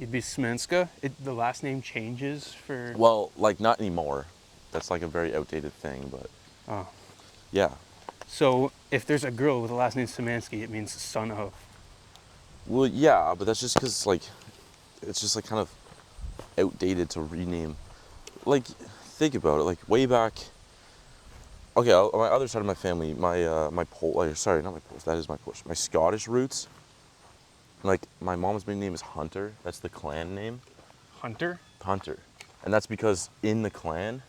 You'd be Szymanska. The last name changes for. Well, like not anymore. That's like a very outdated thing, but Oh. yeah. So if there's a girl with the last name Szymanski, it means son of. Well, yeah, but that's just because like it's just like kind of outdated to rename. Like, think about it. Like way back. Okay, on my other side of my family, my sorry, not my Polish. That is my Polish. My Scottish roots. Like my mom's maiden name is Hunter. That's the clan name. Hunter? Hunter, and that's because in the clan,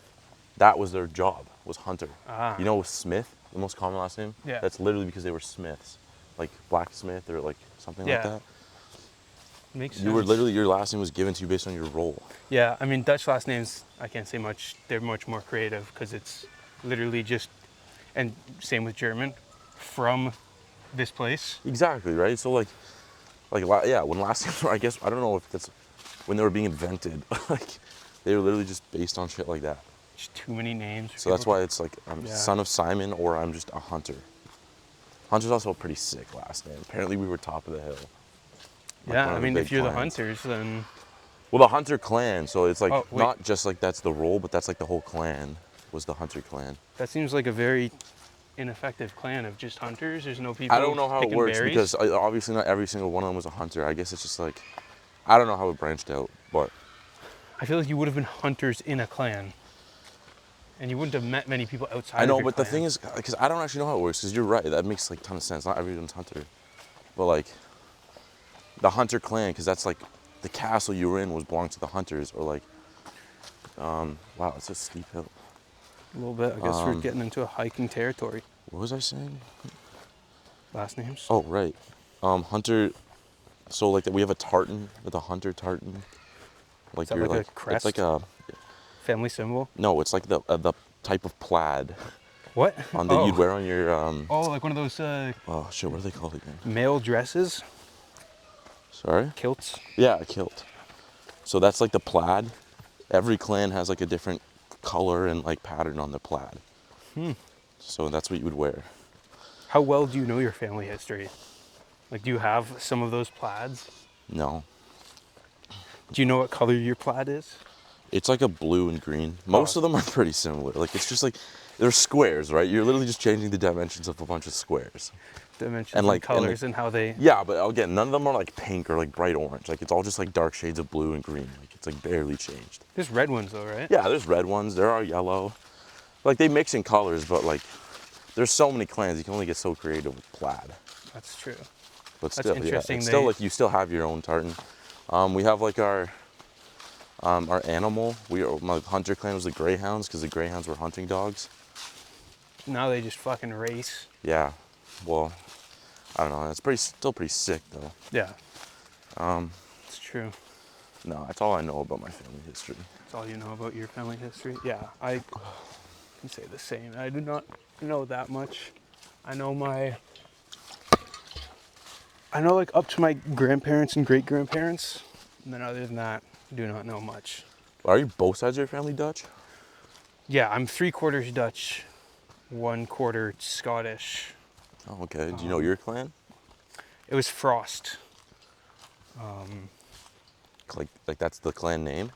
that was their job, was hunter. Ah. You know, Smith, the most common last name. Yeah. That's literally because they were smiths, like blacksmith or like something like Yeah. that. Makes sense. You were literally, your last name was given to you based on your role. Yeah, I mean, Dutch last names, I can't say much. They're much more creative because it's literally just, and same with German, from this place. Exactly, right? So yeah, when last names were, I guess, I don't know if that's when they were being invented, like they were literally just based on shit like that. Just too many names. So that's why it's like I'm Yeah. son of Simon or I'm just a hunter. Hunter's also a pretty sick last name. Apparently we were top of the hill. Like Yeah, one I of the mean, big if you're the clans. hunters, then Well, the Hunter clan, so it's like Oh, wait. not just like that's the role, but that's like the whole clan was the Hunter clan. that seems like a very ineffective clan of just hunters. There's no people I don't know how it picking works berries. because obviously not every single one of them was a hunter. I guess it's just like, I don't know how it branched out, but I feel like you would have been hunters in a clan. And you wouldn't have met many people outside I know, of your but the clan. thing is, because I don't actually know how it works, because you're right, that makes like a ton of sense. Not everyone's hunter, but like the Hunter clan, because that's like the castle you were in was belonged to the hunters, or like, wow, it's a steep hill. A little bit. I guess we're getting into a hiking territory. What was I saying? Last names? Oh, right. Hunter, so like we have a tartan, with a Hunter tartan. Like Is that you're like a like, crest? it's like a, Family symbol? no, it's like the type of plaid What? on that you'd wear on your, Oh, like one of those oh shit, what are they called again? male dresses? Sorry? Kilts? Yeah, a kilt. So that's like the plaid. Every clan has like a different color and like pattern on the plaid. So that's what you would wear. How well do you know your family history? Like, do you have some of those plaids? No. Do you know what color your plaid is? It's like a blue and green. Most of them are pretty similar. Like it's just like, they're squares, right? You're literally just changing the dimensions of a bunch of squares. Dimensions And, like, colors and how they... Yeah, but again, none of them are like pink or like bright orange. Like it's all just like dark shades of blue and green. Like it's like barely changed. There's red ones though, right? Yeah, there's red ones. There are yellow. Like they mix in colors, but like there's so many clans. You can only get so creative with plaid. That's true. But That's still, interesting. yeah, it's still like you still have your own tartan. We have like our animal. My Hunter clan was the greyhounds because the greyhounds were hunting dogs. Now they just fucking race. Yeah. Well, I don't know. It's still pretty sick though. Yeah. It's true. No, that's all I know about my family history. That's all you know about your family history? Yeah, I can say the same. I do not know that much. I know like up to my grandparents and great grandparents. And then other than that, I do not know much. Are you both sides of your family Dutch? Yeah, I'm 3/4 Dutch, 1/4 Scottish. Oh, okay. Do you know your clan? It was Frost. Like that's the clan name?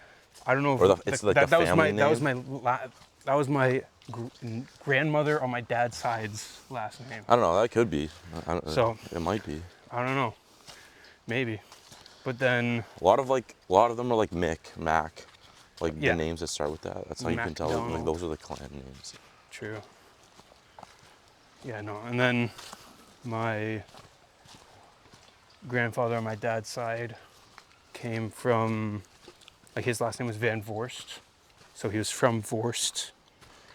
I don't know if Or it's like the family name? that was my grandmother on my dad's side's last name. I don't know. That could be. So- it might be. I don't know. Maybe. But then A lot of them are like Mick, Mac, like Yeah. the names that start with that. That's how you can tell. Like MacDonald. those are the clan names. True. Yeah, no. And then my grandfather on my dad's side came from, like his last name was Van Vorst. So he was from Vorst.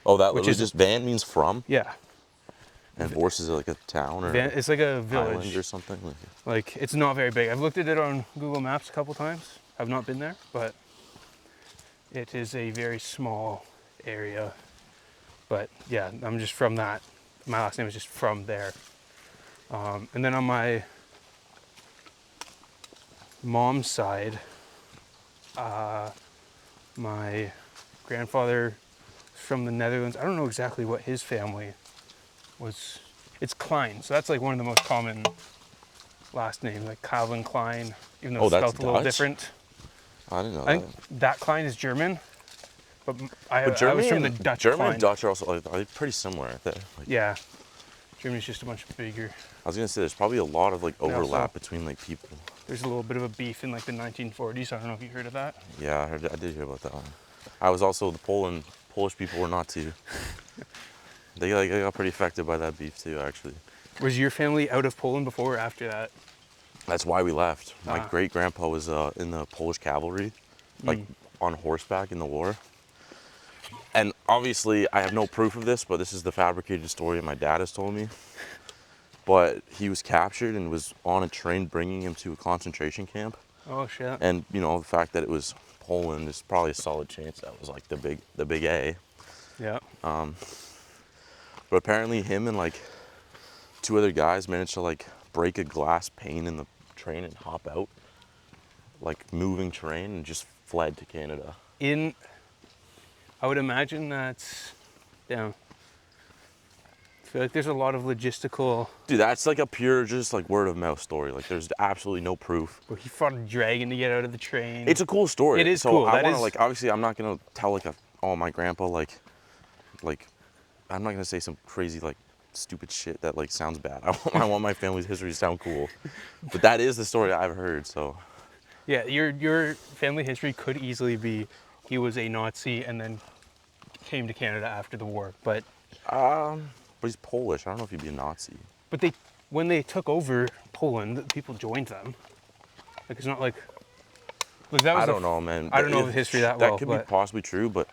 Oh, that Which was is- just Van means from, Yeah. and Vorst is like a town or It's like a island village. or something. Like, it's not very big. I've looked at it on Google Maps a couple times. I've not been there, but it is a very small area. But yeah, I'm just from that. My last name is just from there. And then on my mom's side, my grandfather from the Netherlands. I don't know exactly what his family was. It's Klein, so that's like one of the most common last names, like Calvin Klein, even though Oh, it's that's spelled a little Dutch? different. I didn't know I that. think that Klein is German, but I But was from the Dutch German Klein. and Dutch are also like pretty similar. Like, Yeah, Germany's just a much bigger. I was gonna say there's probably a lot of like They also- overlap between like people. There's a little bit of a beef in like the 1940s. I don't know if you heard of that. Yeah, I did hear about that one. I was also the Polish people were not too. They got pretty affected by that beef too, actually. Was your family out of Poland before or after that? That's why we left. My Ah. great grandpa was in the Polish cavalry, like on horseback in the war. And obviously, I have no proof of this, but this is the fabricated story my dad has told me. But he was captured and was on a train bringing him to a concentration camp. Oh shit. And you know, the fact that it was Poland is probably a solid chance that was like the big A. Yeah. But apparently, him and like 2 other guys managed to like break a glass pane in the train and hop out, like moving train, and just fled to Canada. I would imagine that's, yeah. I feel like there's a lot of logistical. Dude, that's like a pure just like word of mouth story. Like there's absolutely no proof. Where he fought a dragon to get out of the train. It's a cool story. It is so cool. I That want to is- like obviously I'm not gonna tell like my grandpa like I'm not gonna say some crazy like stupid shit that like sounds bad. I want my family's history to sound cool. But that is the story I've heard. So Yeah, your family history could easily be he was a Nazi and then came to Canada after the war. But he's Polish. I don't know if he'd be a Nazi. when they took over Poland, people joined them. Like it's not like that was I don't know, man. I don't know the history that well. That could but be possibly true, but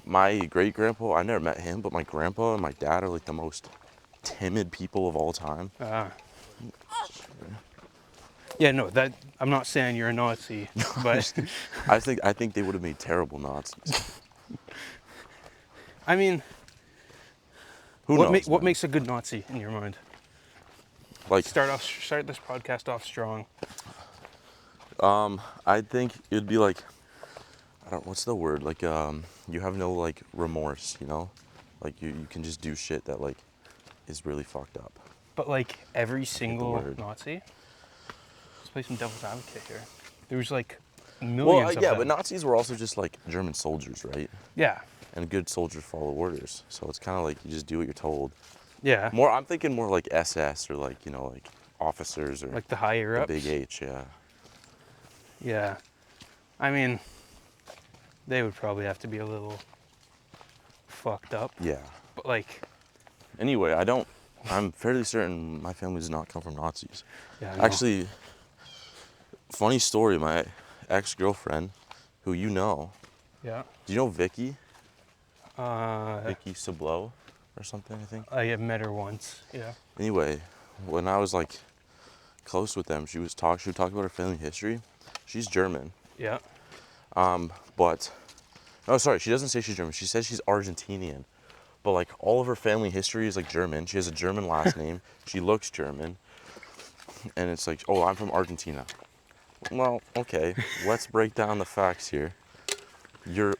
my great grandpa, I never met him, but my grandpa and my dad are like the most timid people of all time. yeah, no, that I'm not saying you're a Nazi, but I think they would have made terrible Nazis. I mean, Who knows? what man? makes a good Nazi in your mind? like Start this podcast off strong. I think it'd be like what's the word? Like you have no like remorse, you know? Like you can just do shit that like is really fucked up. But like every single word. Nazi. Let's play some devil's advocate here. There was like millions of yeah, them. but Nazis were also just like German soldiers, right? Yeah, And good soldiers follow orders. So it's kind of like you just do what you're told. yeah. I'm thinking more like SS or like, you know, like officers or Like the higher the ups. big H, yeah. Yeah. I mean, they would probably have to be a little fucked up. Yeah. But like, Anyway, I'm fairly certain my family does not come from Nazis. yeah. no. Actually, funny story, my ex-girlfriend, who you know, Yeah. do you know Vicky? I Vicky Sablo or something, I think. have met her once. Yeah. Anyway, when I was like close with them, she would talk about her family history. She's German. Yeah. But no, sorry, she doesn't say she's German. She says she's Argentinian. But like all of her family history is like German. She has a German last name. She looks German. And it's like, oh, I'm from Argentina. Well, okay, let's break down the facts here. You're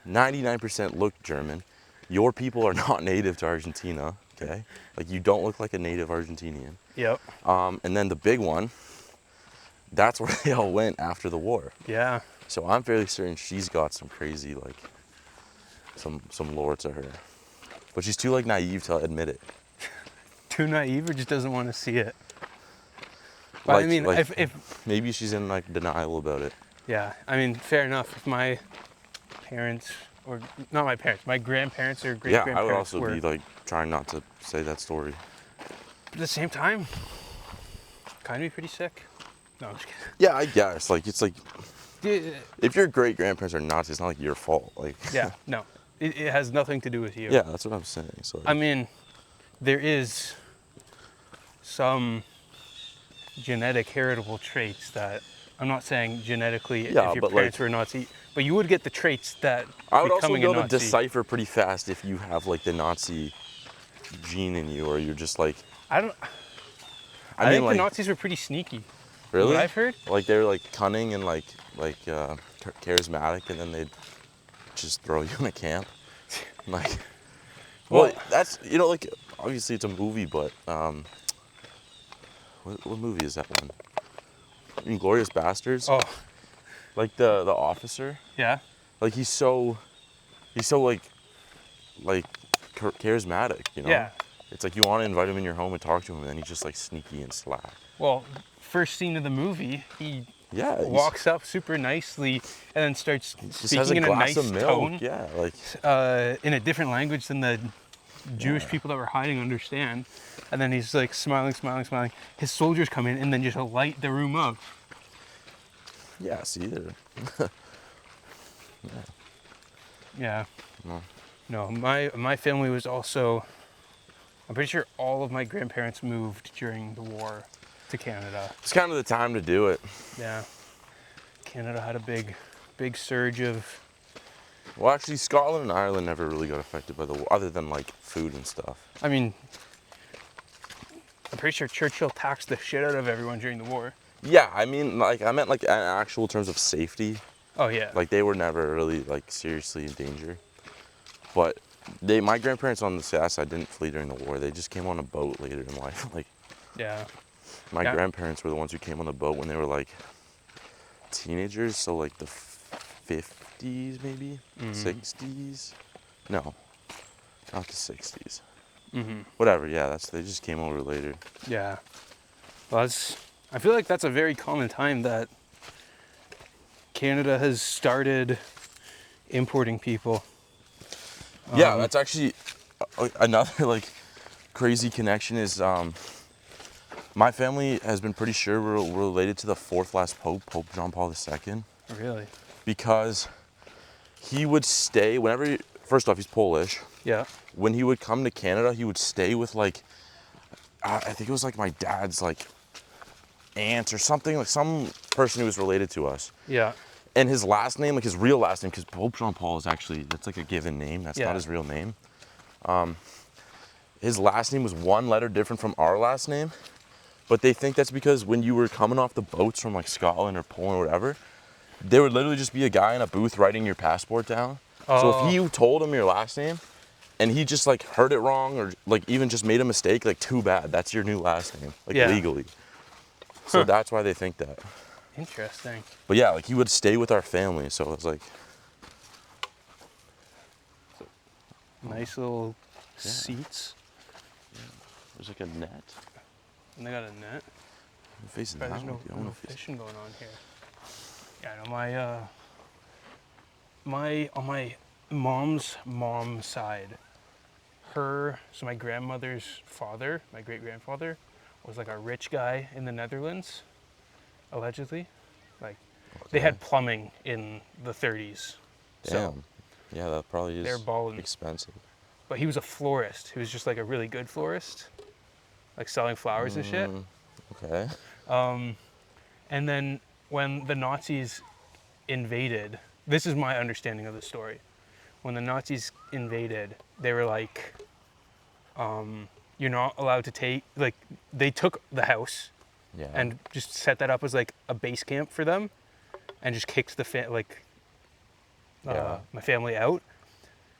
99% look German. Your people are not native to Argentina, okay? Like you don't look like a native Argentinian. Yep. And then the big one, that's where they all went after the war. Yeah. So I'm fairly certain she's got some crazy, like, some lore to her. But she's too, like, naive to admit it. Too naive or just doesn't want to see it. But I mean, if maybe she's in, like, denial about it. yeah, I mean, fair enough. If my parents, or not my parents, my grandparents or great Yeah, grandparents I would also were, be, like, trying not to say that story. at the same time, kind of be pretty sick. No, I'm just Yeah, I guess. Like, it's like, kidding. if your great-grandparents are Nazis, it's not like your fault. Like, Yeah, no, it has nothing to do with you. yeah, that's what I'm saying. So, I mean, there is some genetic heritable traits that I'm not saying genetically Yeah, if your but, parents like, were a Nazi, but you would get the traits that I would also becoming be a able to Nazi. decipher pretty fast if you have, like, the Nazi gene in you, or you're just, like, I don't. I mean, think like, the Nazis were pretty sneaky. really? What I've heard. Like they're like cunning and like charismatic, and then they'd just throw you in a camp. Like, well, that's, you know, like, obviously it's a movie, but what movie is that one? Inglourious Bastards. Oh, Like the officer. Yeah. Like he's so like charismatic, you know? Yeah. It's like you want to invite him in your home and talk to him, and then he's just like sneaky and slack. Well, first scene of the movie, he Yeah, walks up super nicely and then starts just has a speaking in a glass nice of milk. tone, Yeah, like in a different language than the Jewish Yeah. people that were hiding understand. And then he's like smiling, smiling, smiling. His soldiers come in and then just light the room up. yeah. See, there. Yeah. No. No, my family was also. I'm pretty sure all of my grandparents moved during the war to Canada. It's kind of the time to do it. Yeah. Canada had a big surge of. Well, actually, Scotland and Ireland never really got affected by the war, other than like food and stuff. I mean, I'm pretty sure Churchill taxed the shit out of everyone during the war. Yeah, I mean, like I meant like in actual terms of safety. Oh yeah. Like they were never really like seriously in danger. But my grandparents on the south side didn't flee during the war. They just came on a boat later in life. Like Yeah. my Yeah. grandparents were the ones who came on the boat when they were like teenagers, so like the 50s maybe, 60s. No, not the 60s. Whatever. Yeah, they just came over later. Yeah. Well, I feel like that's a very common time that Canada has started importing people. Yeah, that's actually another like crazy connection is my family has been pretty sure we're related to the fourth last Pope, Pope John Paul II, Really? because he would stay whenever, first off, he's Polish. Yeah. When he would come to Canada, he would stay with like, I think it was like my dad's like aunt or something, like some person who was related to us. Yeah. And his last name, like his real last name, because Pope Jean Paul is actually, that's like a given name. That's Yeah. not his real name. His last name was one letter different from our last name. But they think that's because when you were coming off the boats from like Scotland or Poland or whatever, there would literally just be a guy in a booth writing your passport down. So if you told him your last name and he just like heard it wrong or like even just made a mistake, like too bad, that's your new last name, like Yeah. legally. So that's why they think that. Interesting. But yeah, like he would stay with our family, so it's like, Nice little seats. there's like a net. And they got a net. I'm facing There's that no, way. I no wanna face- fishing going on here. Yeah, no, on my mom's side, so my grandmother's father, my great grandfather, was like a rich guy in the Netherlands, allegedly. Like they had plumbing in the 30s. Damn. So, Yeah, that probably they're is balling. expensive. but he was a florist. He was just like a really good florist, like selling flowers and shit. Okay. And then when the Nazis invaded, this is my understanding of the story. When the Nazis invaded, they were like, you're not allowed to take, like, they took the house Yeah. and just set that up as like a base camp for them and just kicked my family out.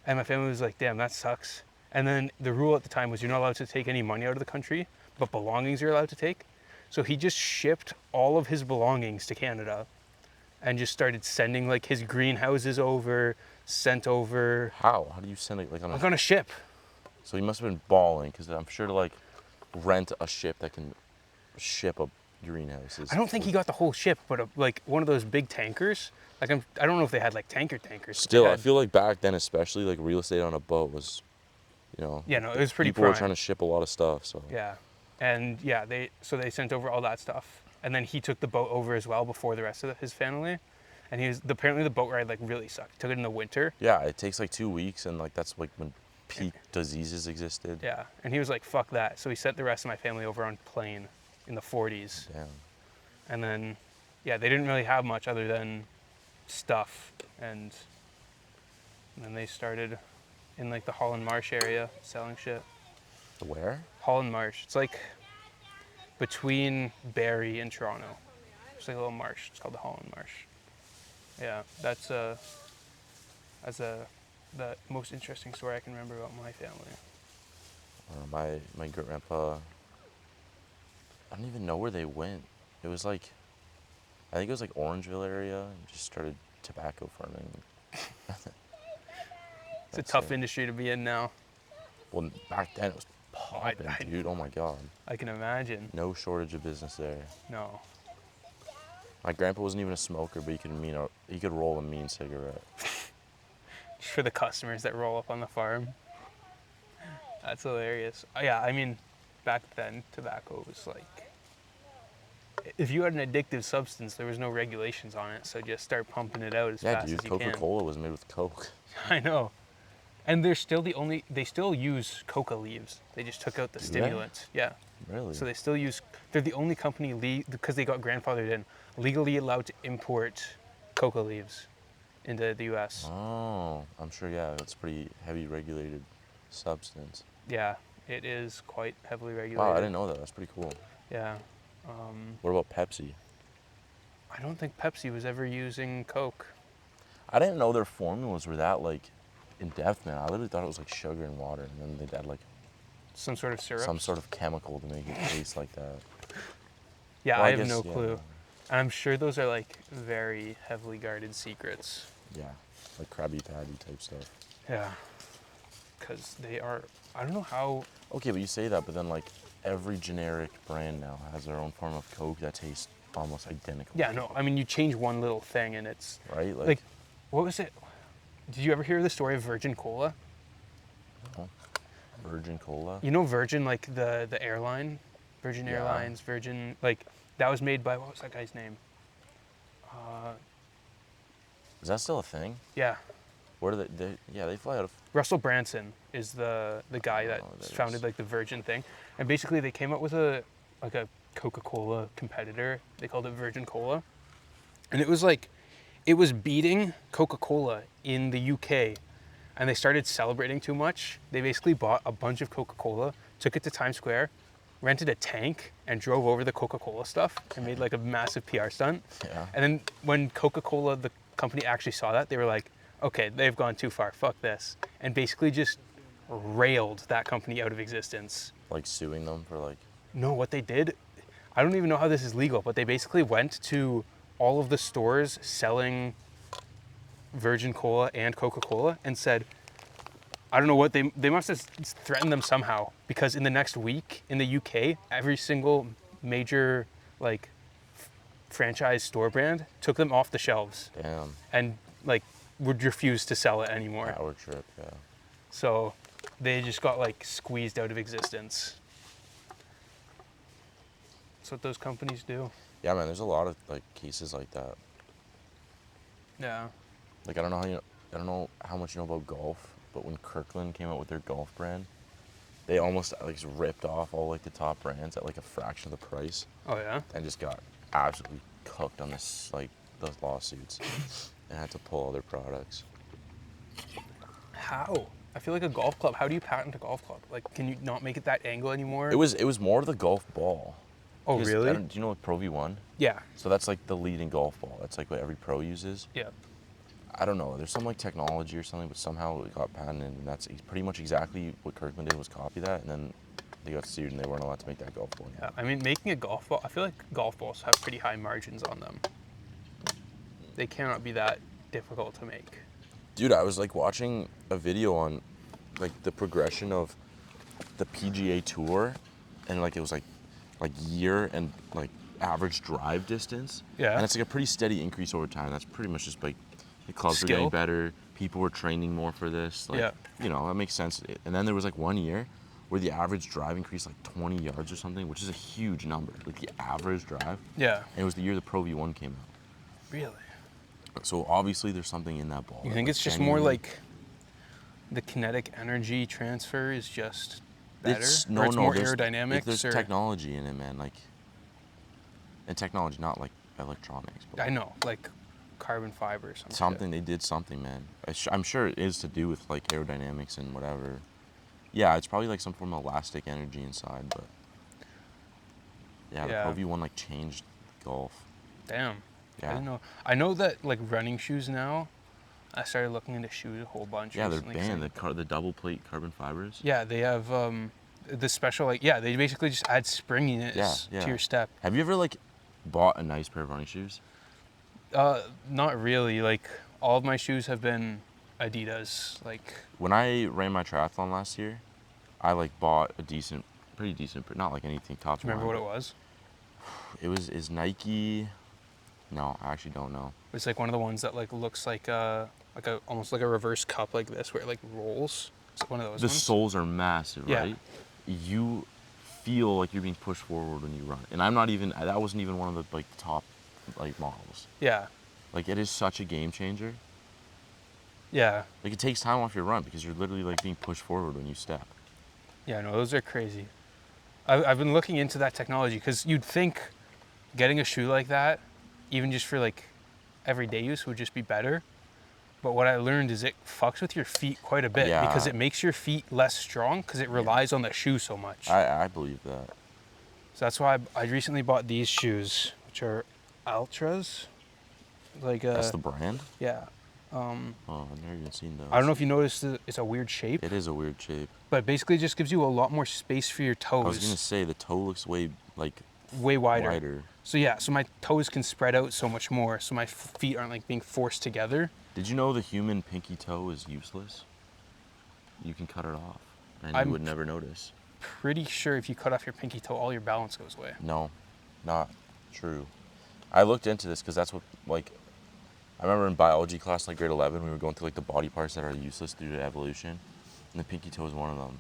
And my family was like, damn, that sucks. And then the rule at the time was you're not allowed to take any money out of the country, but belongings you're allowed to take. So he just shipped all of his belongings to Canada and just started sending like his greenhouses over, sent over How? How do you send it like on like a? on a ship. So he must have been balling, because I'm sure to like rent a ship that can ship a greenhouse. I don't think he got the whole ship, but like one of those big tankers. Like I don't know if they had like tankers. But Still, they I had, feel like back then, especially like real estate on a boat was, you know. Yeah, no, it was pretty People were prime. trying to ship a lot of stuff, so. Yeah, and yeah, they sent over all that stuff, and then he took the boat over as well before the rest of his family, and apparently the boat ride like really sucked. He took it in the winter. Yeah, it takes like 2 weeks, and like that's like when peak diseases existed. Yeah, and he was like, fuck that. So he sent the rest of my family over on plane in the 40s. Damn. And then, yeah, they didn't really have much other than stuff. And then they started in like the Holland Marsh area selling shit. Where? Holland Marsh. It's like between Barrie and Toronto. It's like a little marsh. It's called the Holland Marsh. Yeah, that's the most interesting story I can remember about my family. My grandpa. I don't even know where they went. It was like I think it was like Orangeville area, and just started tobacco farming. It's a That's tough it. industry to be in now. Well, back then it was popping, I- dude. Oh my god. I can imagine. No shortage of business there. No. My grandpa wasn't even a smoker, but he could roll a mean cigarette. Just for the customers that roll up on the farm. That's hilarious. Yeah, I mean, back then, tobacco was like, if you had an addictive substance, there was no regulations on it, so just start pumping it out as Yeah, fast dude, as you can. Coca-Cola was made with Coke. I know. And they're still they still use coca leaves. They just took out the Do they? stimulants. Yeah. Really? So they still use, they're the only company, because they got grandfathered in, legally allowed to import coca leaves into the US. Oh, I'm sure, yeah, that's pretty heavy regulated substance. Yeah, it is quite heavily regulated. Wow, I didn't know that. That's pretty cool. Yeah. What about Pepsi? I don't think Pepsi was ever using Coke. I didn't know their formulas were that, like, in depth, man. I literally thought it was like sugar and water, and then they'd add, like, Some sort of syrup. some sort of chemical to make it taste like that. Yeah, Well, I I have guess, no yeah. clue. And I'm sure those are like very heavily guarded secrets. Yeah, like Krabby Patty type stuff. Yeah. Because they are, I don't know how. Okay, but you say that, but then, like, every generic brand now has their own form of Coke that tastes almost identical. Yeah, no, I mean, you change one little thing and it's, Right? like, what was it? Did you ever hear the story of Virgin Cola? Virgin Cola? You know Virgin, like the airline? Virgin Yeah. Airlines, Virgin, like, that was made by, what was that guy's name? Is that still a thing? Yeah. Where do they fly out of... Russell Branson is the guy that Oh, that founded is- like the Virgin thing, and basically they came up with a Coca-Cola competitor. They called it Virgin Cola, and it was beating Coca-Cola in the UK, and they started celebrating too much. They basically bought a bunch of Coca-Cola, took it to Times Square, rented a tank, and drove over the Coca-Cola stuff and made like a massive PR stunt. Yeah. And then when Coca-Cola, the company, actually saw that, they were like, okay, they've gone too far, fuck this. And basically just railed that company out of existence. Like, suing them for, like... No, what they did, I don't even know how this is legal, but they basically went to all of the stores selling Virgin Cola and Coca-Cola and said, I don't know what, they must have threatened them somehow, because in the next week in the UK, every single major like franchise store brand took them off the shelves Damn. and like would refuse to sell it anymore. Power trip, yeah. So they just got like squeezed out of existence. That's what those companies do. Yeah, man, there's a lot of, like, cases like that. Yeah. Like, I don't know how much you know about golf, but when Kirkland came out with their golf brand, they almost, like, just ripped off all, like, the top brands at, like, a fraction of the price Oh yeah? and just got absolutely cooked on this, like, those lawsuits and had to pull all their products. How? I feel like a golf club, how do you patent a golf club? Like, can you not make it that angle anymore? It was more the golf ball. Oh, Because really? do you know what Pro V1? Yeah. So that's, like, the leading golf ball. That's, like, what every pro uses. Yeah. I don't know. There's some, like, technology or something, but somehow it got patented, and that's pretty much exactly what Kirkland did was copy that, and then they got sued and they weren't allowed to make that golf ball Yeah. anymore. I mean, making a golf ball, I feel like golf balls have pretty high margins on them. They cannot be that difficult to make. Dude, I was, like, watching a video on, like, the progression of the PGA Tour, and, like, it was, like year and, like, average drive distance. Yeah. And it's, like, a pretty steady increase over time. That's pretty much just, like, the clubs were Skill. getting better. People were training more for this. Like, Yeah. you know, that makes sense. And then there was, like, 1 year where the average drive increased, like, 20 yards or something, which is a huge number. Like, the average drive. Yeah. And it was the year the Pro V1 came out. Really? So, obviously, there's something in that ball. You that, think like, it's just more genuinely- like the kinetic energy transfer is just better? It's, Or no, it's no, more there's, aerodynamics? There's or... technology in it, man. Like, and technology, not like electronics. But I know, like carbon fiber or something. something, they did something, man. I'm sure it is to do with, like, aerodynamics and whatever. Yeah, it's probably, like, some form of elastic energy inside, but yeah, Yeah. the Pro V1, like, changed golf. Damn. Yeah. I didn't know. I know that like running shoes now, I started looking into shoes a whole bunch. Yeah, they're recently 'cause banned. The double plate carbon fibers. Yeah, they have the special, like, yeah, they basically just add springiness Yeah. to your step. Have you ever, like, bought a nice pair of running shoes? Not really. Like all of my shoes have been Adidas. Like When I ran my triathlon last year, I like bought a pretty decent, not like anything top do of you the remember line. what it was? Is Nike? No, I actually don't know. It's like one of the ones that like looks like a almost like a reverse cup like this where it like rolls. Is it one of those The ones? soles are massive, Yeah. right? You feel like you're being pushed forward when you run, and I'm not even. That wasn't even one of the like top like models. Yeah. Like it is such a game changer. Yeah. Like it takes time off your run because you're literally like being pushed forward when you step. Yeah. No, those are crazy. I've been looking into that technology because you'd think getting a shoe like that, even just for like everyday use, would just be better. But what I learned is it fucks with your feet quite a bit because Yeah, it makes your feet less strong because it relies on the shoe so much. I believe that. So that's why I recently bought these shoes, which are Ultras. Like That's the brand. yeah. Oh, I've never even seen I don't those. know if you noticed it's a weird shape, It is a weird shape. but basically it just gives you a lot more space for your I was gonna toes, say the toe looks way like way wider. wider. So yeah, so my toes can spread out so much more, so my feet aren't like being forced together. Did you know the human pinky toe is useless? You can cut it off, and you I'm would never notice. pretty sure if you cut off your pinky toe, all your balance goes away. No, not true. I looked into this because that's what like I remember in biology class, like grade 11, we were going through like the body parts that are useless due to evolution, and the pinky toe is one of them.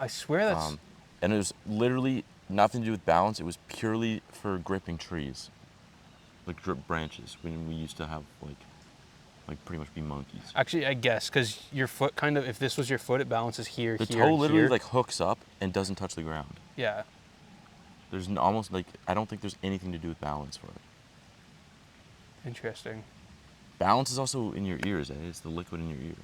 I swear that's And it was literally nothing to do with balance. It was purely for gripping trees, like grip branches. When we used to have like pretty much be monkeys. actually I guess because your foot kind of, if this was your foot, it balances here, The here, toe and literally here. like hooks up and doesn't touch the ground. Yeah, There's almost like I don't think there's anything to do with balance for it. interesting. Balance is also in your ears, eh? It's the liquid in your ear.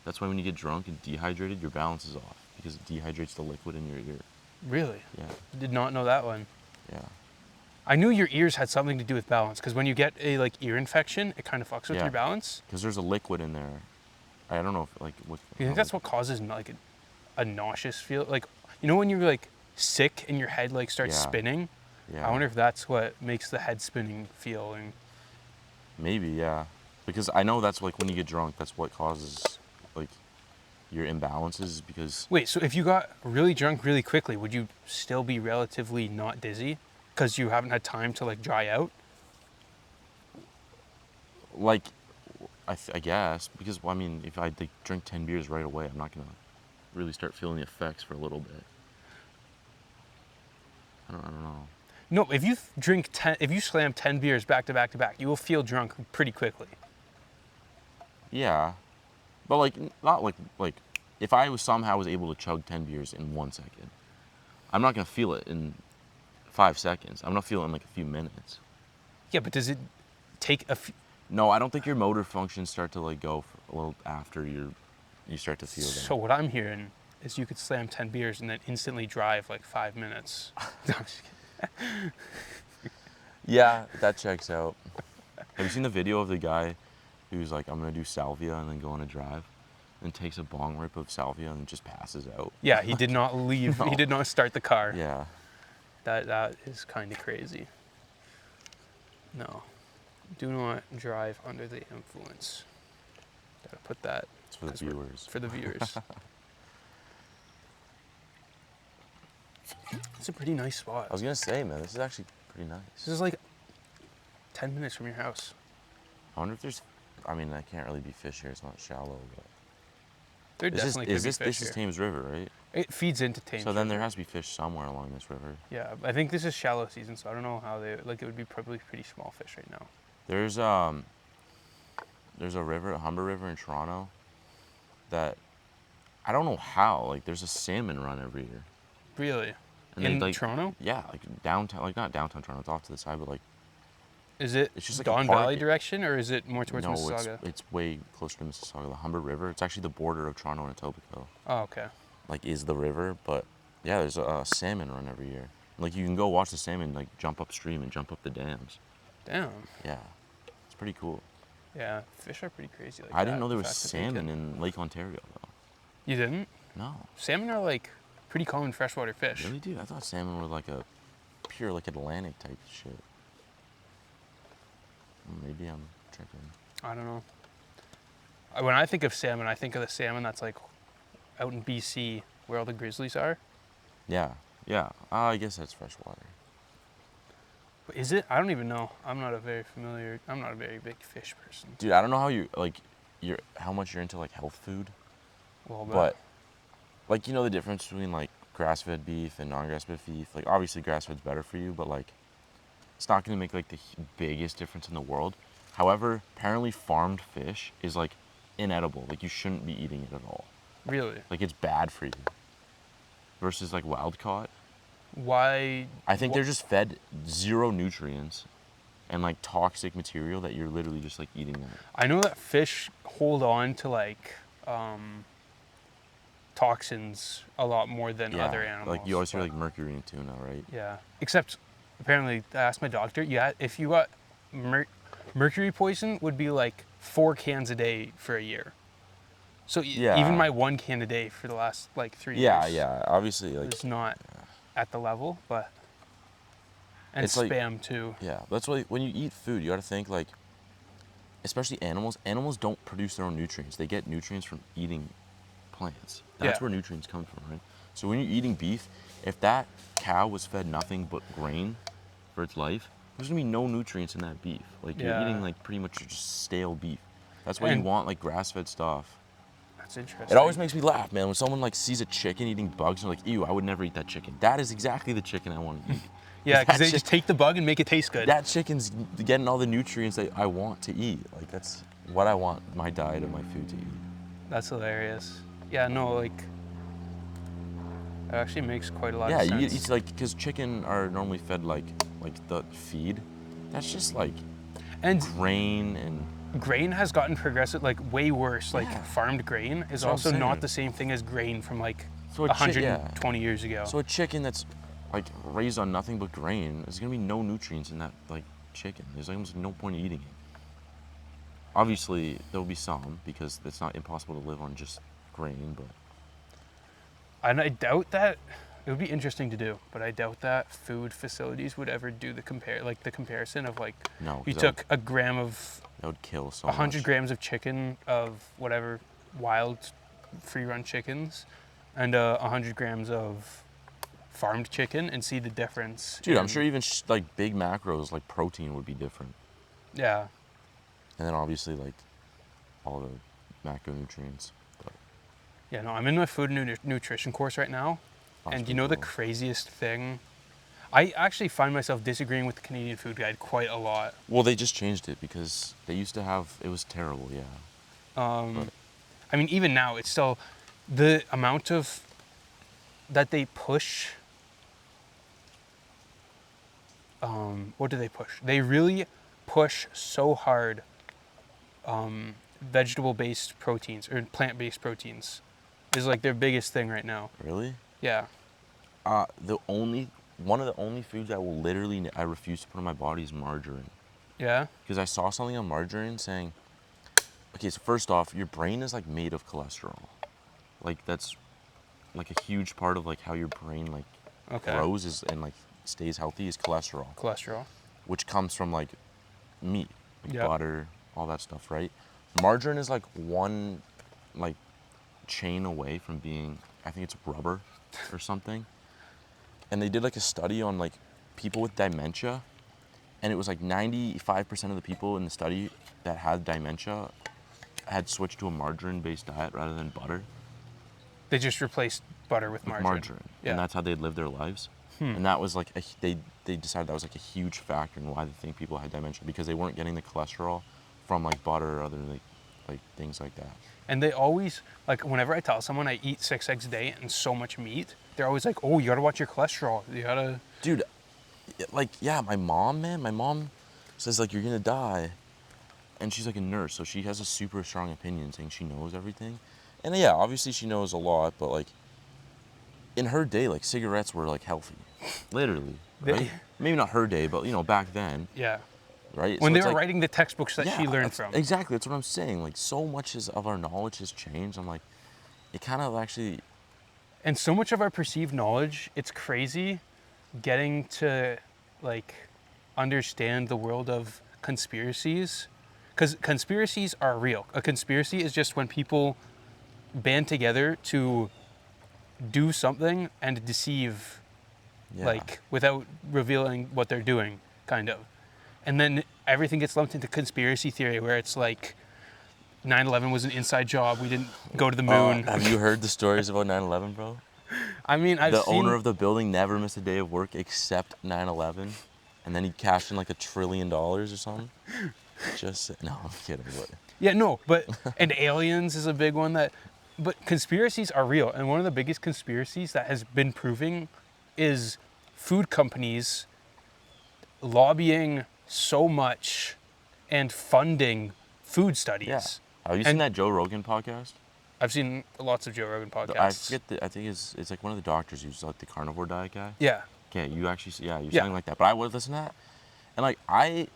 That's why when you get drunk and dehydrated, your balance is off because it dehydrates the liquid in your ear. Really? Yeah, Did not know that one. yeah. I knew your ears had something to do with balance because when you get a like ear infection, it kind of fucks with Yeah. your balance. Because there's a liquid in there. I don't know if like what. You think that's what causes like a nauseous feel? Like, you know when you're like sick and your head like starts Yeah. spinning? Yeah. I wonder if that's what makes the head spinning feeling. Maybe, yeah. Because I know that's like when you get drunk, that's what causes like your imbalances because Wait, so if you got really drunk really quickly, would you still be relatively not dizzy because you haven't had time to like dry out? like I guess because well, I mean if I like, drink 10 beers right away, I'm not gonna really start feeling the effects for a little bit. I don't know. No, if you drink 10, if you slam 10 beers back to back to back, you will feel drunk pretty quickly. Yeah, but like not like if I was somehow was able to chug 10 beers in 1 second, I'm not gonna feel it in 5 seconds. I'm gonna feel it in like a few minutes. Yeah, but does it take No, I don't think your motor functions start to like go for a little after you start to feel So that. what I'm hearing is you could slam 10 beers and then instantly drive like 5 minutes. No, I'm just kidding. Yeah, that checks out. Have you seen the video of the guy who's like, I'm gonna do salvia and then go on a drive, and takes a bong rip of salvia and just passes out? Yeah, he did not leave. No. He did not start the car. Yeah. That is kind of crazy. No, do not drive under the influence. Gotta put that. It's for the 'cause we're- viewers. For the viewers. It's a pretty nice spot. I was gonna say, man, this is actually pretty This nice. is like 10 minutes from your house. I wonder if there's. I mean, that can't really be fish here. It's not shallow, but. There definitely could be fish This is here. Thames River, right? It feeds into Thames. So then there River. has to be fish somewhere along this river. Yeah, I think this is shallow season, so I don't know how they like. It would be probably pretty small fish right now. There's a river, a Humber River in Toronto, that I don't know how. Like there's a salmon run every year. Really? And In they, like, Toronto? Yeah, like downtown, like not downtown Toronto. It's off to the side, but like Is it it's just like a Don park. Valley direction, or is it more towards no, Mississauga? it's way closer to Mississauga. The Humber River. It's actually the border of Toronto and Etobicoke. Oh, okay. Like is the river, but yeah, there's a salmon run every year. Like you can go watch the salmon like jump upstream and jump up the dams. Damn. Yeah, it's pretty cool. Yeah, fish are pretty crazy. Like I didn't that, know there the was fact that they salmon can- in Lake Ontario though. You didn't? No, Salmon are like pretty common freshwater fish. really, dude. I thought salmon were like a pure like Atlantic type shit. Maybe I'm tripping. I don't know. When I think of salmon, I think of the salmon that's like out in BC where all the grizzlies are. Yeah, yeah. I guess that's freshwater. But is it? I don't even know. I'm not a very big fish person. Dude, I don't know how you like, how much you're into like health food, Well, but like the difference between like grass-fed beef and non-grass-fed beef. Like obviously grass-fed's better for you, but like it's not gonna make like the biggest difference in the world. However, apparently farmed fish is like inedible. Like you shouldn't be eating it at all. really? Like it's bad for you. Versus like wild caught. Why? I think they're just fed zero nutrients and like toxic material that you're literally just like eating that. I know that fish hold on to like toxins a lot more than other animals. Like you always hear like mercury in tuna, right? Yeah. Except apparently, I asked my doctor. Yeah, if you got mercury poison, would be like 4 cans a day for a year. So even my 1 can a day for the last like 3 years. Yeah. Obviously, like is not at the level, but and it's spam like, too. Yeah, that's why when you eat food, you got to think like, especially animals. Animals don't produce their own nutrients. They get nutrients from eating plants. That's where nutrients come from, right? So when you're eating beef, if that cow was fed nothing but grain for its life, there's gonna be no nutrients in that beef. Like you're eating like pretty much just stale beef. That's why you want like grass-fed stuff. That's interesting. It always makes me laugh, man, when someone like sees a chicken eating bugs and they're like, ew, I would never eat that chicken. That is exactly the chicken I want to eat. Yeah, because they just take the bug and make it taste good. That chicken's getting all the nutrients that I want to eat. Like that's what I want my diet of my food to eat. That's hilarious. Yeah, no, like it actually makes quite a lot of Yeah, sense. it's like because chicken are normally fed like the feed. That's just like and grain and. Grain has gotten progressive, like way worse. Like farmed grain is also not the same thing as grain from like 120 years ago. So a chicken that's like raised on nothing but grain, there's gonna be no nutrients in that like chicken. There's almost no point in eating it. Obviously, there'll be some because it's not impossible to live on just grain, but. And I doubt that it would be interesting to do, but I doubt that food facilities would ever do the comparison of like you took a gram of. That would kill so 100 much. grams of chicken of whatever wild free-run chickens and 100 grams of farmed chicken and see the difference. Dude, I'm sure even like big macros like protein would be different. Yeah. And then obviously like all the macronutrients. But. Yeah, no, I'm in my food and nutrition course right now. And you know the craziest thing? I actually find myself disagreeing with the Canadian Food Guide quite a lot. Well, they just changed it because they used to have, it was terrible, yeah. I mean, even now, it's still the amount of that they push. What do they push? They really push so hard vegetable-based proteins or plant-based proteins is like their biggest thing right now. Really? Yeah. One of the only foods I refuse to put in my body is margarine. Yeah? Because I saw something on margarine saying, okay, so first off, your brain is like made of cholesterol. Like that's like a huge part of like how your brain like grows and like stays healthy is cholesterol. Cholesterol. Which comes from like meat, like butter, all that stuff, right? Margarine is like one like chain away from being, I think it's rubber or something. And they did like a study on like people with dementia, and it was like 95% of the people in the study that had dementia had switched to a margarine-based diet rather than butter. They just replaced butter with margarine. Yeah. And that's how they'd live their lives. And that was like, they decided that was like a huge factor in why they think people had dementia, because they weren't getting the cholesterol from like butter or other like things like that. And they always, like whenever I tell someone I eat 6 eggs a day and so much meat, they're always like, oh, you gotta watch your cholesterol. You gotta. Dude, like, yeah, my mom says like, you're gonna die. And she's like a nurse, so she has a super strong opinion saying she knows everything. And yeah, obviously she knows a lot, but like, in her day, like cigarettes were like healthy. Literally, right? Maybe not her day, but you know, back then. Yeah. Right? When so they were writing the textbooks that she learned from. Exactly, that's what I'm saying. Like, so much of our knowledge has changed. I'm like, it kind of actually... And so much of our perceived knowledge, it's crazy getting to, like, understand the world of conspiracies, because conspiracies are real. A conspiracy is just when people band together to do something and deceive, Yeah. like, without revealing what they're doing, kind of. And then everything gets lumped into conspiracy theory, where it's like 9/11 was an inside job. We didn't go to the moon. Have you heard the stories about 9/11, bro? I mean, I've The seen... owner of the building never missed a day of work except 9/11, and then he cashed in like $1 trillion or something. No, I'm kidding. But Yeah, no, but... And aliens is a big one that... But conspiracies are real. And one of the biggest conspiracies that has been proving is food companies lobbying so much and funding food studies. yeah, have you seen that Joe Rogan podcast? I've seen lots of Joe Rogan podcasts. I forget. I think it's like one of the doctors who's like the carnivore diet guy. Yeah. Okay, you actually, you're Yeah. something like that. But I would listen to that, and like I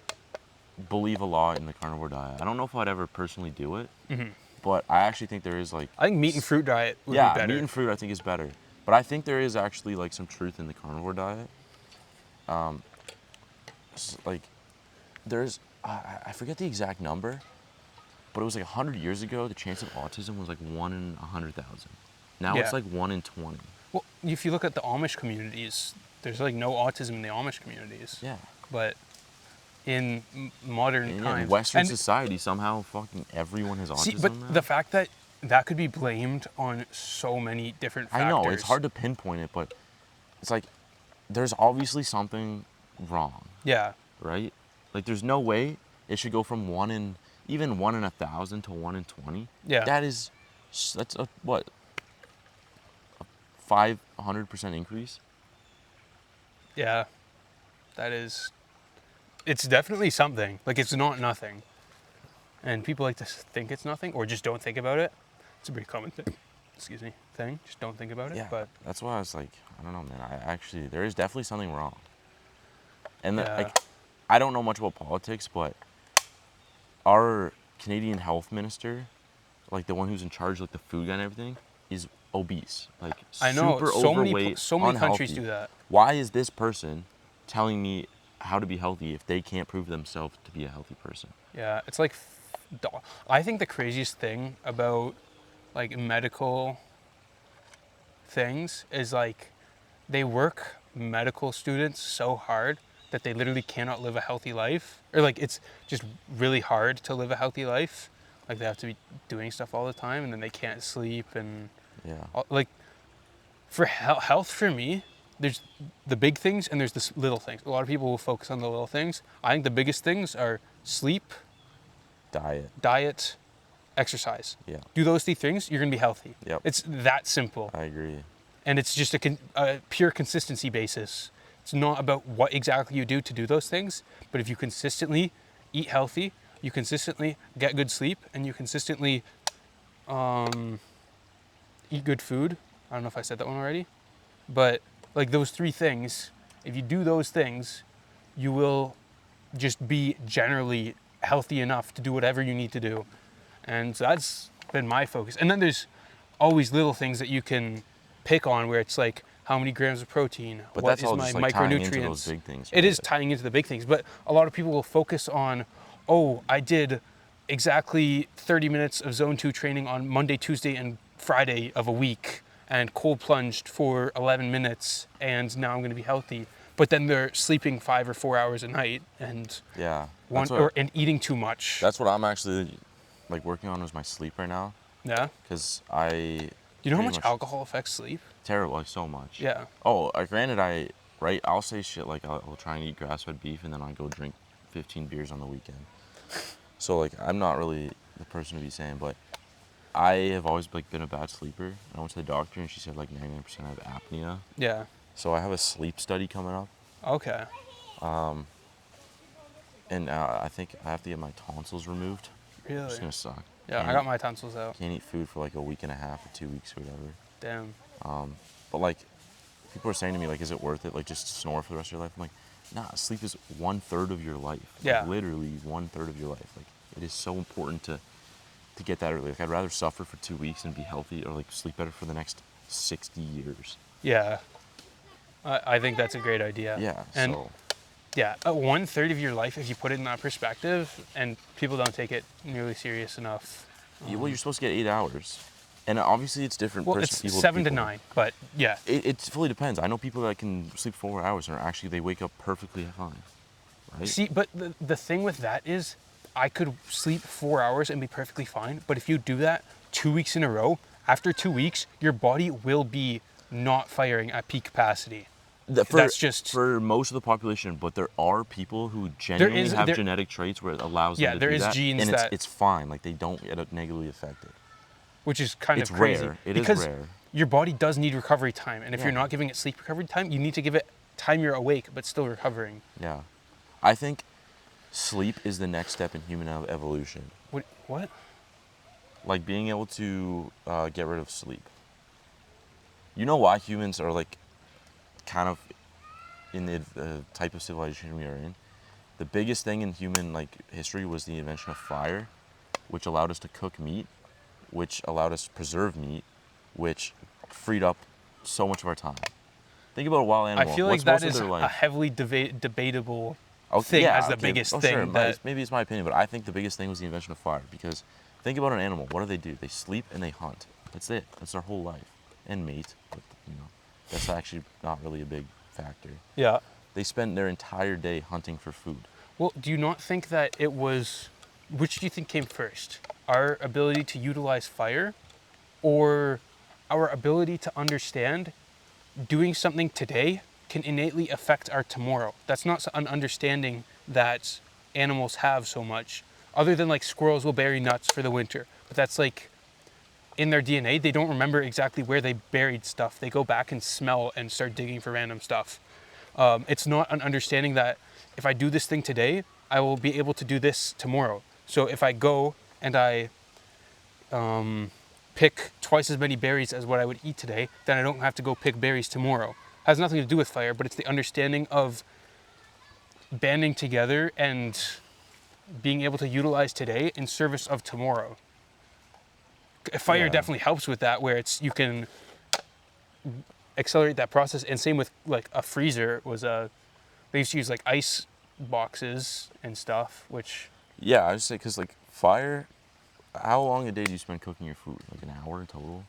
believe a lot in the carnivore diet. I don't know if I'd ever personally do it, but I actually think there is like... I think meat and fruit diet would be Yeah, better. meat and fruit I think is better. But I think there is actually like some truth in the carnivore diet. Like there's, I forget the exact number, but it was like 100 years ago, the chance of autism was like 1 in 100,000. Now Yeah. it's like 1 in 20. Well, if you look at the Amish communities, there's like no autism in the Amish communities. Yeah. But in modern In times... Western and society, somehow fucking everyone has autism see, but now. the fact that that could be blamed on so many different factors. I know, it's hard to pinpoint it, but it's like there's obviously something wrong, Yeah. right? Like there's no way it should go from 1 in 1,000 to 1 in 20. Yeah. That's a what? A 500% increase? Yeah. That is... It's definitely something. Like, it's not nothing. And people like to think it's nothing, or just don't think about it. It's a pretty common thing. Excuse me. Thing. Just don't think about it. Yeah. But That's why I was like, I don't know, man. There is definitely something wrong. And Yeah. like, I don't know much about politics, but our Canadian health minister, like the one who's in charge of like the food guy and everything, is obese. Like I know super so many overweight, countries unhealthy. do that. Why is this person telling me how to be healthy if they can't prove themselves to be a healthy person? Yeah, it's like... I think the craziest thing about like medical things is like they work medical students so hard that they literally cannot live a healthy life, or like it's just really hard to live a healthy life. Like they have to be doing stuff all the time, and then they can't sleep, and Yeah. like for health for me, there's the big things and there's the little things. A lot of people will focus on the little things. I think the biggest things are sleep, diet, exercise. Yeah. Do those 3 things, you're gonna be healthy. Yep. It's that simple. I agree. And it's just a pure consistency basis. It's not about what exactly you do to do those things, but if you consistently eat healthy, you consistently get good sleep, and you consistently eat good food. I don't know if I said that one already, but like those 3 things, if you do those things, you will just be generally healthy enough to do whatever you need to do. And so that's been my focus. And then there's always little things that you can pick on, where it's like, how many grams of protein? But what that's is all my just like tying into micronutrients? those big things. It is right? tying into the big things, but a lot of people will focus on, oh, I did exactly 30 minutes of zone 2 training on Monday, Tuesday, and Friday of a week, and cold plunged for 11 minutes, and now I'm going to be healthy. But then they're sleeping 5 or 4 hours a night, and Yeah. and eating too much. That's what I'm actually like working on is my sleep right now, Yeah. because Do you know how pretty much alcohol affects sleep? terrible, like so much. Yeah. Oh, granted, I'll say shit like I'll try and eat grass-fed beef, and then I'll go drink 15 beers on the weekend. So like I'm not really the person to be saying, but I have always like been a bad sleeper. I went to the doctor and she said like 99% I have apnea. Yeah. So I have a sleep study coming up, Okay. and I think I have to get my tonsils removed. Really? It's gonna suck. Yeah, I got my tonsils out. Can't eat food for like a week and a half or 2 weeks or whatever. Damn. But like, people are saying to me like, is it worth it? Like, just snore for the rest of your life? I'm like, nah. Sleep is 1/3 of your life. Yeah. Like, literally 1/3 of your life. Like, it is so important to get that early. Like, I'd rather suffer for 2 weeks and be healthy, or like sleep better for the next 60 years. Yeah. I think that's a great idea. Yeah. And So Yeah, 1/3 of your life, if you put it in that perspective, and people don't take it nearly serious enough. Well, you're supposed to get 8 hours, and obviously it's different Well, person it's people 7 to people. 9, but yeah. It fully depends. I know people that can sleep 4 hours and actually they wake up perfectly fine, right? See, but the thing with that is, I could sleep 4 hours and be perfectly fine, but if you do that 2 weeks in a row, after 2 weeks, your body will be not firing at peak capacity. That's just for most of the population, but there are people who genuinely have there- genetic traits where it allows Yeah, them to there do is that, genes and that- it's fine. Like they don't get negatively affected. which is kind It's of crazy. rare. It is because rare. your body does need recovery time, and if you're Yeah. not giving it sleep recovery time, you need to give it time you're awake but still recovering. Yeah, I think sleep is the next step in human evolution. What? Like being able to get rid of sleep. You know why humans are like kind of in the type of civilization we are in? The biggest thing in human like history was the invention of fire, which allowed us to cook meat, which allowed us to preserve meat, which freed up so much of our time. Think about a wild animal. I feel like What's that most of is their a life? heavily debatable Oh, thing yeah, as the okay. biggest Oh, thing. Sure. That, Maybe it's my opinion, but I think the biggest thing was the invention of fire. Because think about an animal. What do? They sleep and they hunt. That's it. That's their whole life. And mate, but that's actually not really a big factor. yeah. They spend their entire day hunting for food. Well, do you not think that it was? Which do you think came first? Our ability to utilize fire, or our ability to understand doing something today can innately affect our tomorrow? That's not an understanding that animals have so much, other than like squirrels will bury nuts for the winter. But that's like in their DNA. They don't remember exactly where they buried stuff. They go back and smell and start digging for random stuff. It's not an understanding that if I do this thing today, I will be able to do this tomorrow. So if I go and I pick twice as many berries as what I would eat today, then I don't have to go pick berries tomorrow. Has nothing to do with fire, but it's the understanding of banding together and being able to utilize today in service of tomorrow. Fire Yeah. definitely helps with that, where you can accelerate that process. And same with like a freezer they used to use like ice boxes and stuff, which Yeah, I would say because like fire. How long a day do you spend cooking your food? Like an hour total?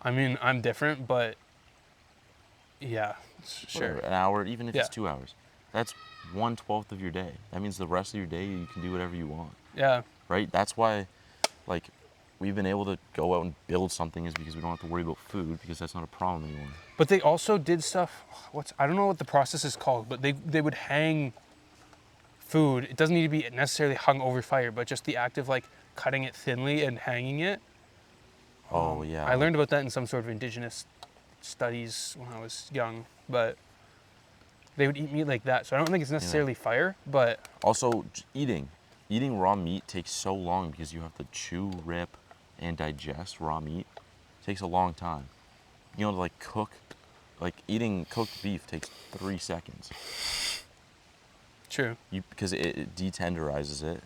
I mean, I'm different, but yeah, sure. Whatever, an hour, even if it's Yeah. 2 hours. That's 1/12 of your day. That means the rest of your day you can do whatever you want. Yeah. Right? That's why, like, we've been able to go out and build something is because we don't have to worry about food because that's not a problem anymore. But they also did stuff. I don't know what the process is called, but they would hang food. It doesn't need to be necessarily hung over fire, but just the act of like cutting it thinly and hanging it. Oh yeah. I learned about that in some sort of indigenous studies when I was young, but they would eat meat like that. So I don't think it's necessarily fire, but Also, eating raw meat takes so long because you have to chew, rip, and digest raw meat. It takes a long time. You know, to like cook, like eating cooked beef takes 3 seconds. true. Because it detenderizes it,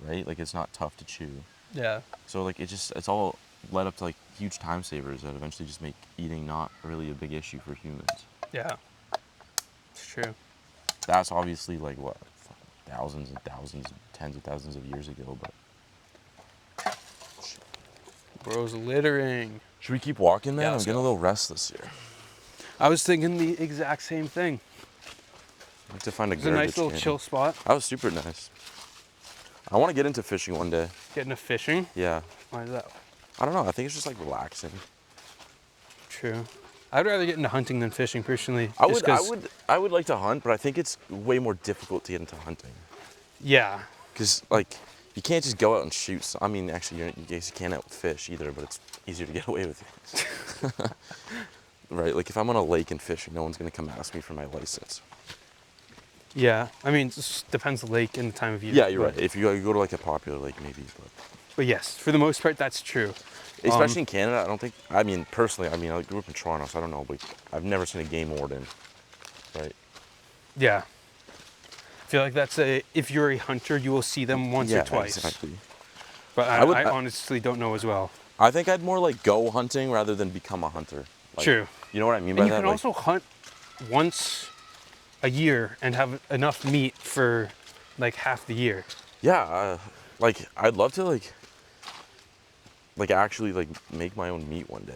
right? Like it's not tough to chew. Yeah. So like it's all led up to like huge time savers that eventually just make eating not really a big issue for humans. Yeah. It's true. That's obviously like what, thousands and thousands, tens of thousands of years ago, but Bro's littering. should we keep walking, man? Yeah, I'm let's getting go. a little restless here. I was thinking the exact same thing. I'd like to find a It's a garbage nice little can. chill spot. That was super nice. I want to get into fishing one day. Getting to fishing. Yeah. Why is that? I don't know. I think it's just like relaxing. True. I'd rather get into hunting than fishing personally. I just would, I 'cause- would, I would like to hunt, but I think it's way more difficult to get into hunting. Yeah. Cause like you can't just go out and shoot. I mean, actually, you guys can't out fish either, but it's easier to get away with it. Right? Like if I'm on a lake and fishing, no one's gonna come ask me for my license. Yeah. I mean, it just depends the lake and the time of year. Yeah, you're but- right. If you go to like a popular lake, maybe. But yes, for the most part, that's true. Especially in Canada, I don't think. I mean, personally, I grew up in Toronto, so I don't know, but I've never seen a game warden. Right? Yeah. I feel like if you're a hunter, you will see them once Yeah, or twice. exactly. But I would- I honestly don't know as well. I think I'd more like go hunting rather than become a hunter. Like, True. You know what I mean by And you that? can Like, also hunt once a year and have enough meat for like half the year. Yeah, like I'd love to like actually like make my own meat one day.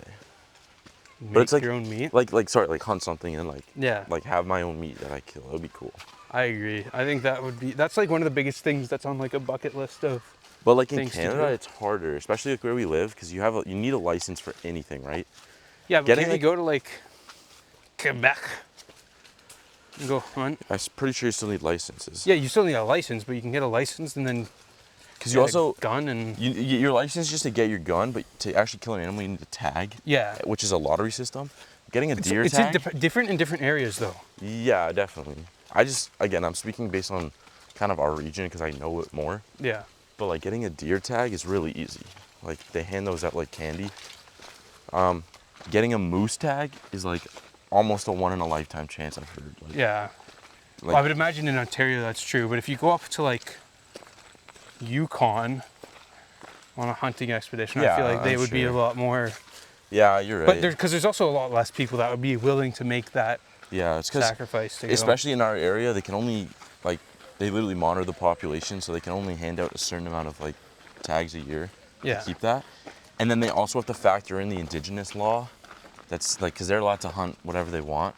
But it's Make like your own meat. like sorry, like hunt something and Yeah, like have my own meat that I kill. That would be cool. I agree. I think that's like one of the biggest things that's on like a bucket list of But like in things to Canada, do. it's harder, especially like where we live, because you need a license for anything, right? Yeah, but Getting can't you like, go to like Quebec and go hunt? I'm pretty sure you still need licenses. Yeah, you still need a license, but you can get a license and then Because you get also a gun and you get your license just to get your gun, but to actually kill an animal, you need a tag. yeah. Which is a lottery system. Getting a deer It's tag. different in different areas though. Yeah, definitely. Again, I'm speaking based on kind of our region because I know it more. Yeah. But like getting a deer tag is really easy. Like they hand those out like candy. Getting a moose tag is like almost a one in a lifetime chance, I've heard. Like, Yeah. like Well, I would imagine in Ontario that's true, but if you go up to like Yukon on a hunting expedition, I feel Yeah, like they I'm would be a sure. lot more. yeah, you're right. But there's also a lot less people that would be willing to make that yeah, it's because sacrifice to go. especially in our area, they can only like they literally monitor the population, so they can only hand out a certain amount of like tags a year Yeah. to keep that. And then they also have to factor in the indigenous law. That's like because they're allowed to hunt whatever they want.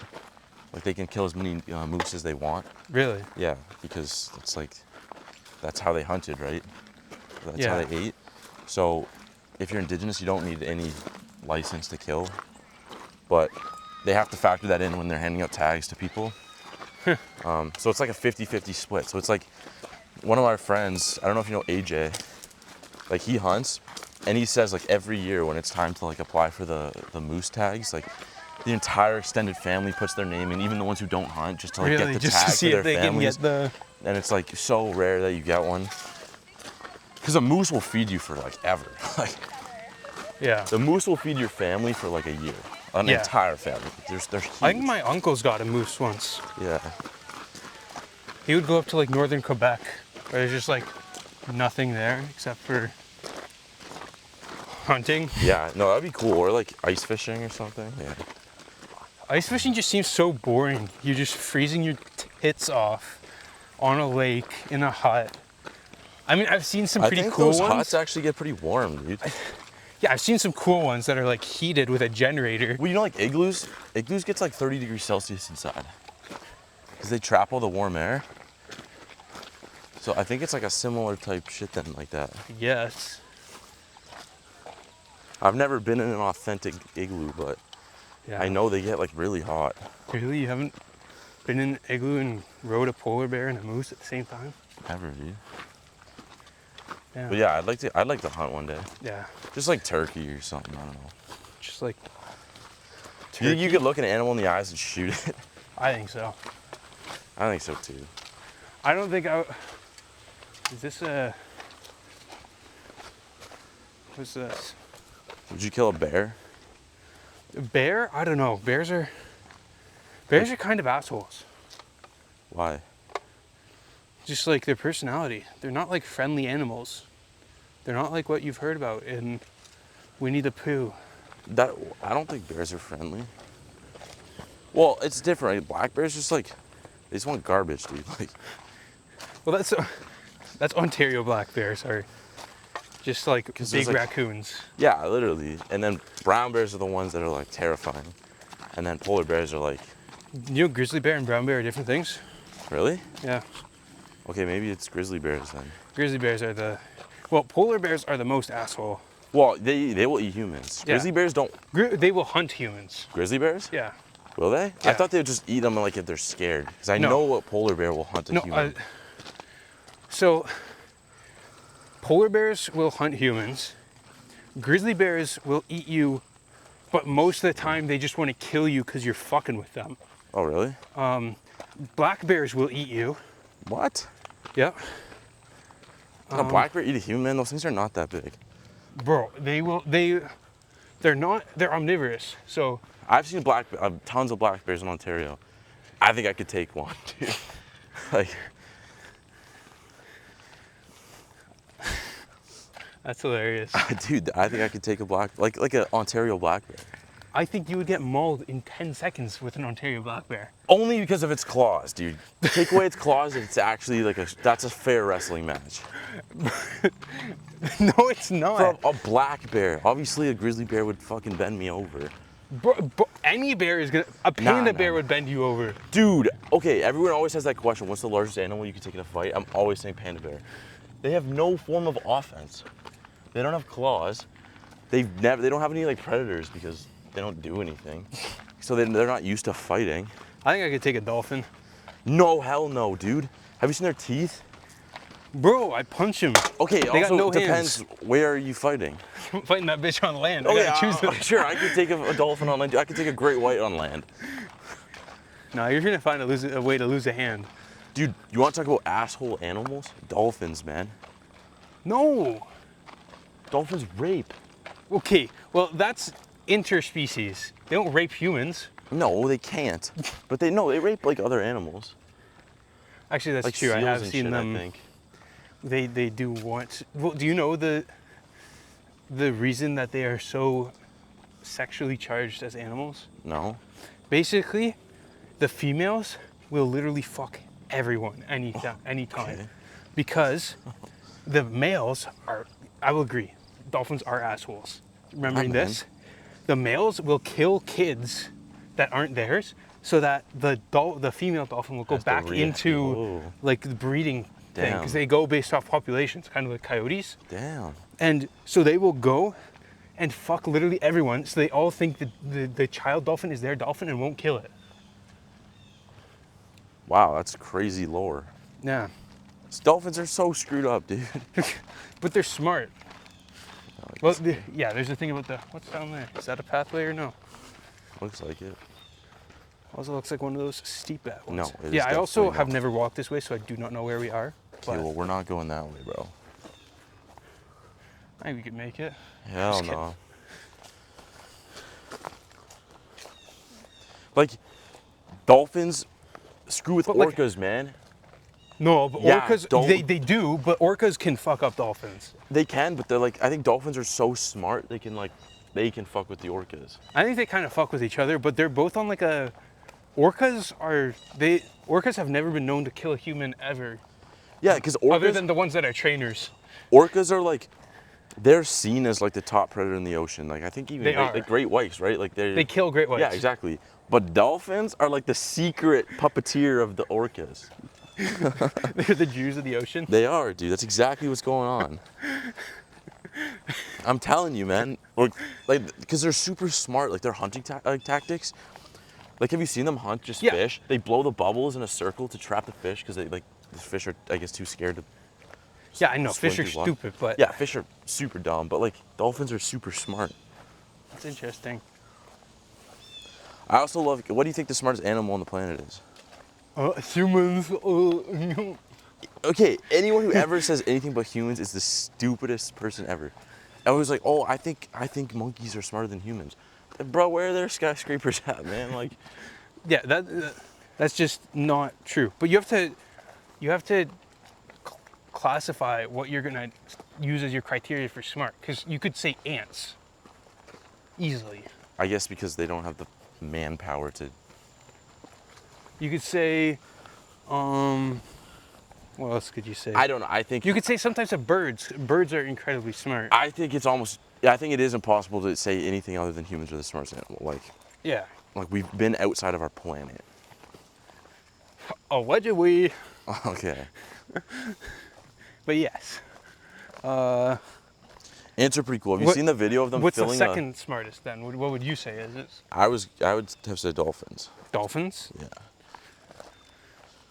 Like they can kill as many moose as they want. Really? Yeah, because it's like that's how they hunted, right? That's how Yeah. they ate. So if you're indigenous, you don't need any license to kill, but they have to factor that in when they're handing out tags to people. So it's like a 50-50 split. So it's like one of our friends, I don't know if you know AJ, like he hunts and he says like every year when it's time to like apply for the moose tags, like the entire extended family puts their name in, even the ones who don't hunt, just to like Really? get the Just tag to see for if their they can families. get the. And it's like so rare that you get one. Because a moose will feed you for like ever. Like Yeah. the moose will feed your family for like a year. An Yeah. entire family. They're huge. I think my uncle's got a moose once. Yeah. He would go up to like northern Quebec, where there's just like nothing there except for hunting. Yeah, no, that'd be cool. Or like ice fishing or something. Yeah. Ice fishing just seems so boring. You're just freezing your tits off on a lake in a hut. I mean, I've seen some I pretty think cool those ones. huts actually get pretty warm, dude. Yeah, I've seen some cool ones that are like heated with a generator. Well, you know, like igloos? Igloos gets like 30 degrees Celsius inside. Because they trap all the warm air. So I think it's like a similar type shit then like that. Yes. I've never been in an authentic igloo, but Yeah. I know they get like really hot. Really? You haven't been in an igloo and rode a polar bear and a moose at the same time? Ever, dude. Yeah. But yeah, I'd like to hunt one day. Yeah. Just like turkey or something, I don't know. Just like. Do you think you could look an animal in the eyes and shoot it? I think so. I think so too. I don't think I. Is this a. What's this? Would you kill a bear? A bear? I don't know. Bears are kind of assholes. Why? Just like their personality. They're not like friendly animals. They're not like what you've heard about in Winnie the Pooh. I don't think bears are friendly. Well, it's different. Right? Black bears just like they just want garbage, dude. Like, Well, that's Ontario black bears. Sorry. Just like 'Cause big there's, like- raccoons. yeah, literally. And then brown bears are the ones that are like terrifying. And then polar bears are like, You know, grizzly bear and brown bear are different things. really? Yeah. Okay, maybe it's grizzly bears then. Grizzly bears are the. Well, polar bears are the most asshole. Well, they will eat humans. Yeah. Grizzly bears don't. They will hunt humans. Grizzly bears? Yeah. Will they? I Yeah. thought they would just eat them like if they're scared. Because I No. know a polar bear will hunt a No. human. So, polar bears will hunt humans. Grizzly bears will eat you, but most of the time they just want to kill you because you're fucking with them. Oh, really? Black bears will eat you. What? Yep. Can a black bear eat a human? Those things are not that big. Bro, they're not. They're omnivorous. So I've seen tons of black bears in Ontario. I think I could take one, dude. Like, that's hilarious. dude, I think I could take a like an Ontario black bear. I think you would get mauled in 10 seconds with an Ontario black bear. Only because of its claws, dude. Take away its claws, it's actually like that's a fair wrestling match. No, it's not. For a black bear, obviously a grizzly bear would fucking bend me over. Bro, any bear is gonna. A panda bear would bend you over. Dude, okay, everyone always has that question, what's the largest animal you can take in a fight? I'm always saying panda bear. They have no form of offense. They don't have claws. They don't have any like predators because they don't do anything. So they're not used to fighting. I think I could take a dolphin. No, hell no, dude. Have you seen their teeth? Bro, I punch him. Okay, They also got no depends where are you fighting. I'm fighting that bitch on land. I Okay, gotta choose it. sure, I could take a dolphin on land. I could take a great white on land. No, you're gonna find a way to lose a hand. Dude, you want to talk about asshole animals? Dolphins, man. No. Dolphins rape. Okay, well that's interspecies. They don't rape humans. No, they can't. But they rape like other animals. Actually, that's Like true. I seals have and seen shit, them. I think. They do want. Well, do you know the reason that they are so sexually charged as animals? No. Basically, the females will literally fuck everyone anytime, Okay. because the males are. I will agree. Dolphins are assholes. Remembering Amen. this, the males will kill kids that aren't theirs, so that the female dolphin will go Has to back into Whoa. like the breeding thing, Damn. because they go based off populations, kind of like coyotes. Damn. And so they will go and fuck literally everyone, so they all think that the child dolphin is their dolphin and won't kill it. Wow, that's crazy lore. Yeah. Dolphins are so screwed up, dude. But they're smart. Well, yeah, there's the thing about what's down there? Is that a pathway or no? Looks like it. Also looks like one of those steep ones. No, it is yeah, I also definitely have not. never walked this way, so I do not know where we are. Okay, well, we're not going that way, bro. I think we could make it. Hell Just kidding. no. Like, dolphins screw with But, like- orcas, man. No, but Yeah, orcas, don't- they do, but orcas can fuck up dolphins. They can, but they're like, I think dolphins are so smart, they can fuck with the orcas. I think they kind of fuck with each other, but they're both on like a. Orcas have never been known to kill a human ever, Yeah, because other orcas, than the ones that are trainers. orcas are like, they're seen as like the top predator in the ocean. Like, I think even They are. like great whites, right? Like They kill great whites. Yeah, exactly. But dolphins are like the secret puppeteer of the orcas. They're the Jews of the ocean. They are, dude. That's exactly what's going on. I'm telling you, man. Like, because they're super smart. Like, their hunting tactics. Like, have you seen them hunt just Yeah. fish? They blow the bubbles in a circle to trap the fish because the fish are, I guess, too scared to. Yeah, I know. swim Fish are too long. stupid, but Yeah, fish are super dumb, but like dolphins are super smart. that's interesting. I also love. What do you think the smartest animal on the planet is? Humans. Okay, anyone who ever says anything but humans is the stupidest person ever. I was like, oh, I think monkeys are smarter than humans. Bro, where are their skyscrapers at, man? Like, Yeah, that's just not true. But you have to classify what you're gonna use as your criteria for smart, because you could say ants easily. I guess because they don't have the manpower to. You could say, what else could you say? I don't know. I think You could say some types of birds. Birds are incredibly smart. I think it's almost. Yeah, I think it is impossible to say anything other than humans are the smartest animal. Yeah. Like we've been outside of our planet. Allegedly, Okay. but yes. Ants are pretty cool. Have you seen the video of them What's the filling second smartest then? What would you say is it? I would have said dolphins. Dolphins? Yeah.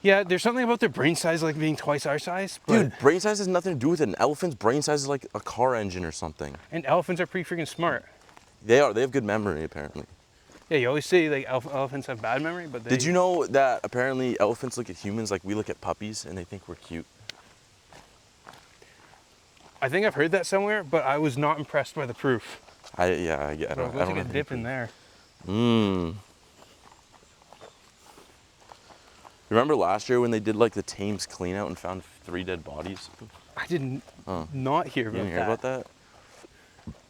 Yeah, there's something about their brain size like being twice our size. But, Dude, brain size has nothing to do with it. An elephant's brain size is like a car engine or something. and elephants are pretty freaking smart. They are. They have good memory, apparently. Yeah, you always say like elephants have bad memory, but they. Did you know that apparently elephants look at humans like we look at puppies and they think we're cute? I think I've heard that somewhere, but I was not impressed by the proof. I Bro, don't. it I goes don't like a know. dip in there. Remember last year when they did like the Thames clean out and found 3 dead bodies? I didn't not hear You about didn't hear that. about that?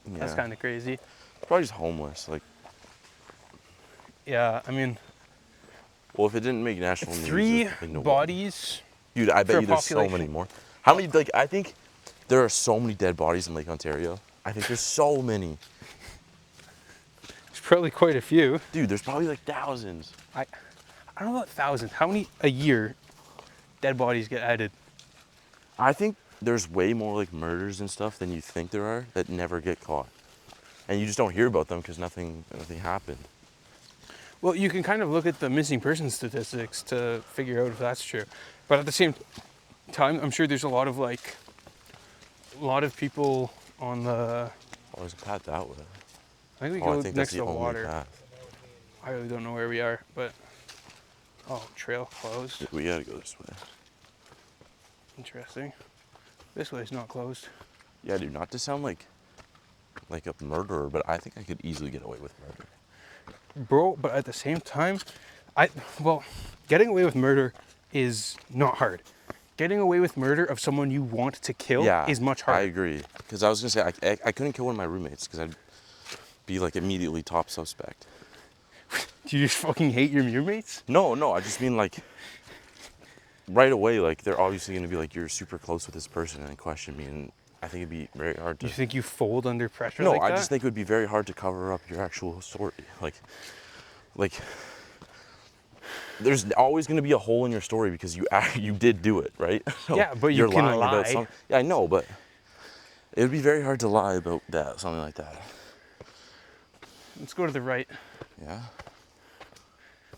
That's Yeah. kind of crazy. Probably just homeless. Like, Yeah, I mean, Well, if it didn't make national news, three there's probably no way. bodies Dude, I for bet a you there's so many population. more. How many, like, I think there are so many dead bodies in Lake Ontario. I think there's so many. There's probably quite a few. Dude, there's probably like thousands. I don't know about thousands. How many a year dead bodies get added? I think there's way more like murders and stuff than you think there are that never get caught. And you just don't hear about them because nothing happened. Well, you can kind of look at the missing person statistics to figure out if that's true. But at the same time, I'm sure there's a lot of people on the. Oh, there's a path that way. I think we Oh, I go think next that's to the the only water. path. I really don't know where we are, but trail closed. Yeah, we gotta go this way. Interesting. This way's not closed. Yeah, dude, not to sound like a murderer, but I think I could easily get away with murder. Bro, but at the same time, getting away with murder is not hard. Getting away with murder of someone you want to kill is much harder. I agree. Because I was gonna say I couldn't kill one of my roommates because I'd be like immediately top suspect. Do you just fucking hate your roommates? No, I just mean like right away, like they're obviously gonna be like, you're super close with this person and question me, and I think it'd be very hard to. You think you fold under pressure No, like that? I just think it would be very hard to cover up your actual story. Like there's always going to be a hole in your story because you did do it, right? So yeah, but you you're can lying lie. about something. Yeah, I know, but it would be very hard to lie about that, something like that. Let's go to the right. Yeah.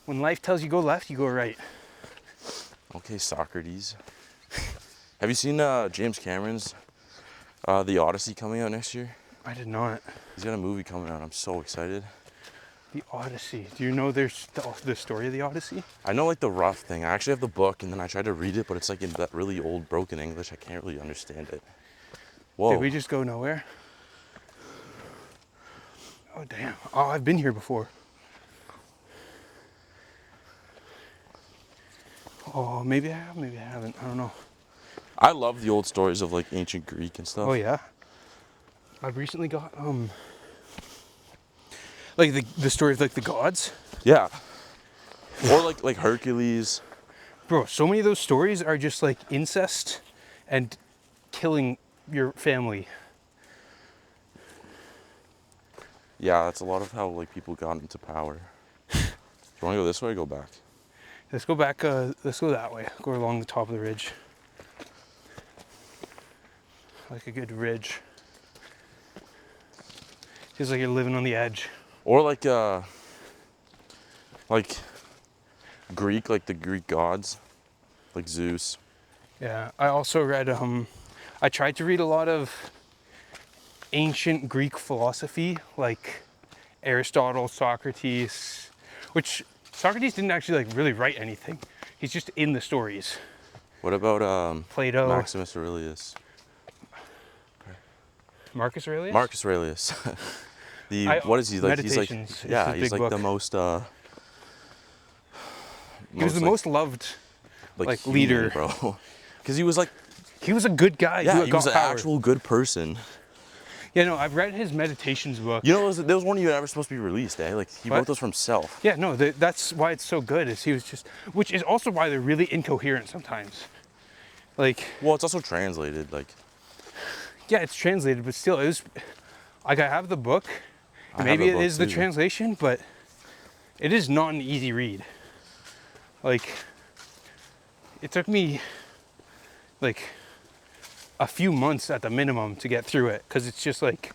When life tells you go left, you go right. Okay, Socrates. Have you seen James Cameron's The Odyssey coming out next year? I did not. He's got a movie coming out. I'm so excited. The Odyssey. Do you know there's the story of the Odyssey? I know like the rough thing. I actually have the book, and then I tried to read it, but it's like in that really old broken English. I can't really understand it. Whoa. Did we just go nowhere? Oh, damn. Oh, I've been here before. Oh, maybe I have, maybe I haven't. I don't know. I love the old stories of like ancient Greek and stuff. Oh, yeah? I've recently got, like the story of like the gods. Yeah. Or like Hercules. Bro, so many of those stories are just like incest and killing your family. Yeah, that's a lot of how like people got into power. Do you want to go this way or go back? Let's go back, let's go that way. Go along the top of the ridge. Like a good ridge. Feels like you're living on the edge. Or like Greek, like the Greek gods, like Zeus. Yeah, I also read, I tried to read a lot of ancient Greek philosophy, like Aristotle, Socrates, which Socrates didn't actually like really write anything. He's just in the stories. What about Plato. Maximus Aurelius? Marcus Aurelius? Marcus Aurelius. What is he like? He's like, Meditations is yeah, his he's big like the book. most. He was the most loved like human, leader. bro. Because he was like, He was a good guy. yeah, he got was an power. actual good person. Yeah, no, I've read his meditations book. You know, those weren't even ever supposed to be released, eh? Like he What? wrote those for himself. Yeah, no, that's why it's so good. Is he was just, which is also why they're really incoherent sometimes. Like, Well, it's also translated, like. yeah, it's translated, but still, it was. Like, I have the book. I have Maybe the it book is the too. translation, but it is not an easy read. Like, it took me like a few months at the minimum to get through it, because it's just like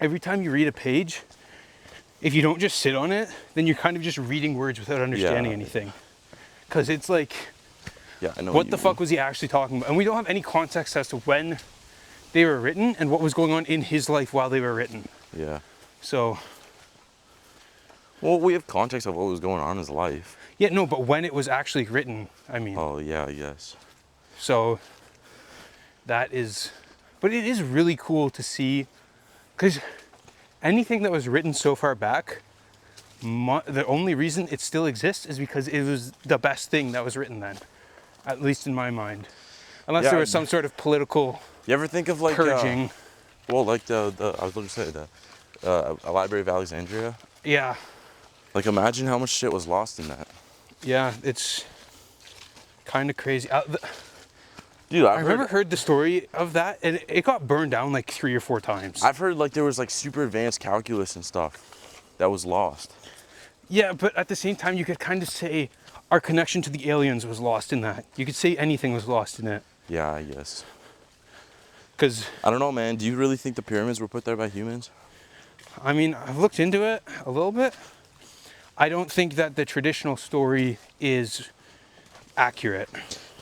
every time you read a page, if you don't just sit on it, then you're kind of just reading words without understanding anything. Because it's like, Yeah, I know. what the fuck was he actually talking about? And we don't have any context as to when they were written and what was going on in his life while they were written. Yeah. So, Well, we have context of what was going on in his life. yeah, no, but when it was actually written, I mean. Oh yeah, I guess. So, that is, but it is really cool to see, because anything that was written so far back, the only reason it still exists is because it was the best thing that was written then, at least in my mind. Unless Yeah, there was some sort of political You ever think of like purging. well, like the I was going to say a Library of Alexandria. Yeah, Like, imagine how much shit was lost in that. Yeah, it's kind of crazy. Dude, I remember heard the story of that, and it got burned down like 3 or 4 times. I've heard like there was like super advanced calculus and stuff that was lost. Yeah, but at the same time, you could kind of say our connection to the aliens was lost in that. You could say anything was lost in it. Yeah, I guess. Because, I don't know, man. Do you really think the pyramids were put there by humans? I mean, I've looked into it a little bit. I don't think that the traditional story is accurate.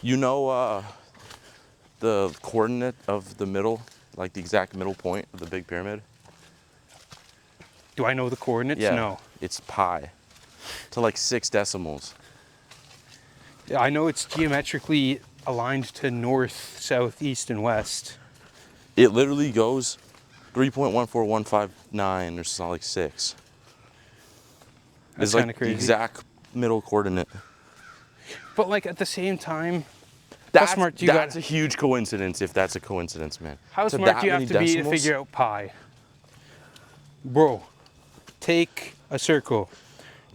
You know the coordinate of the middle, like the exact middle point of the Big Pyramid? Do I know the coordinates? Yeah. No. It's pi to like 6 decimals. Yeah, I know it's geometrically aligned to north, south, east, and west. It literally goes 3.14159 or something like 6. That's It's like kind of crazy. the exact middle coordinate. But like at the same time, That's, how smart do you that's got? a huge coincidence if that's a coincidence, man. How To smart that do you have many to be to decimals? figure out pi? Bro, take a circle.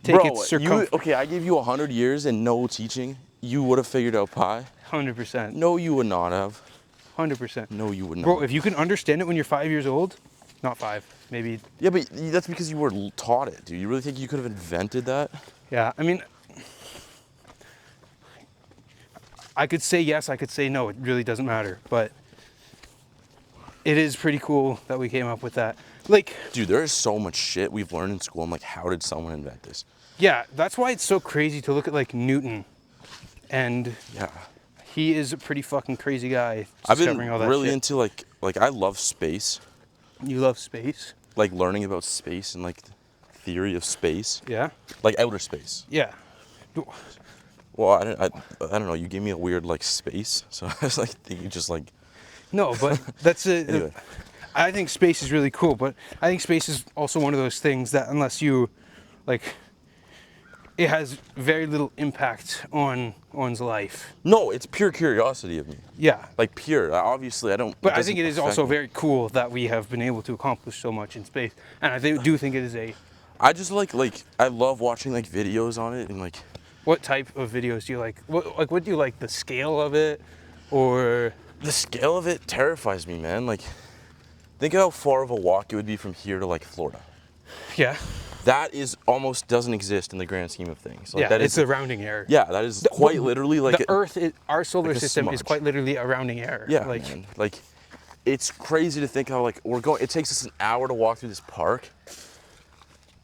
Take Bro, its circumference. okay, I gave you 100 years and no teaching. You would have figured out pi? 100%. No, you would not have. 100%. No, you would not. Bro, if you can understand it when you're 5 years old, not 5, maybe. Yeah, but that's because you were taught it, dude. You really think you could have invented that? Yeah, I mean, I could say yes, I could say no. It really doesn't matter. But it is pretty cool that we came up with that. Like, Dude, there is so much shit we've learned in school. I'm like, how did someone invent this? yeah, that's why it's so crazy to look at like Newton. And Yeah. he is a pretty fucking crazy guy I've been discovering all that really shit. into like I love space. You love space? Like learning about space and like the theory of space. Yeah? Like outer space. Yeah. Well, I don't know. You gave me a weird like space, so I was like thinking just like. No, but that's a. Anyway. I think space is really cool, but I think space is also one of those things that unless you, like, it has very little impact on one's life. No, it's pure curiosity of me. Yeah. Like pure. Obviously, I don't. But I think it is doesn't also affect me. very cool that we have been able to accomplish so much in space, and I do think it is a. I just like I love watching like videos on it and like. What type of videos do you like? What do you like? The scale of it, or The scale of it terrifies me, man. Like, think of how far of a walk it would be from here to like Florida. yeah, That is almost doesn't exist in the grand scheme of things. Like, yeah. that It's is a rounding error. yeah, that is quite literally like the Earth, our solar like a system is smudge. quite literally a rounding error. Yeah, like man. Like, it's crazy to think how like we're going. It takes us an hour to walk through this park,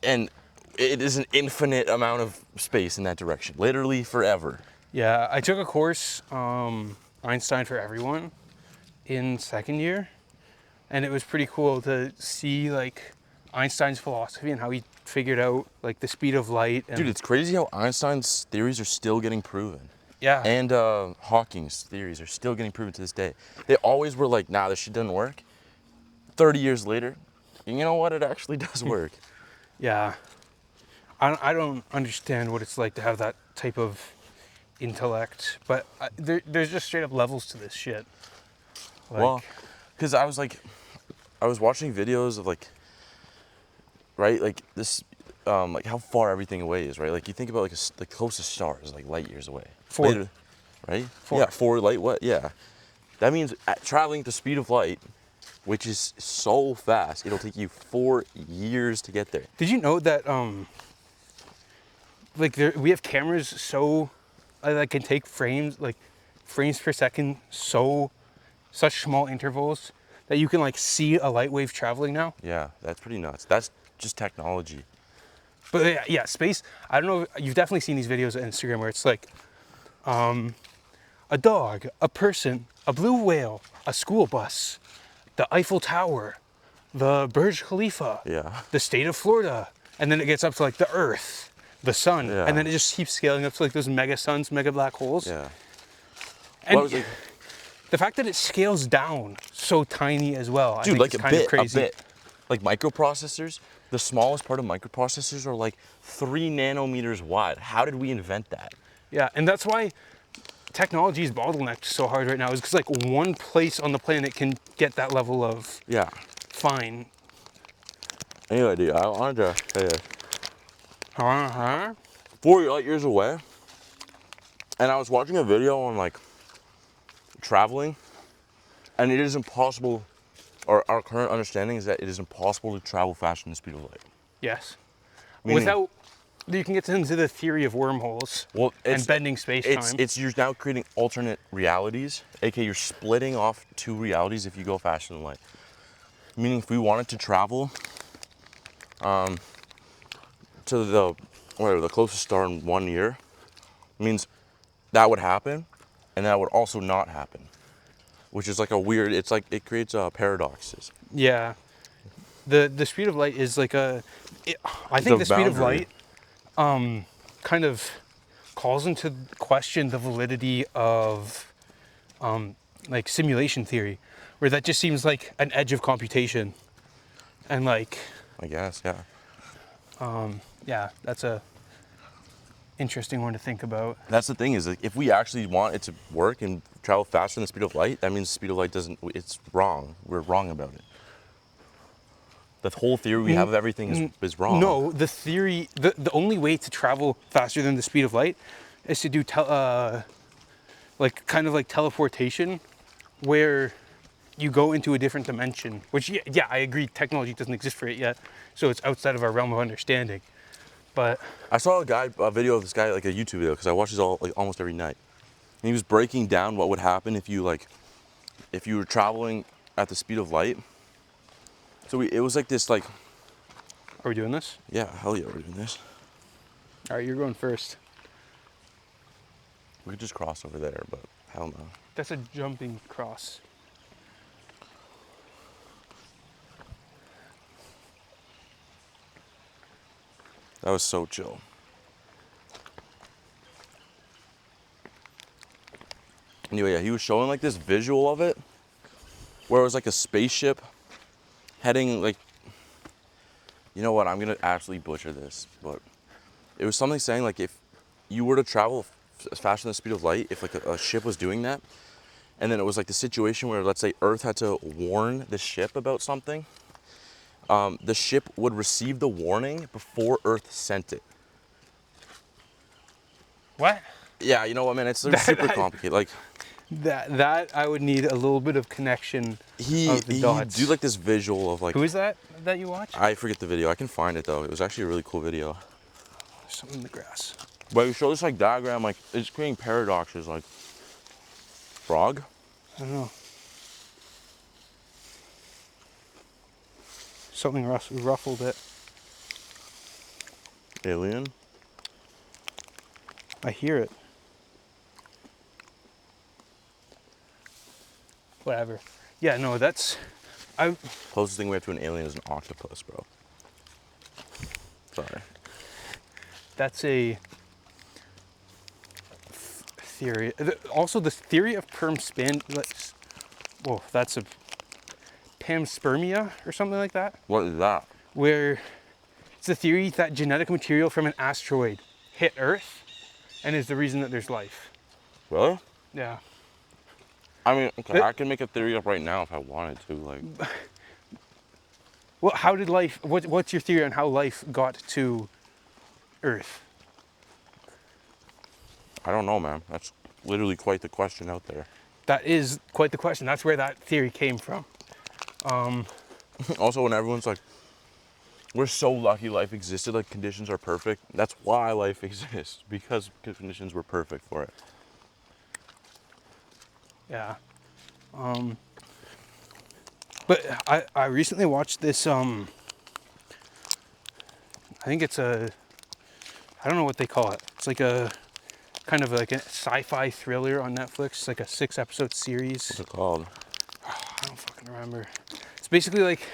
and it is an infinite amount of space in that direction. Literally forever. yeah. I took a course, Einstein for Everyone, in second year, and it was pretty cool to see like Einstein's philosophy and how he figured out like the speed of light. And, Dude, it's crazy how Einstein's theories are still getting proven. yeah, And Hawking's theories are still getting proven to this day. They always were like, nah, this shit doesn't work. 30 years later, you know what? It actually does work. yeah. I don't understand what it's like to have that type of intellect, but there's just straight up levels to this shit. Like, Well, because I was watching videos of like, right, like this, like how far everything away is, right? Like you think about like the closest star is like light years away. 4. Later, right? 4. Yeah, 4 light. What? Yeah. That means traveling at the speed of light, which is so fast, it'll take you 4 years to get there. Did you know that like we have cameras so that can take frames per second such small intervals that you can like see a light wave traveling now? Yeah, that's pretty nuts. That's just technology. But yeah, space. I don't know. You've definitely seen these videos on Instagram where it's like a dog, a person, a blue whale, a school bus, the Eiffel Tower, the Burj Khalifa, Yeah. the state of Florida, and then it gets up to like the Earth, the sun, Yeah. and then it just keeps scaling up to like those mega suns, mega black holes. Yeah. And Well, I was like, the fact that it scales down so tiny as well, I dude, think like is a kind of bit, crazy. a bit. Like microprocessors, the smallest part of microprocessors are like 3 nanometers wide. How did we invent that? Yeah, and that's why technology is bottlenecked so hard right now, is because like one place on the planet can get that level of Yeah. fine. Anyway, dude, I wanted to say this. Uh-huh. 4 light years away. And I was watching a video on like traveling, and it is impossible, or our current understanding is that it is impossible to travel faster than the speed of light. Yes. Meaning, Without, you can get into the theory of wormholes well, and bending space-time. It's you're now creating alternate realities, aka you're splitting off two realities if you go faster than light. Meaning, if we wanted to travel, to the closest star in 1 year, means that would happen, and that would also not happen, which is like a weird. It's like it creates paradoxes. Yeah. The speed of light is like I think The the speed of boundary. light kind of calls into question the validity of like simulation theory, where that just seems like an edge of computation. And like, I guess, yeah. yeah, that's a interesting one to think about. That's the thing is, like, if we actually want it to work and travel faster than the speed of light, that means the speed of light doesn't. It's wrong. We're wrong about it. The whole theory we have of everything is wrong. No, the theory, the only way to travel faster than the speed of light is to do like kind of like teleportation, where you go into a different dimension, which yeah, I agree technology doesn't exist for it yet, so it's outside of our realm of understanding. But I saw a video of this guy, like a YouTube video, because I watch this almost every night. And he was breaking down what would happen if you were traveling at the speed of light. So it was like this, like, are we doing this? yeah, hell yeah, we're doing this. All right, you're going first. We could just cross over there, but hell no. That's a jumping cross. That was so chill. Anyway, yeah, he was showing like this visual of it, where it was like a spaceship heading like, you know what, I'm gonna absolutely butcher this, but it was something saying like if you were to travel faster than the speed of light, if like a ship was doing that, and then it was like the situation where, let's say, Earth had to warn the ship about something, the ship would receive the warning before Earth sent it. What? Yeah, you know what, man, it's super complicated. Like, That I would need a little bit of connection of the dots. do like this visual of like, Who is that you watch? I forget the video. I can find it though. It was actually a really cool video. There's something in the grass. But we show this like diagram, like it's creating paradoxes, like frog. I don't know. Something ruffled it. Alien. I hear it. Whatever. Yeah, no, that's... Closest thing we have to an alien is an octopus, bro. Sorry. That's a theory. Also, the theory of whoa, that's a panspermia or something like that. What is that? Where it's the theory that genetic material from an asteroid hit Earth and is the reason that there's life. Really? Yeah. I mean, okay, I can make a theory up right now if I wanted to, like. Well, how did life? What's your theory on how life got to Earth? I don't know, man. That's literally quite the question out there. That is quite the question. That's where that theory came from. Also, when everyone's like, we're so lucky life existed, like conditions are perfect. That's why life exists, because conditions were perfect for it. Yeah. But I recently watched this, I think it's I don't know what they call it. It's like a, kind of like a sci-fi thriller on Netflix. It's like a 6-episode series. What's it called? I don't fucking remember. It's basically like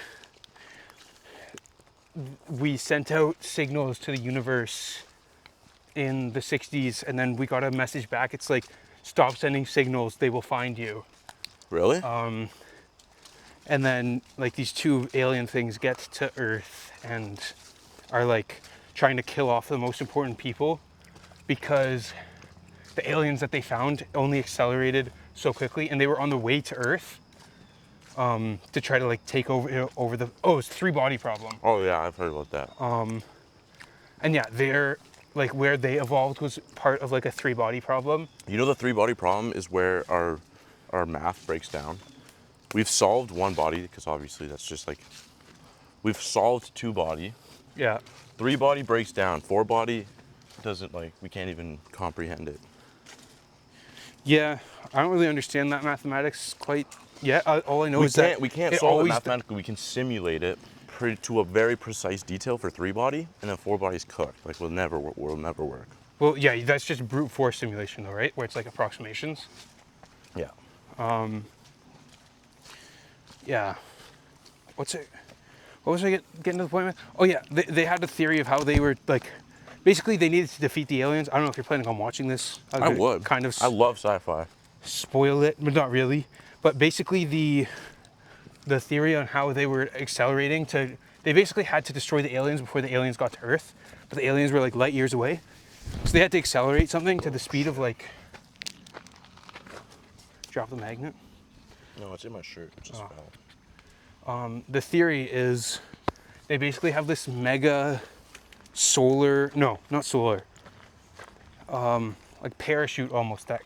we sent out signals to the universe in the 60s and then we got a message back. It's like, stop sending signals, they will find you. Really? And then like these two alien things get to Earth and are like trying to kill off the most important people because the aliens that they found only accelerated so quickly and they were on the way to Earth to try to like take over the, it's 3-body problem. Oh yeah, I've heard about that. And yeah, they're like where they evolved was part of like a 3-body problem. You know, the 3-body problem is where our math breaks down. We've solved 1 body because obviously that's just like we've solved 2-body. Yeah. 3-body breaks down. 4-body doesn't, like, we can't even comprehend it. Yeah, I don't really understand that mathematics quite yet. All I know is that We can't it solve it always mathematically. We can simulate it to a very precise detail for 3-body, and then 4-body's cooked. Like, will never work. Well, yeah, that's just brute force simulation, though, right? Where it's like approximations. Yeah. Yeah. What was I getting to the point with? Oh yeah, they had a theory of how they were like, basically they needed to defeat the aliens. I don't know if you're planning on watching this. I would. Kind of I love sci-fi. spoil it, but not really. But basically the theory on how they were accelerating they basically had to destroy the aliens before the aliens got to Earth, but the aliens were like light years away. So they had to accelerate something to the speed of like, drop the magnet. No, it's in my shirt. It just fell. The theory is they basically have this mega solar, no, not solar, like parachute almost that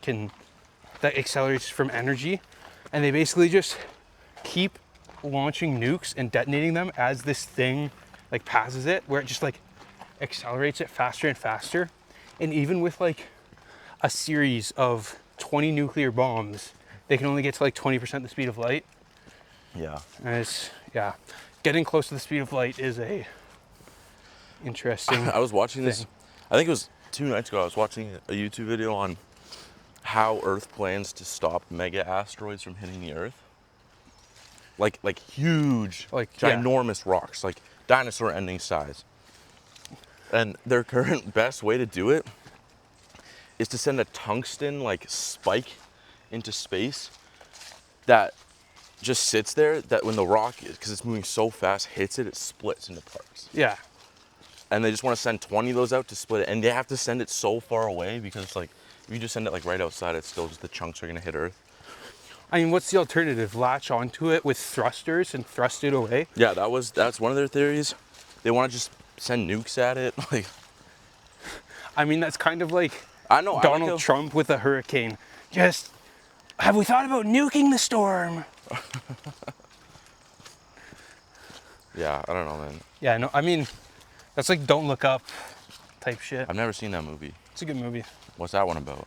accelerates from energy. And they basically just keep launching nukes and detonating them as this thing like passes it, where it just like accelerates it faster and faster. And even with like a series of 20 nuclear bombs, they can only get to like 20% the speed of light. Yeah. And it's, yeah, getting close to the speed of light is a interesting I was watching this, I think it was 2 nights ago, I was watching a YouTube video on how Earth plans to stop mega asteroids from hitting the Earth. Like huge, Like, yeah. ginormous rocks, like dinosaur ending size. And their current best way to do it is to send a tungsten like spike into space that just sits there, that when the rock, because it's moving so fast, hits it, it splits into parts. Yeah. And they just want to send 20 of those out to split it. And they have to send it so far away because it's like, if you just send it like right outside, it's still just the chunks are going to hit Earth. I mean, what's the alternative? Latch onto it with thrusters and thrust it away? Yeah, that's one of their theories. They want to just send nukes at it. Like, I mean, that's kind of like I know Donald Trump with a hurricane. Just, have we thought about nuking the storm? Yeah, I don't know, man. Yeah, no, I mean, that's like Don't Look Up type shit. I've never seen that movie. It's a good movie. What's that one about?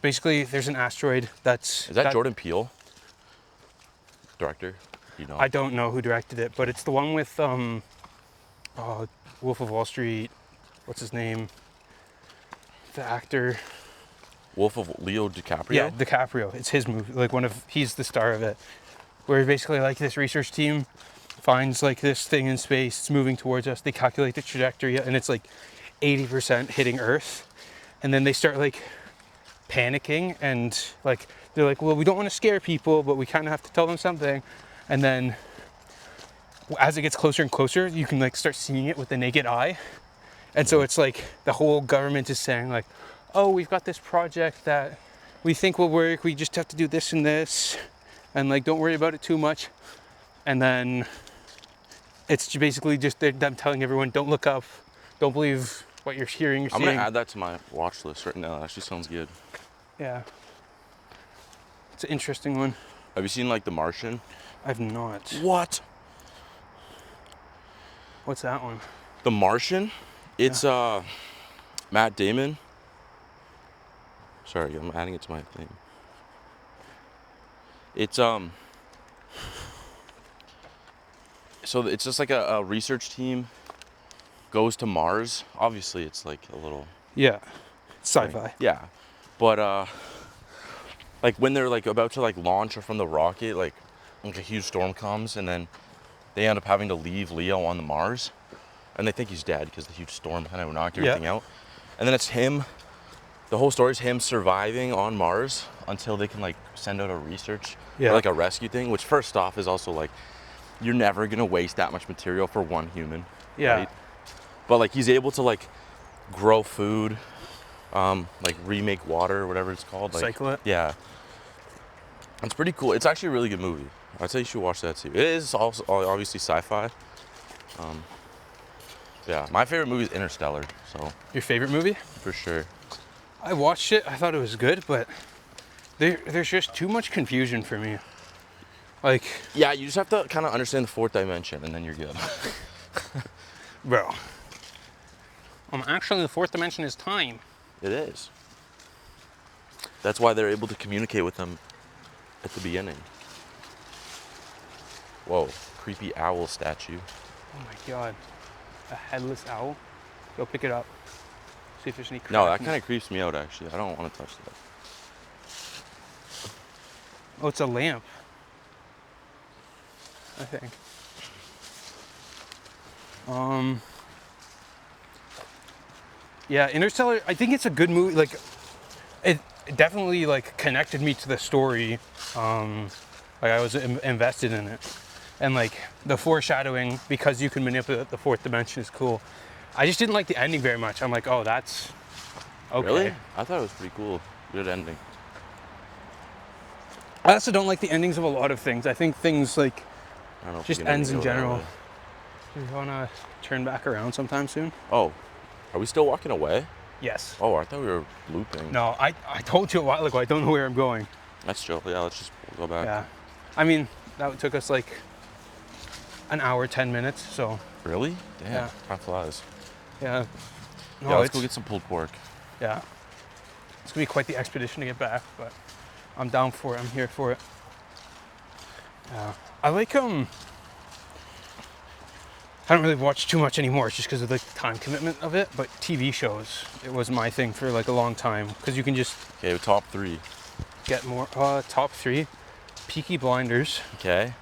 Basically, there's an asteroid Is that Jordan Peele? Director? You know? I don't know who directed it, but it's the one with Wolf of Wall Street. What's his name? The actor. Wolf of Leo DiCaprio? Yeah, DiCaprio. It's his movie. Like he's the star of it. Where basically like this research team finds like this thing in space, it's moving towards us. They calculate the trajectory and it's like 80% hitting Earth. And then they start like panicking and like they're like, well, we don't want to scare people, but we kind of have to tell them something. And then as it gets closer and closer, you can like start seeing it with the naked eye. And so it's like the whole government is saying like, oh, we've got this project that we think will work. We just have to do this and this. And like, don't worry about it too much. And then it's basically just them telling everyone, don't look up. Don't believe what you're hearing or seeing. I'm going to add that to my watch list right now. That actually sounds good. Yeah. It's an interesting one. Have you seen like The Martian? I've not. What? What's that one? The Martian? It's Matt Damon. Sorry, I'm adding it to my thing. It's so it's just like a research team goes to Mars. Obviously it's like a little Yeah. Sci-fi. Yeah. But like when they're like about to like launch from the rocket, like a huge storm comes and then they end up having to leave Leo on the Mars. And they think he's dead because the huge storm kind of knocked everything out. And then it's him, the whole story is him surviving on Mars until they can like send out a research or like a rescue thing, which first off is also like, you're never gonna waste that much material for one human. Yeah. Right? But like he's able to like grow food, like remake water, whatever it's called. Like, Cycle it? Yeah. It's pretty cool. It's actually a really good movie. I'd say you should watch that too. It is also obviously sci-fi. Yeah, my favorite movie is Interstellar, so Your favorite movie? for sure. I watched it. I thought it was good, but there's just too much confusion for me. Like, Yeah, you just have to kind of understand the fourth dimension, and then you're good. bro. Actually, the fourth dimension is time. It is. That's why they're able to communicate with them at the beginning. Whoa, creepy owl statue. Oh my god. A headless owl? Go pick it up. See if there's any No, crack that in kind it. of creeps me out, actually. I don't want to touch that. Oh, it's a lamp. I think. Yeah, Interstellar, I think it's a good movie. Like, it definitely, like, connected me to the story. Like, I was invested in it. And, like, the foreshadowing, because you can manipulate the fourth dimension, is cool. I just didn't like the ending very much. I'm like, oh, that's okay. Really? I thought it was pretty cool. Good ending. I also don't like the endings of a lot of things. I think things, like, I don't know if just we can ends in go that general. way. Do you want to turn back around sometime soon? Oh, are we still walking away? Yes. Oh, I thought we were looping. No, I told you a while ago, I don't know where I'm going. That's chill. Yeah, let's just go back. Yeah. I mean, that took us like an hour, 10 minutes, so Really? Damn, Yeah. time flies. yeah. No, Yeah, let's it's, go get some pulled pork. yeah. It's gonna be quite the expedition to get back, but I'm down for it. I'm here for it. Yeah. I like, I don't really watch too much anymore. It's just because of the time commitment of it, but TV shows, it was my thing for like a long time, because you can just Okay, top 3. get more. Top 3, Peaky Blinders. Okay.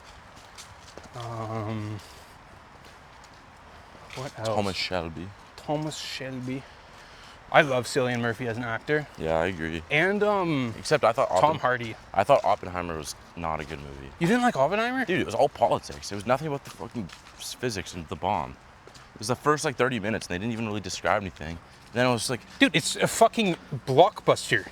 What else? Thomas Shelby. Thomas Shelby. I love Cillian Murphy as an actor, Yeah, I agree. and Except I thought Tom Hardy. I thought Oppenheimer was not a good movie. You didn't like Oppenheimer? Dude, it was all politics. It was nothing about the fucking physics and the bomb. It was the first like 30 minutes, and they didn't even really describe anything. And then it was like, Dude, it's a fucking blockbuster.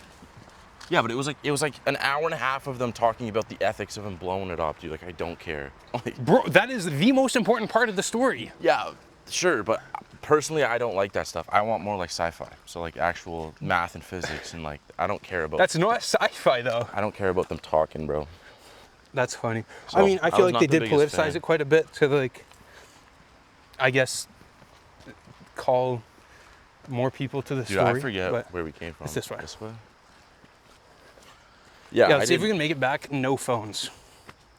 yeah, but it was like an hour and a half of them talking about the ethics of him blowing it up, dude. Like, I don't care. Like, Bro, that is the most important part of the story. yeah, sure, but personally, I don't like that stuff. I want more like sci-fi. So like actual math and physics, and like I don't care about. That's not sci-fi though. I don't care about them talking, bro. That's funny. So, I mean, I I feel was like they not the did biggest politicize fan. it quite a bit to like, I guess, call more people to the Dude, story. I forget but where we came from. it's this way. This way. Yeah, yeah, I let's see if we didn't- can make it back. No phones.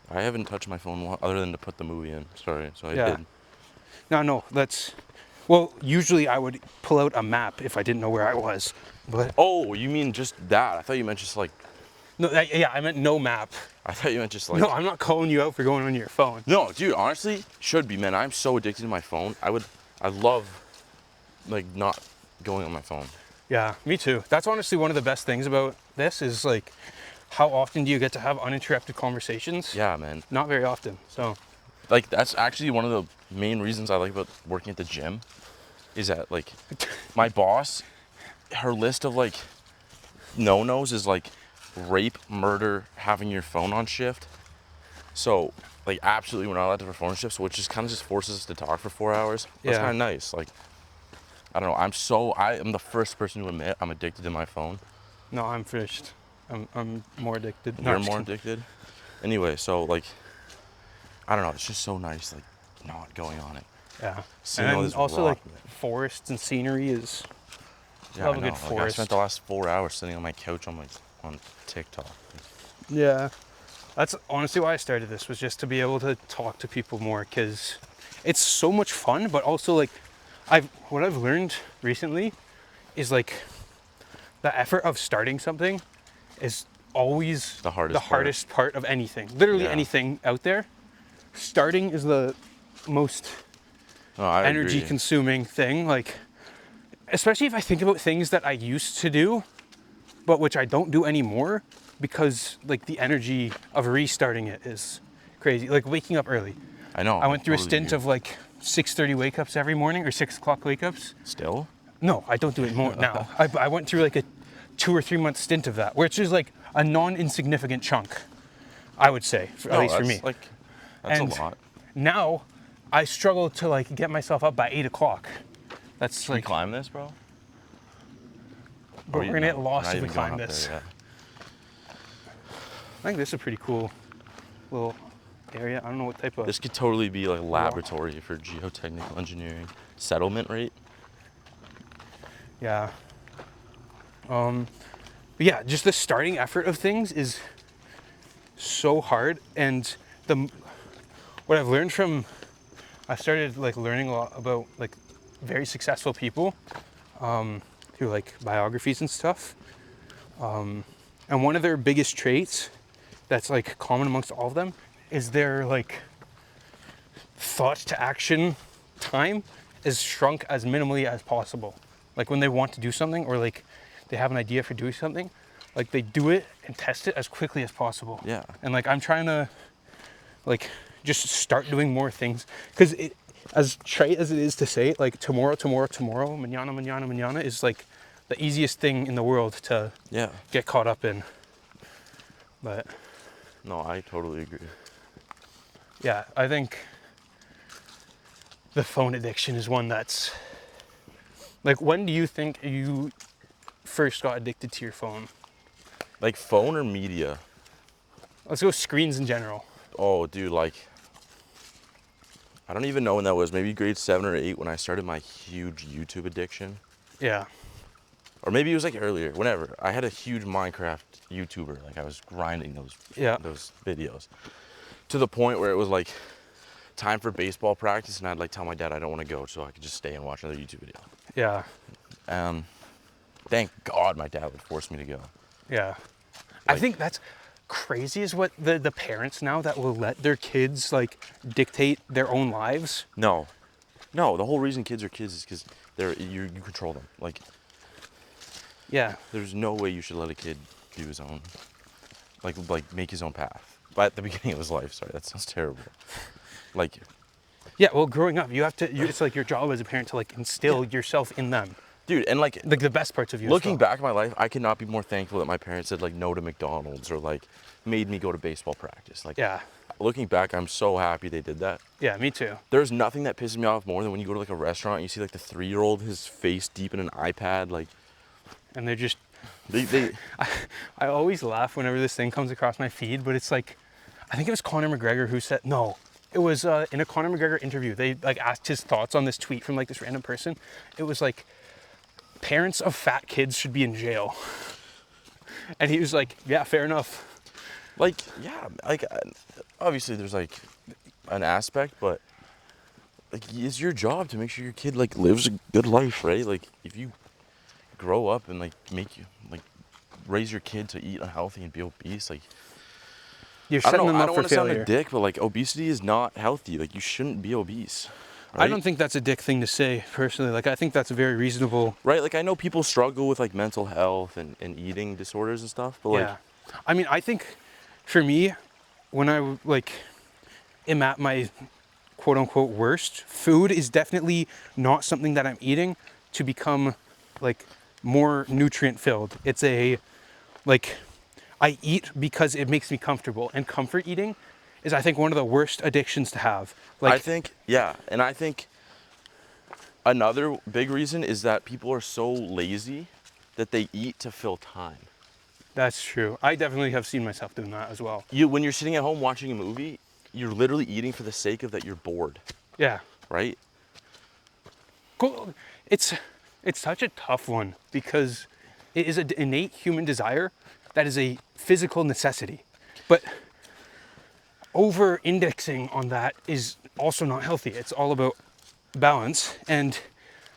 I haven't touched my phone other than to put the movie in. Sorry, so I Yeah. did. No, let's. Well, usually I would pull out a map if I didn't know where I was, but Oh, you mean just that? I thought you meant just like. no, yeah, I meant no map. I thought you meant just like. No, I'm not calling you out for going on your phone. No, dude, honestly, should be, man. I'm so addicted to my phone. I love, like, not going on my phone. Yeah, me too. That's honestly one of the best things about this is like, how often do you get to have uninterrupted conversations? Yeah, man. Not very often. So, Like, that's actually one of the main reasons I like about working at the gym, is that, like, my boss, her list of, like, no-nos is, like, rape, murder, having your phone on shift. So, like, absolutely we're not allowed to perform shifts, which just kind of just forces us to talk for 4 hours. That's Yeah. kind of nice. Like, I don't know. I am the first person to admit I'm addicted to my phone. no, I'm finished. I'm more addicted. No, You're I'm just more kidding. addicted. Anyway, so, like, I don't know. It's just so nice, like, not going on it. Yeah. Seeing all And this also rock- like forests and scenery is. Yeah, Love I a know. good Like, I forest. spent the last 4 hours sitting on my couch on TikTok. Yeah. That's honestly why I started this, was just to be able to talk to people more, because it's so much fun, but also like what I've learned recently is like the effort of starting something is always The hardest part of anything. Literally Yeah. anything out there. Starting is the most No, I energy agree. consuming thing, like especially if I think about things that I used to do but which I don't do anymore, because like the energy of restarting it is crazy. Like waking up early. I know. I went through a totally stint agree. of like 6:30 wake ups every morning, or 6 o'clock wake ups. Still? No, I don't do it more now. I went through like a 2 or 3 month stint of that, which is like a non-insignificant chunk, I would say, at least for that's me. Like, that's And a lot. now I struggle to like get myself up by 8 o'clock. That's Can we like, climb this, bro? but we're gonna get lost not if we even going climb up this. there yet. I think this is a pretty cool little area. I don't know what type of. This could totally be like a laboratory for geotechnical engineering. Settlement rate? Yeah. But yeah, just the starting effort of things is so hard, and what I've learned from, I started like learning a lot about like very successful people through like biographies and stuff. And one of their biggest traits that's like common amongst all of them is their like thought to action time is shrunk as minimally as possible. Like when they want to do something or like they have an idea for doing something, like they do it and test it as quickly as possible. Yeah. And like I'm trying to like just start doing more things, because it, as trite as it is to say, like tomorrow, mañana, mañana, mañana is like the easiest thing in the world to Yeah. get caught up in. But No, I totally agree. yeah, I think the phone addiction is one that's like, when do you think you first got addicted to your phone? Like phone or media? Let's go screens in general. Oh, dude, like, I don't even know when that was. Maybe grade 7 or 8 when I started my huge YouTube addiction. Yeah. Or maybe it was like earlier, whenever. I had a huge Minecraft YouTuber. Like I was grinding those videos. To the point where it was like time for baseball practice and I'd like tell my dad I don't want to go so I could just stay and watch another YouTube video. Yeah. Thank God my dad would force me to go. Yeah. I think that's crazy is what the parents now that will let their kids like dictate their own lives. No, the whole reason kids are kids is because you control them. Like, Yeah. there's no way you should let a kid do his own, like make his own path. But at the beginning of his life, sorry, that sounds terrible. Like, Yeah, well, growing up, you have to, it's like your job as a parent to like instill yourself in them. dude, and like The best parts of you. looking back at my life, I could not be more thankful that my parents said like no to McDonald's or like made me go to baseball practice. Like, Yeah. looking back, I'm so happy they did that. Yeah, me too. There's nothing that pisses me off more than when you go to like a restaurant and you see like the 3-year-old, his face deep in an iPad, like And they're just, they I always laugh whenever this thing comes across my feed, but it's like, I think it was Conor McGregor who said, no, it was in a Conor McGregor interview. They like asked his thoughts on this tweet from like this random person. It was like, parents of fat kids should be in jail. And he was like, yeah, fair enough. like, yeah, like obviously there's like an aspect, but like it's your job to make sure your kid like lives a good life, right? Like if you grow up and like make you like raise your kid to eat unhealthy and be obese, like You're I setting don't know, them I up don't for want to sound failure. a dick, but like obesity is not healthy. Like you shouldn't be obese. I Right? don't think that's a dick thing to say, personally. Like, I think that's very reasonable. Right, like I know people struggle with like mental health and eating disorders and stuff, but like Yeah. I mean, I think for me, when I like am at my quote unquote worst, food is definitely not something that I'm eating to become like more nutrient filled. It's a like, I eat because it makes me comfortable, and comfort eating is, I think, one of the worst addictions to have. Like, I think, yeah, and I think another big reason is that people are so lazy that they eat to fill time. that's true. I definitely have seen myself doing that as well. When you're sitting at home watching a movie, you're literally eating for the sake of that you're bored, Yeah. right? Cool. It's such a tough one, because it is an innate human desire that is a physical necessity. But over indexing on that is also not healthy. It's all about balance, and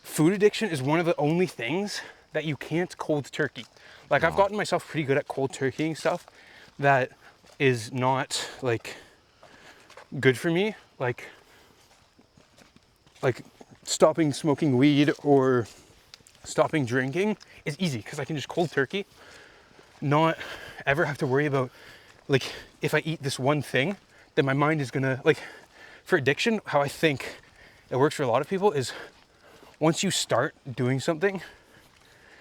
food addiction is one of the only things that you can't cold turkey. Like, I've gotten myself pretty good at cold turkeying stuff that is not like good for me, like stopping smoking weed or stopping drinking is easy, because I can just cold turkey, not ever have to worry about, like, if I eat this one thing, then my mind is gonna, like, for addiction, how I think it works for a lot of people is, once you start doing something,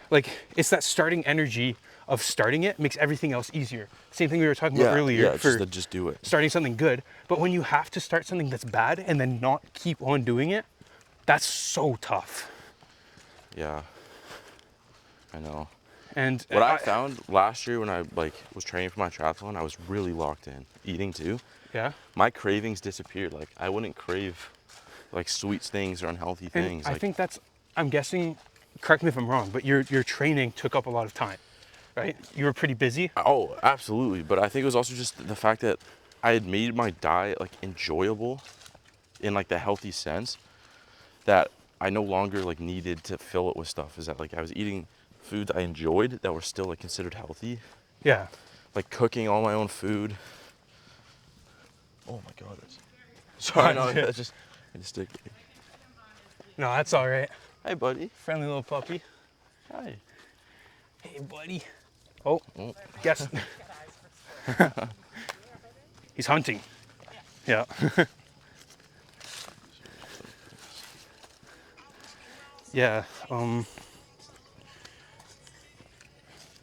like, it's that starting energy of starting it makes everything else easier. Same thing we were talking about earlier yeah, for just do it. starting something good. But when you have to start something that's bad and then not keep on doing it, that's so tough. Yeah. I know. And What I found last year when I like was training for my triathlon, I was really locked in, eating too. yeah. My cravings disappeared. Like I wouldn't crave like sweet things or unhealthy And things. I Like think that's, I'm guessing, correct me if I'm wrong, but your training took up a lot of time, right? You were pretty busy. oh, absolutely. But I think it was also just the fact that I had made my diet like enjoyable in like the healthy sense that I no longer like needed to fill it with stuff. Is that like I was eating foods I enjoyed that were still like considered healthy, Yeah. like cooking all my own food. Oh my god, that's sorry, no, that's just I just stick. No, that's all right. Hey, buddy. Friendly little puppy. Hi. Hey, buddy. Oh, Oh. guess. He's hunting. Yeah. Yeah.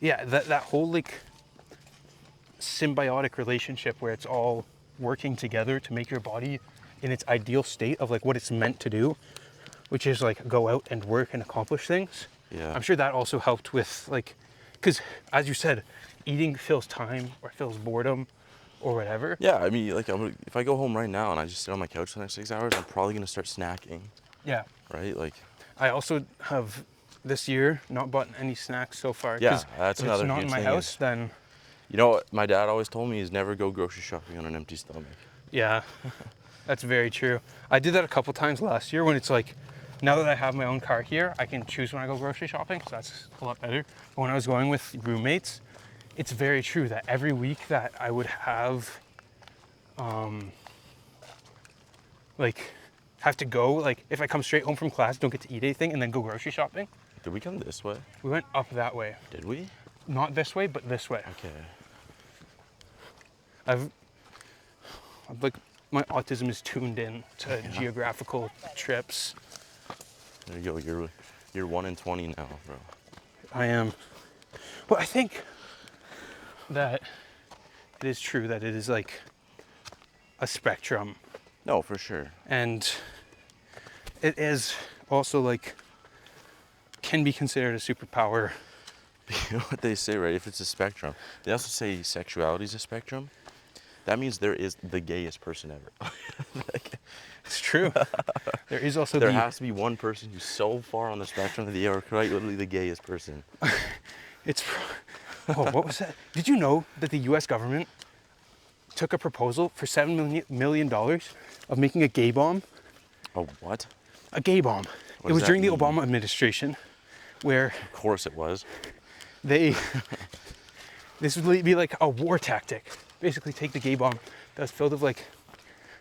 Yeah, that whole like symbiotic relationship where it's all working together to make your body in its ideal state of like what it's meant to do, which is like go out and work and accomplish things. Yeah. I'm sure that also helped with like, because as you said, eating fills time or fills boredom or whatever. Yeah, I mean, like, if I go home right now and I just sit on my couch for the next 6 hours, I'm probably gonna start snacking, Yeah. right? Like, I also have this year not bought any snacks so far. yeah, 'Cause that's if another it's not in huge my thing house, is- then you know what my dad always told me is never go grocery shopping on an empty stomach. yeah, that's very true. I did that a couple times last year when it's like, now that I have my own car here, I can choose when I go grocery shopping, so that's a lot better. But when I was going with roommates, it's very true that every week that I would have, like, have to go, like, if I come straight home from class, don't get to eat anything, and then go grocery shopping. Did we come this way? We went up that way. Did we? Not this way, but this way. Okay. I've like, my autism is tuned in to geographical trips. There you go. You're 1 in 20 now, bro. I am. Well, I think that it is true that it is like a spectrum, No, for sure. and it is also like can be considered a superpower. You know what they say, right? If it's a spectrum, they also say sexuality is a spectrum. That means there is the gayest person ever. It's true. There is also There has to be one person who's so far on the spectrum that they are quite literally the gayest person. It's. Oh, what was that? Did you know that the U.S. government took a proposal for $7 million of making a gay bomb? Oh, what? A gay bomb. What It was does during that the mean? Obama administration, where Of course it was. they. This would be like a war tactic. Basically, take the gay bomb that was filled with like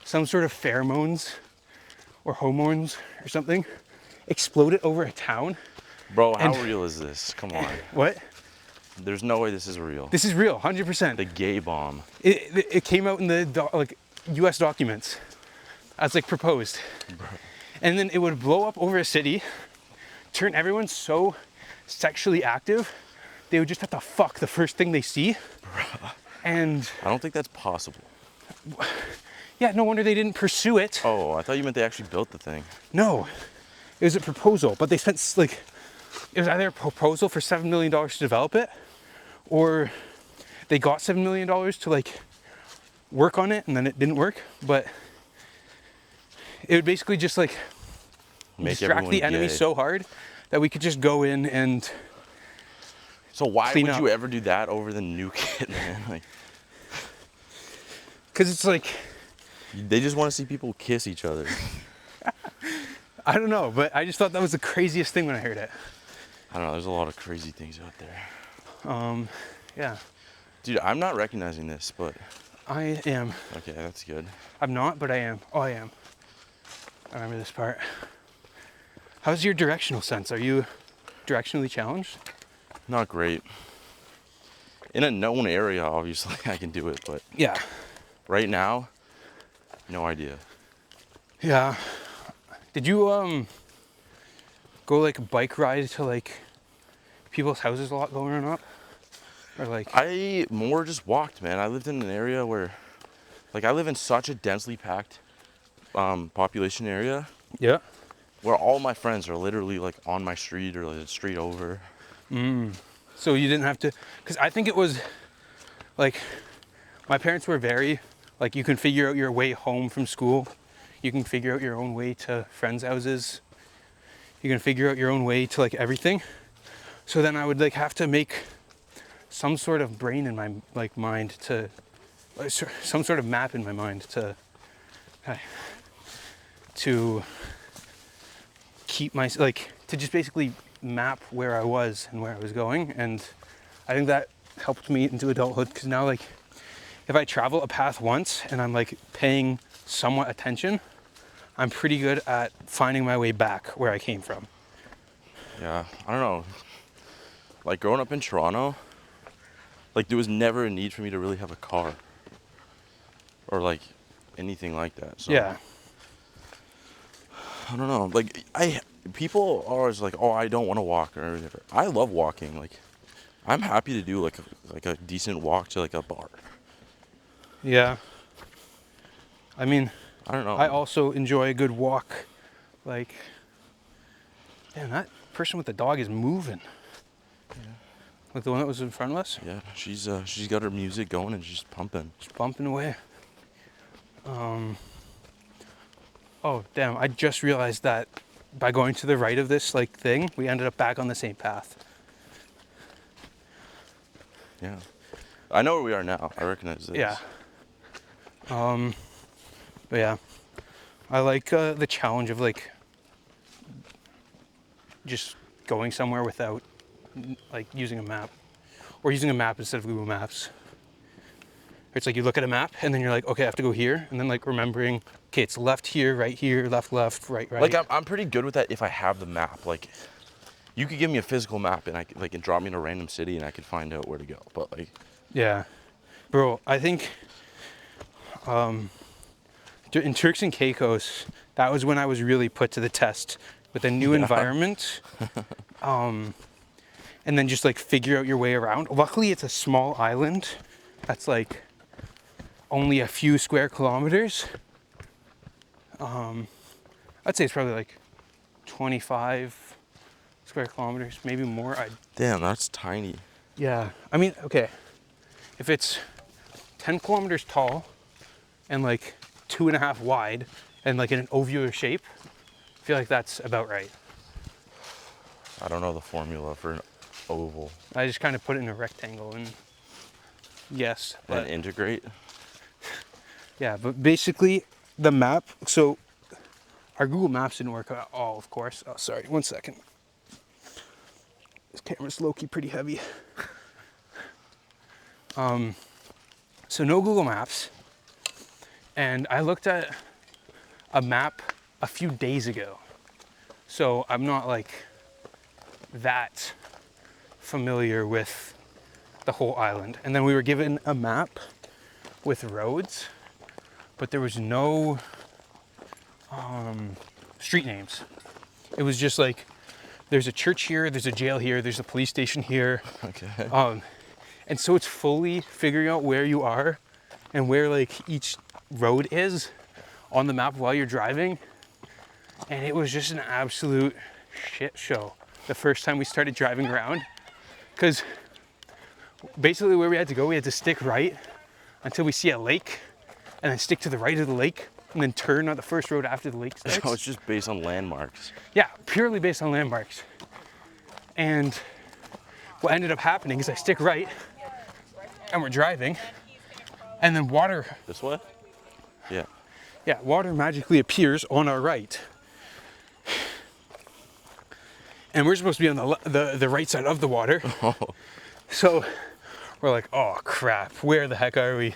some sort of pheromones or hormones or something, explode it over a town. Bro, how And- real is this? Come on. What? There's no way this is real. This is real, 100%. The gay bomb. It came out in the like U.S. documents as like proposed, and then it would blow up over a city, turn everyone so sexually active, they would just have to fuck the first thing they see, and I don't think that's possible. yeah, no wonder they didn't pursue it. Oh, I thought you meant they actually built the thing. No, it was a proposal, but they spent like it was either a proposal for $7 million to develop it, or they got $7 million to like work on it, and then it didn't work. But it would basically just like Make distract everyone the enemy gay. so hard that we could just go in and So why clean would up. you ever do that over the nuke it, man? Like, because it's like they just want to see people kiss each other. I don't know, but I just thought that was the craziest thing when I heard it. I don't know. There's a lot of crazy things out there. Yeah, Dude, I'm not recognizing this, but I am. okay, that's good. I'm not, but I am. Oh, I am. I remember this part. How's your directional sense? Are you directionally challenged? Not great. In a known area, obviously, I can do it, but Yeah. right now, no idea. Yeah. Did you go like bike ride to like people's houses a lot growing up? Or like I more just walked, man. I lived in an area where, like, I live in such a densely packed population area yeah. where all my friends are literally like on my street or like a street over. So you didn't have to, because I think it was like, my parents were very, like, you can figure out your way home from school. You can figure out your own way to friends' houses. You can figure out your own way to like everything. So then I would like have to make some sort of brain in my like mind to, some sort of map in my mind to keep my, like, to just basically map where I was and where I was going. And I think that helped me into adulthood, because now, like, if I travel a path once and I'm like paying somewhat attention, I'm pretty good at finding my way back where I came from. Yeah, I don't know. Like growing up in Toronto, like there was never a need for me to really have a car or like anything like that. So Yeah. I don't know. Like people are always like, "Oh, I don't want to walk" or whatever. I love walking. Like I'm happy to do like a decent walk to like a bar. Yeah. I mean, I don't know. I also enjoy a good walk. Like, man, that person with the dog is moving. Yeah. Like the one that was in front of us? Yeah, she's got her music going and she's pumping. Just bumping away. Oh, damn, I just realized that by going to the right of this like thing, we ended up back on the same path. Yeah. I know where we are now. I recognize this. Yeah. But yeah, I like the challenge of like just going somewhere without like using a map, or using a map instead of Google Maps. It's like you look at a map and then you're like, okay, I have to go here, and then like remembering, okay, it's left here, right here, left, right. Like I'm pretty good with that if I have the map. Like you could give me a physical map and I could, like, and drop me in a random city and I could find out where to go. But like, Yeah, bro, I think in Turks and Caicos, that was when I was really put to the test with a new environment. And then just like figure out your way around. Luckily, it's a small island that's like only a few square kilometers. I'd say it's probably like 25 square kilometers, maybe more. damn, that's tiny. Yeah, I mean, okay, if it's 10 kilometers tall and like 2.5 wide and like in an ovular shape, I feel like that's about right. I don't know the formula for an oval. I just kind of put it in a rectangle and yes. And integrate. Yeah, but basically the map, so our Google Maps didn't work at all, of course. Oh, sorry, 1 second. This camera's low-key pretty heavy. So no Google Maps. And I looked at a map a few days ago. So I'm not like that familiar with the whole island. And then we were given a map with roads, but there was no street names. It was just like, there's a church here, there's a jail here, there's a police station here. Okay. And so it's fully figuring out where you are and where like each road is on the map while you're driving. And it was just an absolute shit show the first time we started driving around. Because basically where we had to go, we had to stick right until we see a lake, and then stick to the right of the lake, and then turn on the first road after the lake starts. So it's just based on landmarks. Yeah, purely based on landmarks. And what ended up happening is I stick right, and we're driving, and then water. This way? Yeah. Yeah, water magically appears on our right. And we're supposed to be on the right side of the water. Oh. So we're like, oh crap, where the heck are we?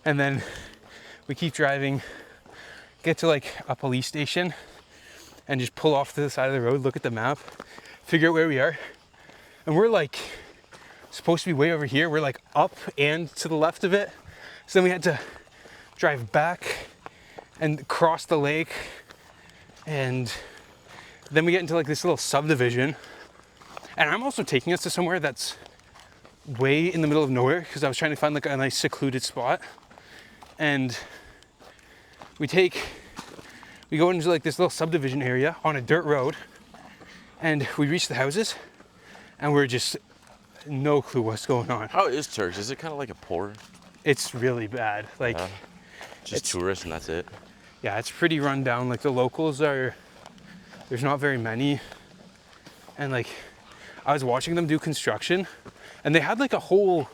And then we keep driving, get to like a police station, and just pull off to the side of the road, look at the map, figure out where we are. And we're like supposed to be way over here. We're like up and to the left of it. So then we had to drive back and cross the lake, and then we get into like this little subdivision. And I'm also taking us to somewhere that's way in the middle of nowhere, because I was trying to find like a nice secluded spot. And we take we go into like this little subdivision area on a dirt road, and we reach the houses, and we're just no clue what's going on. How is Turks? Is it kind of like a poor? It's really bad. Like, Yeah. Just tourists and that's it. yeah, it's pretty run down. Like the locals are, there's not very many. And like, I was watching them do construction, and they had like a whole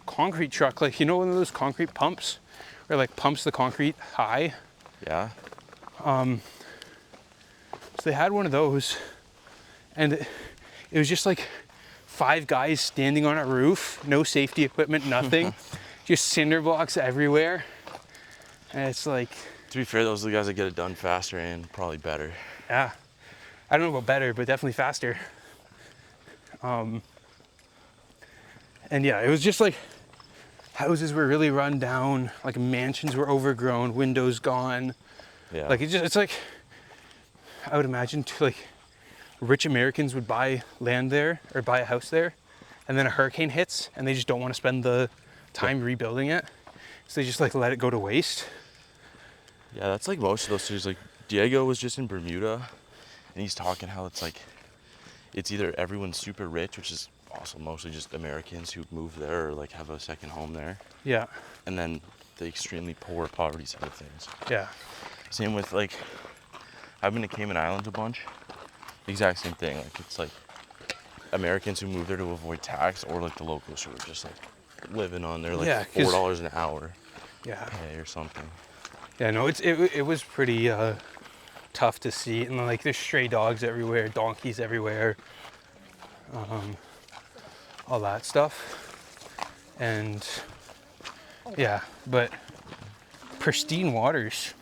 concrete truck, like, you know, one of those concrete pumps where like pumps the concrete high. Yeah. So they had one of those, and it was just like 5 guys standing on a roof, no safety equipment, nothing, just cinder blocks everywhere. And it's like, To be fair, those are the guys that get it done faster and probably better. yeah, I don't know about better, but definitely faster. And yeah, it was just like houses were really run down, like mansions were overgrown, windows gone. Yeah. Like it's like, I would imagine like rich Americans would buy land there or buy a house there, and then a hurricane hits and they just don't want to spend the time rebuilding it. So they just like let it go to waste. Yeah, that's like most of those cities. Like Diego was just in Bermuda, and he's talking how it's like, it's either everyone's super rich, which is also mostly just Americans who move there or like have a second home there, Yeah, and then the extremely poor poverty side of things. yeah, Same with like, I've been to Cayman Islands a bunch. Exact same thing. Like it's like Americans who move there to avoid tax, or like the locals who are just like living on their like Yeah, 'cause- $4 an hour yeah. pay or something. Yeah, no, it was pretty tough to see, and like there's stray dogs everywhere, donkeys everywhere, all that stuff, and yeah, but pristine waters.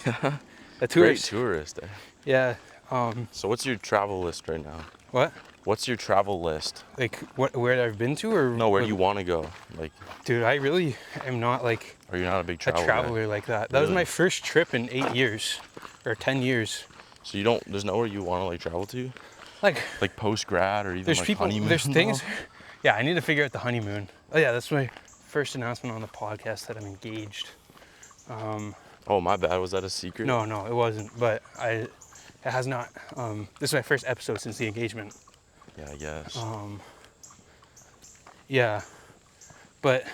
Yeah. A Great tourist. tourist. Yeah. So what's your travel list right now? What? What's your travel list? Like what? Where I've been to, or No, where do you want to go? Like, Dude, I really am not like are you not a big a traveler? traveler like that. That was Really? my first trip in 8 years, or 10 years. So you don't? There's nowhere you want to like travel to? Like, Like post grad or even there's like people, honeymoon? there's and things. all? Yeah, I need to figure out the honeymoon. Oh yeah, that's my first announcement on the podcast that I'm engaged. Oh my bad. Was that a secret? No, it wasn't. But it has not. This is my first episode since the engagement. Yeah, I guess. Yeah, but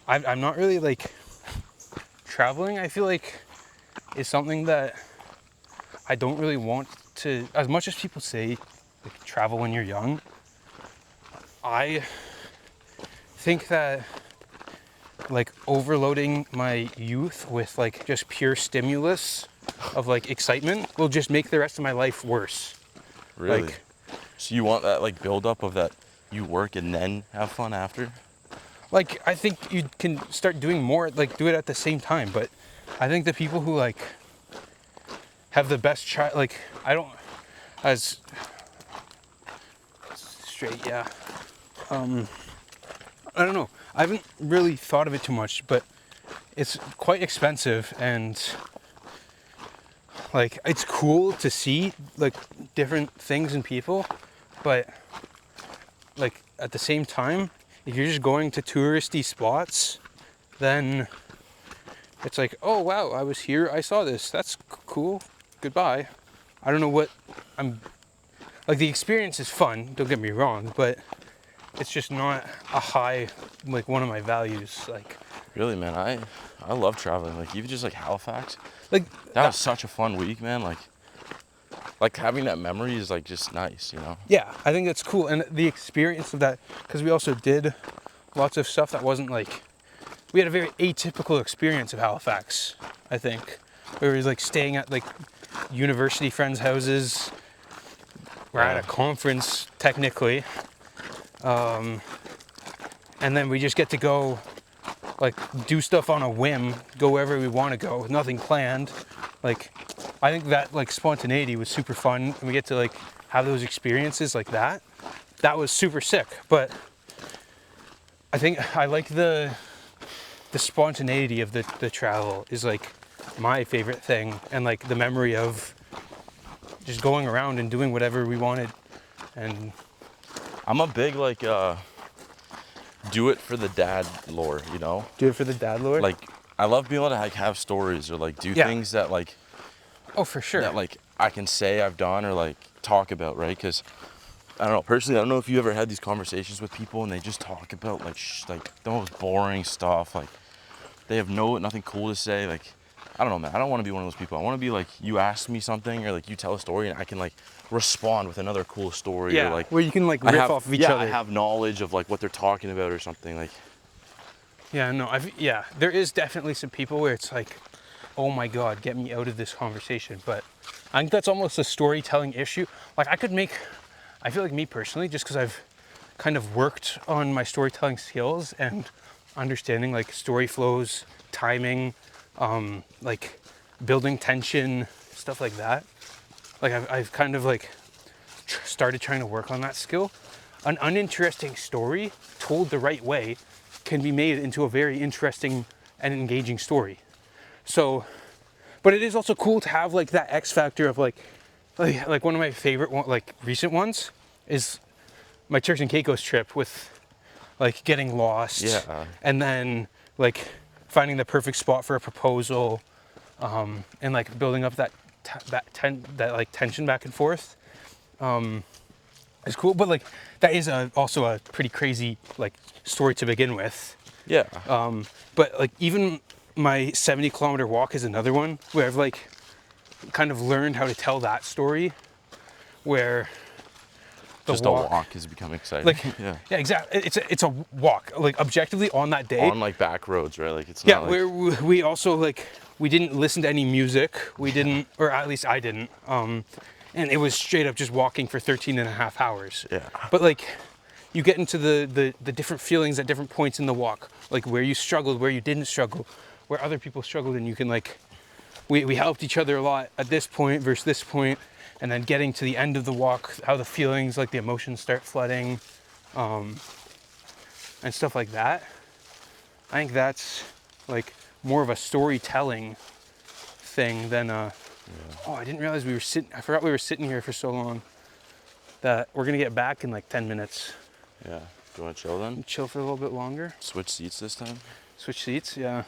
I'm not really like traveling. I feel like is something that I don't really want to. As much as people say, like travel when you're young, I think that like overloading my youth with like just pure stimulus of like excitement will just make the rest of my life worse. Really? Like, So you want that like build up of that you work and then have fun after? like I think you can start doing more, like do it at the same time. But I think the people who like have the best child, like I don't, as straight, yeah. I don't know. I haven't really thought of it too much, but it's quite expensive, and like it's cool to see like different things in people, but like at the same time, if you're just going to touristy spots, then it's like, oh wow, I was here, I saw this, that's cool, goodbye. I don't know what I'm like. The experience is fun, don't get me wrong, but it's just not a high, like one of my values. Like Really, man, I love traveling. Like even just like Halifax, like that was such a fun week, man. Like having that memory is like just nice, you know. yeah, I think that's cool, and the experience of that, because we also did lots of stuff that wasn't like, we had a very atypical experience of Halifax. I think we were like staying at like university friends' houses. We're at a conference technically, and then we just get to go like do stuff on a whim, go wherever we want to go with nothing planned. Like I think that like spontaneity was super fun, and we get to like have those experiences like that. That was super sick. But I think I like the spontaneity of the travel is like my favorite thing, and like the memory of just going around and doing whatever we wanted. And I'm a big like do it for the dad lore, you know. do it for the dad lord. Like I love being able to like have stories or like do Yeah. things that like Oh, for sure. that like I can say I've done or like talk about, right? Because I don't know, personally, I don't know if you ever had these conversations with people and they just talk about like like the most boring stuff. Like they have nothing cool to say. Like I don't know, man. I don't want to be one of those people. I want to be like you ask me something or like you tell a story and I can like respond with another cool story or Yeah, like where you can like I riff have off of each other. I have knowledge of like what they're talking about or something like. Yeah, no, yeah, there is definitely some people where it's like, oh my God, get me out of this conversation. But I think that's almost a storytelling issue. Like I feel like me personally, just because I've kind of worked on my storytelling skills and understanding like story flows, timing, like building tension, stuff like that. Like I've kind of like started trying to work on that skill. An uninteresting story told the right way can be made into a very interesting and engaging story. So, but it is also cool to have like that X factor of like one of my favorite like recent ones is my Turks and Caicos trip with like getting lost Yeah. and then like finding the perfect spot for a proposal, and like building up that like tension back and forth. It's cool, but like that is also a pretty crazy like story to begin with. Yeah. But like even my 70-kilometer walk is another one where I've like kind of learned how to tell that story, where the Just a walk has become exciting. like yeah. yeah, exactly. It's a walk like objectively on that day. On like back roads, right? Like it's Yeah, not like where we also like we didn't listen to any music. We didn't, or at least I didn't. And it was straight up just walking for 13 and a half hours. Yeah. But like you get into the different feelings at different points in the walk, like where you struggled, where you didn't struggle, where other people struggled, and you can like we helped each other a lot at this point versus this point, and then getting to the end of the walk, how the feelings, like the emotions start flooding, and stuff like that. I think that's like more of a storytelling thing than oh, I didn't realize I forgot we were sitting here for so long that we're gonna get back in like 10 minutes. Yeah. Do you want to chill then? Chill for a little bit longer. Switch seats this time? Switch seats, yeah.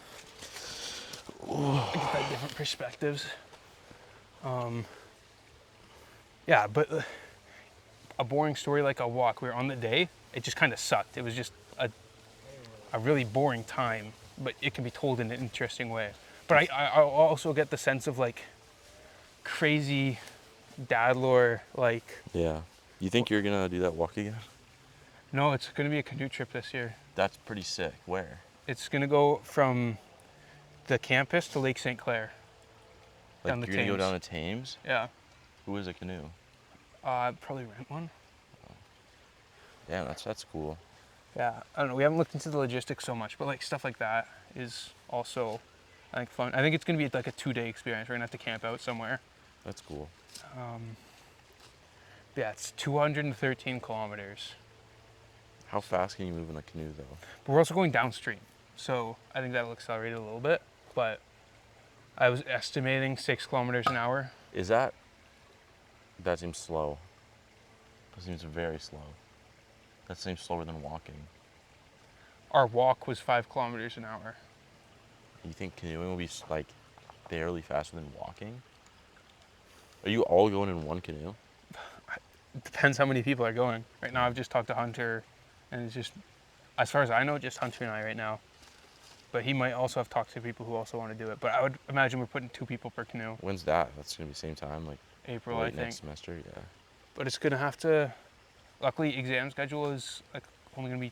Get that different perspectives. Yeah, but a boring story like a walk. We were on the day. It just kind of sucked. It was just a really boring time, but it can be told in an interesting way. But I also get the sense of like crazy dad lore, like, Yeah. You think you're gonna do that walk again? no, it's gonna be a canoe trip this year. That's pretty sick. Where? It's gonna go from the campus to Lake St. Clair. Like Down the you're gonna go Thames. down to Thames? Yeah. Who is a canoe? I'd probably rent one. Yeah, that's cool. Yeah, I don't know. We haven't looked into the logistics so much, but like stuff like that is also, I think, fun. I think it's gonna be like a 2-day experience. We're gonna have to camp out somewhere. That's cool. Yeah, it's 213 kilometers. How fast can you move in a canoe though? But we're also going downstream, so I think that'll accelerate it a little bit. But I was estimating 6 kilometers an hour. That seems slow. That seems very slow. That seems slower than walking. Our walk was 5 kilometers an hour. You think canoeing will be like barely faster than walking? Are you all going in one canoe? It depends how many people are going. Right now, I've just talked to Hunter, and it's just, as far as I know, just Hunter and I right now. But he might also have talked to people who also want to do it. But I would imagine we're putting 2 people per canoe. When's that? That's gonna be same time, like April, late I think. next semester. Yeah. But it's gonna have to. Luckily, exam schedule is like only gonna be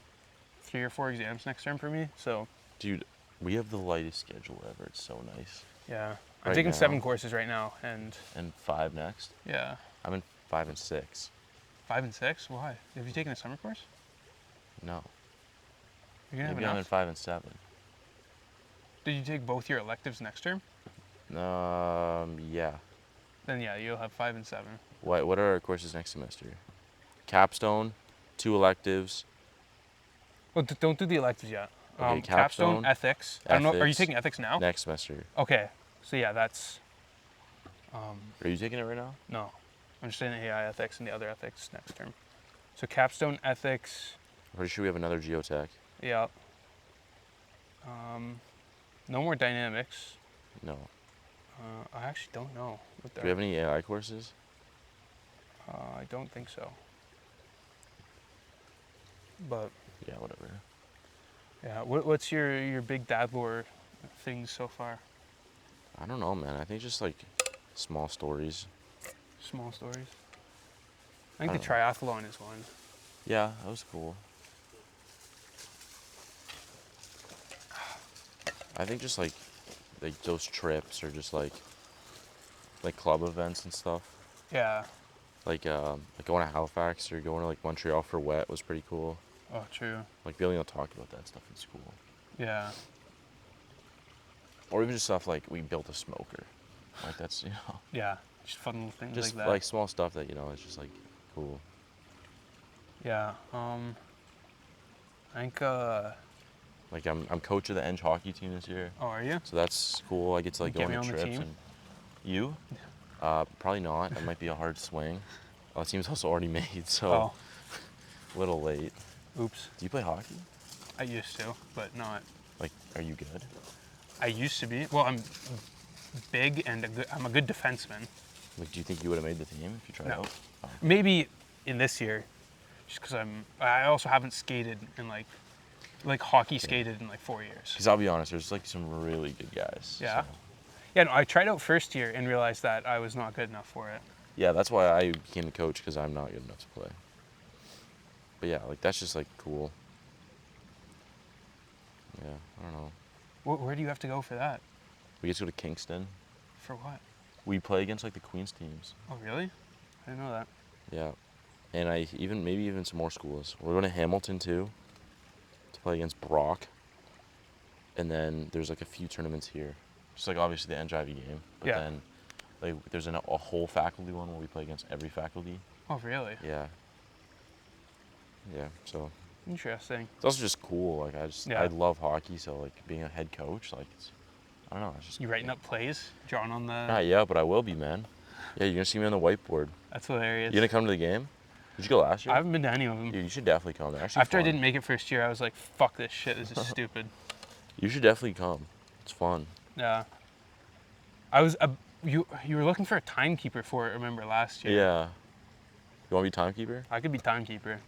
3 or 4 exams next term for me. So Dude, we have the lightest schedule ever. It's so nice. yeah, I'm Right taking now. 7 courses right now, and 5 next. yeah, I'm in 5 and 6. 5 and 6. Why? Have you taken a summer course? No. You're gonna have Maybe I'm in enough. 5 and 7. Did you take both your electives next term? Yeah. Then yeah, you'll have 5 and 7. What are our courses next semester? Capstone, 2 electives. Well, don't do the electives yet. Okay, Capstone, capstone, ethics. I don't know. Are you ethics. taking ethics now? Next semester. Okay. So yeah, that's Are you taking it right now? no. I'm just saying AI ethics and the other ethics next term. So capstone, ethics. I'm pretty sure we have another geotech. Yeah. No more dynamics. No. I actually don't know what Do we have any AI courses? I don't think so. But Yeah, whatever. yeah, what's your big dad lore things so far? I don't know, man. I think just like small stories. Small stories. I I think don't the know. triathlon is one. Yeah, that was cool. I think just like those trips or just like club events and stuff. Yeah. Like going to Halifax or going to like Montreal for wet was pretty cool. Oh, true. Like being able to talk about that stuff in school. Yeah. Or even just stuff like we built a smoker. Like that's Yeah. Just fun little things just like that. like small stuff that it's just like cool. Yeah. I think. Like I'm coach of the Eng hockey team this year, Oh, are you? so that's cool. I get to like go Get on me the on the trips team? and you, probably not. That might be a hard swing. The team's also already made, so Oh, a little late. oops. Do you play hockey? I used to, but not. Like, are you good? I used to be. Well, I'm big and I'm a good defenseman. Like, do you think you would have made the team if you tried No. out? Oh. Maybe in this year, just because I also haven't skated in like hockey skated in like 4 years. Because I'll be honest, there's like some really good guys. Yeah. So. Yeah, no, I tried out first year and realized that I was not good enough for it. Yeah, that's why I became a coach, because I'm not good enough to play. But yeah, like that's just like cool. Yeah, I don't know. Where do you have to go for that? We get to go to Kingston. For what? We play against like the Queens teams. Oh, really? I didn't know that. Yeah. And maybe even some more schools. We're going to Hamilton too to play against Brock. And then there's like a few tournaments here. Just like obviously the NJIV game. But Yeah. then like there's a whole faculty one where we play against every faculty. Oh, really? Yeah. Yeah. So Interesting. it's also just cool. Like Yeah. I love hockey, so like being a head coach, like I don't know, it's just You writing up plays, drawing on the. Not yet, but I will be, man. Yeah, you're gonna see me on the whiteboard. That's hilarious. You gonna come to the game? Did you go last year? I haven't been to any of them. Dude, you should definitely come. They're actually After I fun. didn't make it first year, I was like, "Fuck this shit. This is stupid." You should definitely come. It's fun. Yeah. I was you were looking for a timekeeper for it. Remember last year? Yeah. You want to be timekeeper? I could be timekeeper.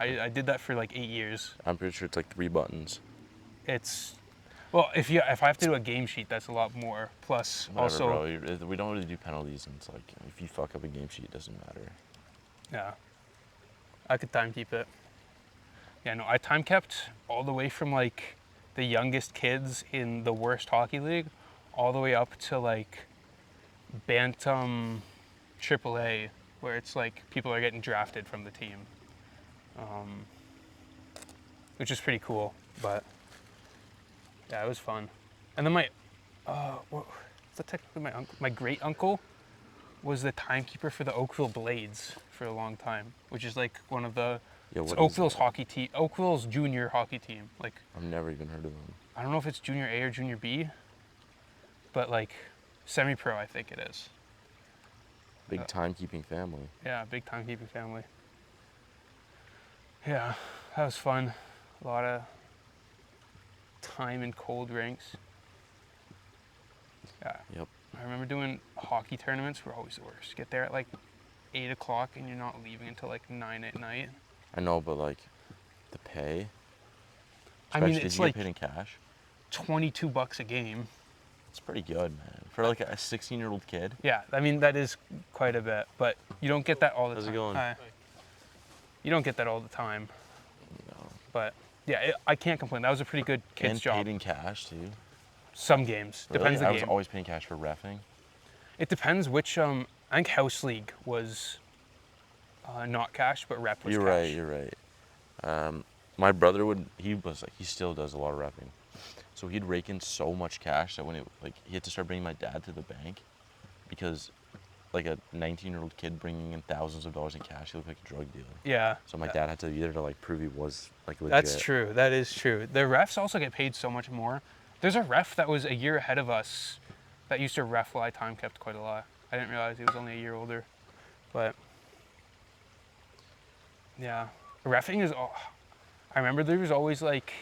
I did that for like 8 years. I'm pretty sure it's like 3 buttons. It's well, if I have to do a game sheet, that's a lot more. Plus, Whatever, also, bro. We don't really do penalties, and it's like if you fuck up a game sheet, it doesn't matter. yeah, I could time keep it. Yeah, no, I time kept all the way from like the youngest kids in the worst hockey league, all the way up to like Bantam AAA, where it's like people are getting drafted from the team, which is pretty cool. But yeah, it was fun. And then technically my great uncle was the timekeeper for the Oakville Blades for a long time, which is like one of the Yeah, it's what is Oakville's that? hockey team, Oakville's junior hockey team. Like I've never even heard of them. I don't know if it's junior A or junior B, but like semi-pro, I think it is. Big timekeeping family. Yeah, big timekeeping family. Yeah, that was fun. A lot of time in cold rinks. Yeah. Yep. I remember doing hockey tournaments were always the worst. Get there at like 8 o'clock and you're not leaving until like 9 at night. I know, but like the pay. I mean, Especially it's if you like get paid in cash. $22 a game. It's pretty good, man. For like a 16-year-old kid. Yeah, I mean, that is quite a bit, but you don't get that all the How's it time. going? Hi. You don't get that all the time, No. but yeah, I can't complain. That was a pretty good kid's And job. paid in cash too. Some games. Really? Depends the I was game. always paying cash for reffing. It depends which, I think House League was not cash, but rep was You're cash. right. You're right. My brother he still does a lot of repping. So he'd rake in so much cash that he had to start bringing my dad to the bank, because like a 19-year-old kid bringing in thousands of dollars in cash, he looked like a drug dealer. Yeah. So my dad had to be there to like prove he was like legit. That's true. That is true. The refs also get paid so much more. There's a ref that was a year ahead of us that used to ref while I time kept quite a lot. I didn't realize he was only a year older. But yeah, I remember there was always like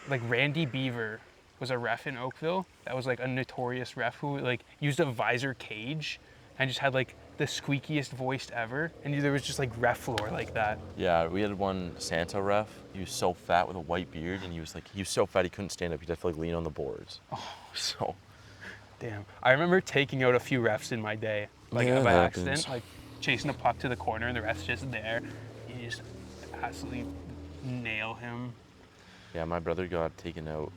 Randy Beaver was a ref in Oakville that was like a notorious ref who like used a visor cage and just had like the squeakiest voice ever. And there was just like ref lore like that. Yeah, we had one Santa ref. He was so fat with a white beard, and he was so fat he couldn't stand up. He'd have to like lean on the boards. Oh, so. Damn. I remember taking out a few refs in my day, like Yeah, by it accident, happens. like chasing the puck to the corner and the ref's just there. You just absolutely nail him. Yeah, my brother got taken out,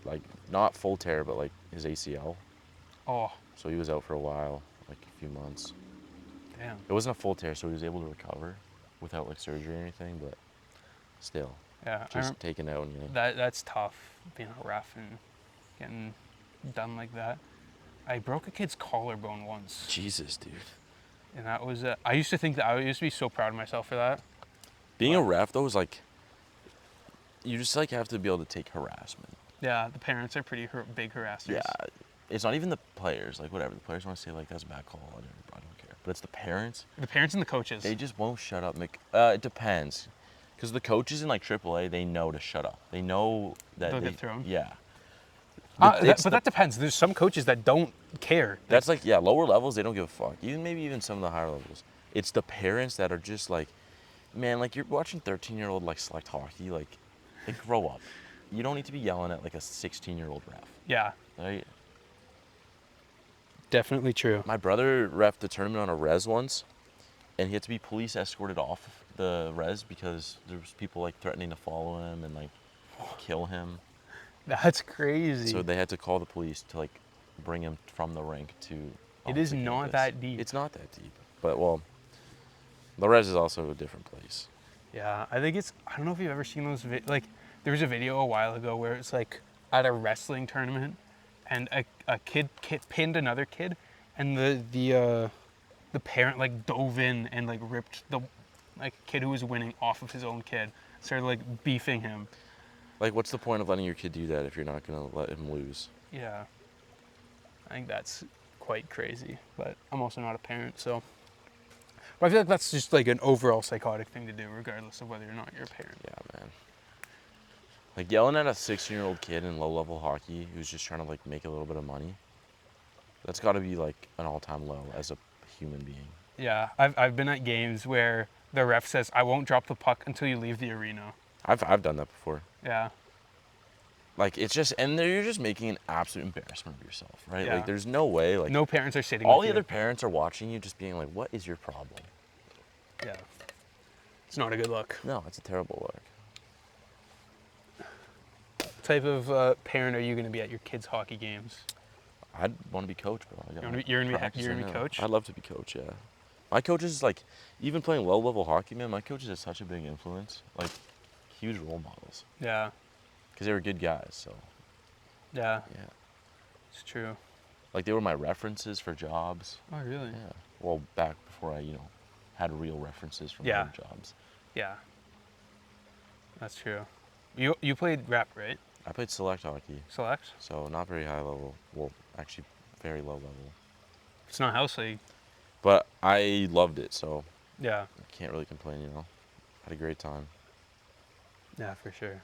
like not full tear, but like his ACL. Oh, So he was out for a while, like a few months. damn. It wasn't a full tear, so he was able to recover without like surgery or anything, but still, Yeah, just taken out. And, that's tough, being a ref and getting done like that. I broke a kid's collarbone once, Jesus, dude. and that was. I used to be so proud of myself for that. Being a ref though is like, you just like have to be able to take harassment. Yeah, the parents are pretty big harassers. Yeah, it's not even the players. Like whatever, the players want to say like that's a bad call. I don't care. But it's the parents. The parents and the coaches. They just won't shut up. It depends, because the coaches in like AAA, they know to shut up. They know that They'll get thrown? Yeah. But that depends. There's some coaches that don't care. That's like, yeah, lower levels, they don't give a fuck. Maybe even some of the higher levels. It's the parents that are just like, man, like you're watching 13-year-old like select hockey, like grow up. You don't need to be yelling at like a 16-year-old ref. Yeah. Right? Definitely true. My brother reffed the tournament on a res once, and he had to be police escorted off the res because there was people like threatening to follow him and like kill him. That's crazy. So they had to call the police to like bring him from the rink to. It is onto not campus. that deep. It's not that deep, but well, the res is also a different place. Yeah, I think it's. I don't know if you've ever seen those. Like, there was a video a while ago where it's like at a wrestling tournament, and a kid pinned another kid, and the parent like dove in and like ripped the like kid who was winning off of his own kid, started like beefing him. Like, what's the point of letting your kid do that if you're not gonna let him lose? Yeah, I think that's quite crazy. But I'm also not a parent, so. But I feel like that's just like an overall psychotic thing to do, regardless of whether or not you're a parent. Yeah, man. Like yelling at a 16-year-old kid in low-level hockey who's just trying to like make a little bit of money. That's got to be like an all-time low as a human being. Yeah, I've been at games where the ref says, "I won't drop the puck until you leave the arena." I've done that before. Yeah. Like it's just, and you're just making an absolute embarrassment of yourself, right? Yeah. Like there's no way. Like No parents are sitting. all with the you. other parents are watching you, just being like, "What is your problem?" Yeah. It's not a good look. No, it's a terrible look. What type of parent are you going to be at your kids' hockey games? I'd want to be coach, bro. You're gonna Practice be right now. coach? I'd love to be coach, yeah. My coach is like, even playing low-level hockey, man, my coaches have such a big influence. Like, huge role models. Yeah. Because they were good guys, so. Yeah. Yeah. It's true. Like, they were my references for jobs. Oh, really? Yeah. Well, back before I, had real references from Yeah. other jobs. Yeah. That's true. You played rep, right? I played select hockey, Select? so not very high level. Well, actually, very low level. It's not house league. But I loved it, so Yeah. I can't really complain, Had a great time. Yeah, for sure.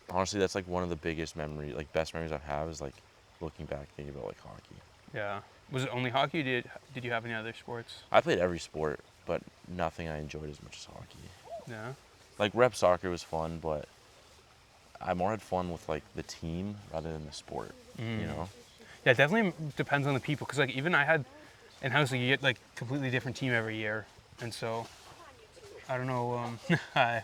Honestly, that's like one of the biggest memories, like best memories I have is like looking back, thinking about like hockey. Yeah. Was it only hockey? Or did you have any other sports? I played every sport, but nothing I enjoyed as much as hockey. Yeah. Like rep soccer was fun, but I more had fun with like the team rather than the sport, Yeah, it definitely depends on the people. Cause like even I had in house league, you get like completely different team every year, and so I don't know. I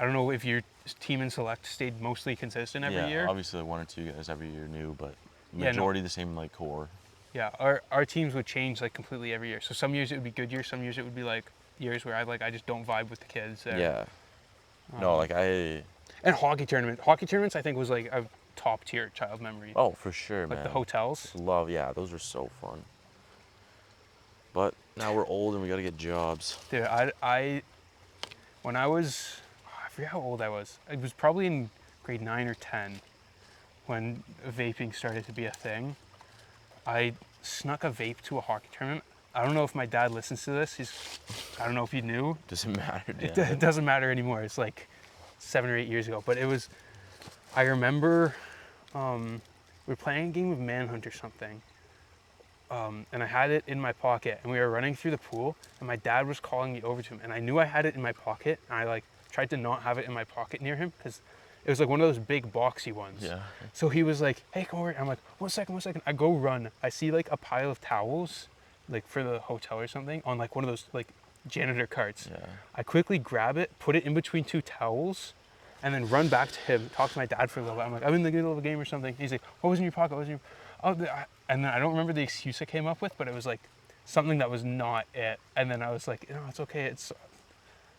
don't know if your team in select stayed mostly consistent every year. Yeah, obviously one or two guys every year new, but Yeah, no. majority the same like core. Yeah, our teams would change like completely every year. So some years it would be good years, some years it would be like years where I just don't vibe with the kids there. Yeah. No, like And hockey tournaments I think was like a top tier child memory. Oh, for sure, like man. the hotels. Yeah, those were so fun. But now we're old and we gotta get jobs. Dude, I when I was, I forget how old I was. It was probably in grade 9 or 10 when vaping started to be a thing. I snuck a vape to a hockey tournament. I don't know if my dad listens to this. I don't know if he knew. Doesn't matter. It doesn't matter anymore. It's like 7 or 8 years ago. But it was I remember we were playing a game of Manhunt or something. And I had it in my pocket, and we were running through the pool, and my dad was calling me over to him, and I knew I had it in my pocket, and I like tried to not have it in my pocket near him because it was like one of those big boxy ones. Yeah. So he was like, "Hey, come over." And I'm like, one second. I go run. I see like a pile of towels, like for the hotel or something, on like one of those like janitor carts. Yeah. I quickly grab it, put it in between two towels, and then run back to him, talk to my dad for a little bit. I'm like, I'm in the middle of a game or something. He's like, what was in your pocket? What was in your... And then I don't remember the excuse I came up with, but it was like something that was not it. And then I was like, no, it's okay. It's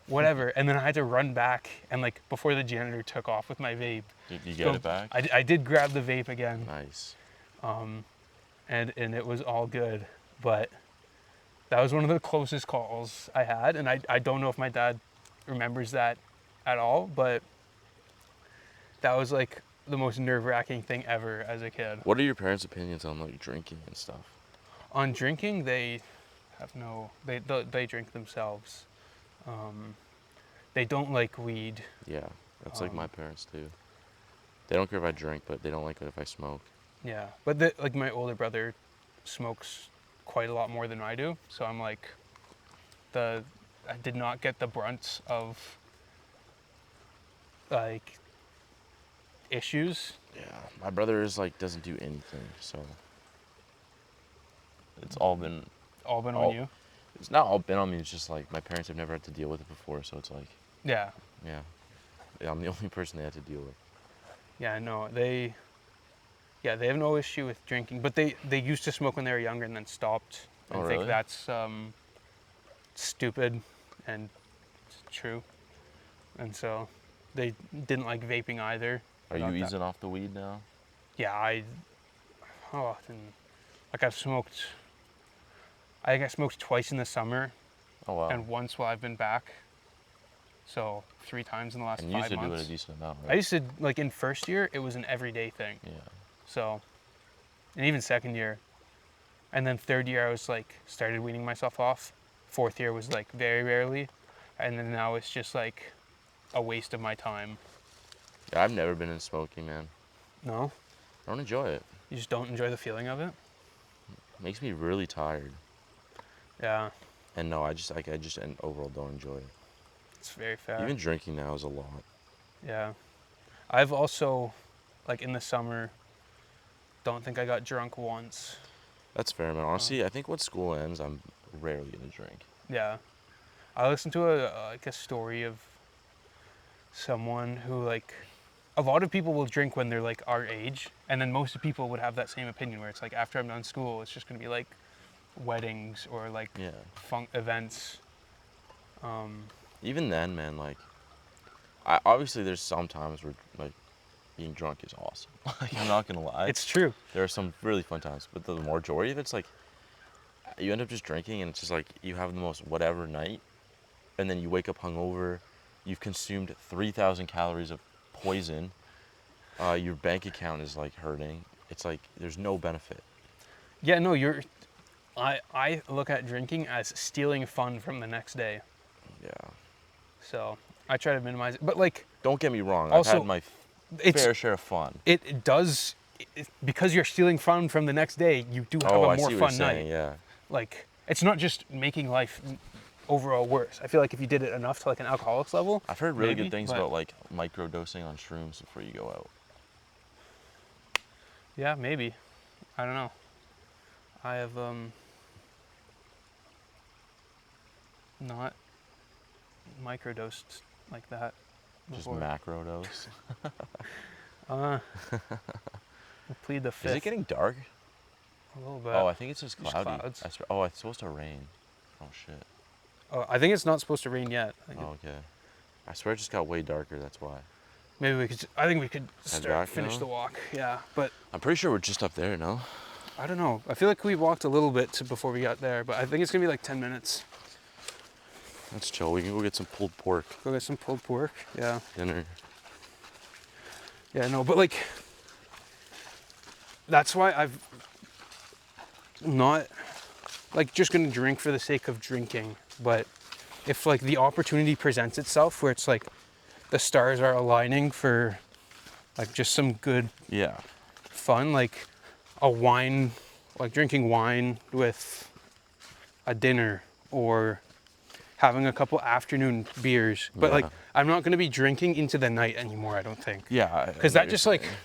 whatever. And then I had to run back, and like before the janitor took off with my vape. Did you get it back? I did grab the vape again. Nice. And it was all good. But that was one of the closest calls I had. And I don't know if my dad remembers that at all, but that was like the most nerve-wracking thing ever as a kid. What are your parents' opinions on like drinking and stuff? On drinking, they have no... They drink themselves. They don't like weed. Yeah, that's like my parents too. They don't care if I drink, but they don't like it if I smoke. Yeah, but like my older brother smokes quite a lot more than I do, so I'm like, I did not get the brunt of like issues. Yeah, my brother is like doesn't do anything, so it's all been On you. It's not all been on me. It's just like my parents have never had to deal with it before, so it's like Yeah. yeah, I'm the only person they had to deal with. Yeah, no, they have no issue with drinking, but they used to smoke when they were younger and then stopped. Oh, I really? think that's stupid and true. And so they didn't like vaping either. Are you easing off the weed now? Yeah, how often? Like I think I smoked twice in the summer. Oh wow. And once while I've been back. So 3 times in the last 5 months. And you used to do it a decent amount, right? I used to, like in first year, it was an everyday thing. Yeah. So, and even second year. And then third year, I was like, started weaning myself off. Fourth year was like very rarely. And then now it's just like a waste of my time. Yeah, I've never been in smoking, man. No? I don't enjoy it. You just don't enjoy the feeling of it? It makes me really tired. Yeah. And no, I just and overall don't enjoy it. It's very fair. Even drinking now is a lot. Yeah. I've also, like in the summer, don't think I got drunk once. That's fair, man. Honestly, I think when school ends, I'm rarely gonna drink. Yeah. I listened to a story of someone who like, a lot of people will drink when they're like our age, and then most people would have that same opinion where it's like after I'm done school, it's just gonna be like weddings or like fun events. Even then, man, like, obviously there's some times where like being drunk is awesome. Like, I'm not gonna lie. It's true. There are some really fun times, but the majority of it's like you end up just drinking, and it's just like you have the most whatever night, and then you wake up hungover. You've consumed 3,000 calories of poison. Your bank account is like hurting. It's like there's no benefit. Yeah, no, I look at drinking as stealing fun from the next day. Yeah. So I try to minimize it, but like. Don't get me wrong. Also, I've had my fair share of fun. It does, because you're stealing fun from the next day. You do have a more I see fun what you're saying, night. Yeah. Like it's not just making life overall worse. I feel like if you did it enough to like an alcoholic's level. I've heard really good things about like microdosing on shrooms before you go out. Yeah, maybe. I don't know. I have not microdosed like that before. Just macro dose. We'll plead the fifth. Is it getting dark? A little bit. Oh, I think it's just There's cloudy. clouds. It's supposed to rain. Oh shit. Oh, I think it's not supposed to rain yet. Oh, okay. I swear it just got way darker. That's why. Maybe we could. I think we could finish now? the walk. Yeah, but I'm pretty sure we're just up there, no? I don't know. I feel like we walked a little bit before we got there, but I think it's gonna be like 10 minutes. That's chill. We can go get some pulled pork. Go get some pulled pork. Yeah. Dinner. Yeah, no, but like, that's why I've not like just gonna drink for the sake of drinking. But if like the opportunity presents itself where it's like the stars are aligning for Like just some good Yeah. fun, like a wine, like drinking wine with a dinner or having a couple afternoon beers. But like, Yeah. I'm not going to be drinking into the night anymore, I don't think. Yeah. I Because know that what just you're like, saying.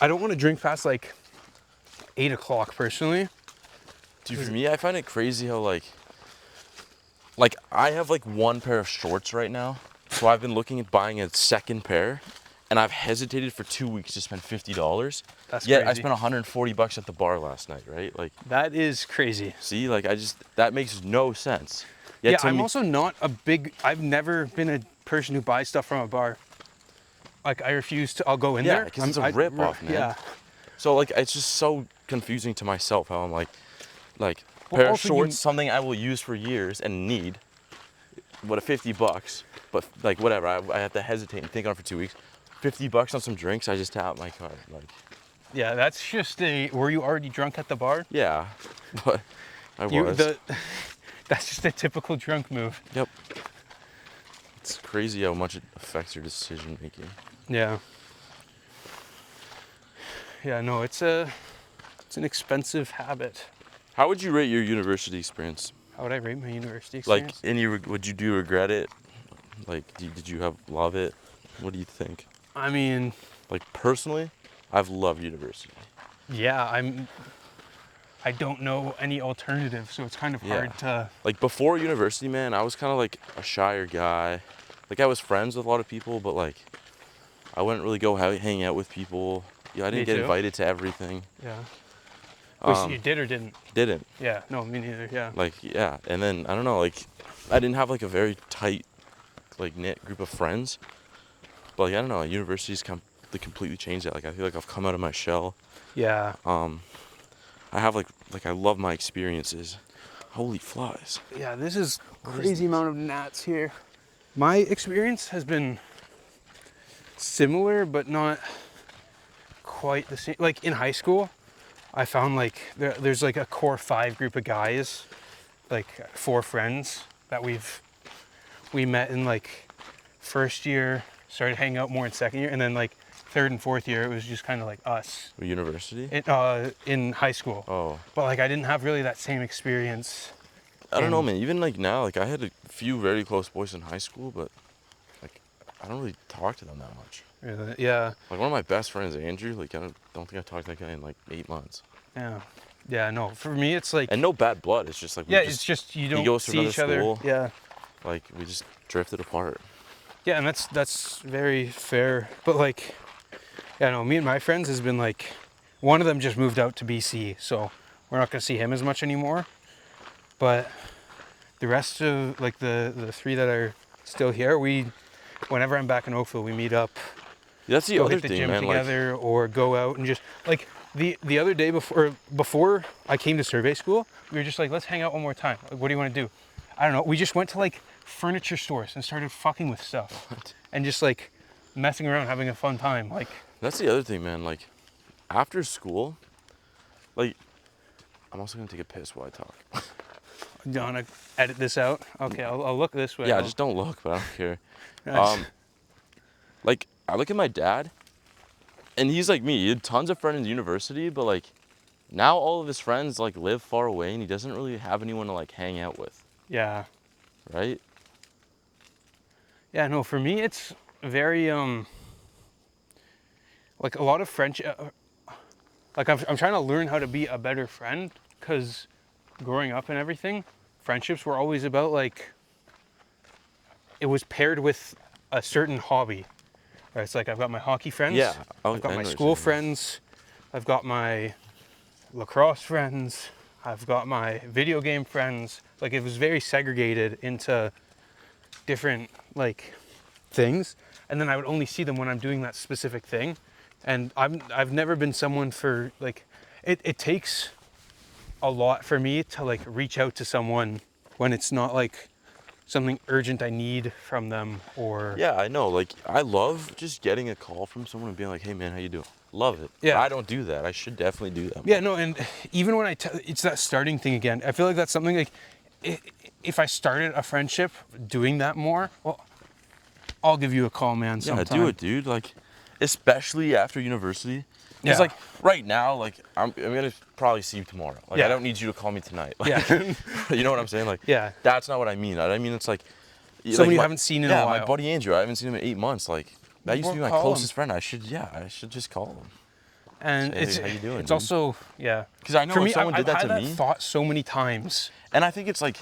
I don't want to drink past like 8 o'clock personally. Dude, for me, I find it crazy how like I have like one pair of shorts right now, so I've been looking at buying a second pair, and I've hesitated for 2 weeks to spend $50. That's Yet I crazy. spent $140 at the bar last night, right? Like, That is crazy. see, like that makes no sense. Yet Yeah, to I'm me, also not I've never been a person who buys stuff from a bar. Like I refuse to, I'll go in yeah, there. because it's a rip off, man. Yeah. So like, it's just so confusing to myself how I'm like Well, pair of also shorts, something I will use for years and need. What, a $50? But like whatever, I have to hesitate and think on it for 2 weeks. $50 on some drinks, I just tap my card. Like, Yeah, that's just were you already drunk at the bar? yeah, but I You, was. that's just a typical drunk move. Yep. It's crazy how much it affects your decision making. Yeah. Yeah, no, it's an expensive habit. How would you rate your university experience? How would I rate my university Like, experience? would you do regret it? Like, did you love it? What do you think? I mean, Like, personally, I've loved university. yeah, I don't know any alternative, so it's kind of Yeah. hard to. Like, before university, man, I was kind of like a shyer guy. Like, I was friends with a lot of people, but like, I wouldn't really go hang out with people. Yeah, I Me didn't get too. invited to everything. Yeah. Wait, so Um, you did or didn't? Didn't. Yeah, no, me neither. Yeah. Like, yeah, and then I don't know, like, I didn't have like a very tight, like, knit group of friends. But like, I don't know, university's completely changed that. Like, I feel like I've come out of my shell. Yeah. I have like I love my experiences. Holy flies! Yeah, this is What is crazy this? amount of gnats here. My experience has been similar, but not quite the same. Like in high school, I found like there's like a core 5 group of guys, like 4 friends that we met in like first year, started hanging out more in second year, and then like third and fourth year it was just kind of like us University? in high school. Oh, But like I didn't have really that same experience. I don't know, And- man. Even like now, like I had a few very close boys in high school, but like I don't really talk to them that much. Yeah, Like one of my best friends, Andrew. Like I don't think I've talked to that guy in like 8 months. yeah, yeah. No, for me it's like And no bad blood. It's just like yeah, it's just you don't goes to see another each other. school. Yeah, like we just drifted apart. yeah, and that's very fair. But like, yeah, no, me and my friends has been like, one of them just moved out to BC, so we're not gonna see him as much anymore. But the rest of like the 3 that are still here, whenever I'm back in Oakville, we meet up, That's the go other hit the thing, gym man. Like, together, or go out and just like the other day before I came to survey school, we were just like, let's hang out one more time. Like, what do you want to do? I don't know. We just went to like furniture stores and started fucking with stuff and just like messing around, having a fun time. Like, that's the other thing, man. Like, after school, like, I'm also gonna take a piss while I talk. do you want to edit this out? Okay, I'll look this way. Yeah, just don't look, but I don't care. Nice. Like, I look at my dad, and he's like me. He had tons of friends in university, but like, now all of his friends like live far away, and he doesn't really have anyone to like hang out with, Yeah. right? Yeah, no, for me it's very like a lot of friendship. Like I'm trying to learn how to be a better friend, because growing up and everything, friendships were always about like, it was paired with a certain hobby. Right? It's like I've got my hockey friends. Yeah, I've got I my know what school you're saying. friends. I've got my lacrosse friends. I've got my video game friends. Like it was very segregated into different like things, and then I would only see them when I'm doing that specific thing. And I've never been someone for like, it takes a lot for me to like reach out to someone when it's not like something urgent I need from them, or Yeah, I know. Like, I love just getting a call from someone and being like, "Hey, man, how you doing?" Love it. Yeah. But I don't do that. I should definitely do that. yeah, no. And even when it's that starting thing again, I feel like that's something like, if I started a friendship doing that more, well, I'll give you a call, man, Yeah, sometime. do it, dude. Like, especially after university. Because, Yeah. like, right now, like, I'm going to probably see you tomorrow. Like, Yeah. I don't need you to call me tonight. Like, Yeah. you know what I'm saying? Like, Yeah. that's not what I mean. I mean, it's like... Someone you my- haven't seen in a Yeah, while. my buddy Andrew, I haven't seen him in 8 months. Like, that used to be my Call closest him. friend. I should just call him. And Say, it's "Hey, how you doing, it's dude?" also, yeah. Because I know For if me, someone I've did that had to that me... thought so many times. And I think it's like...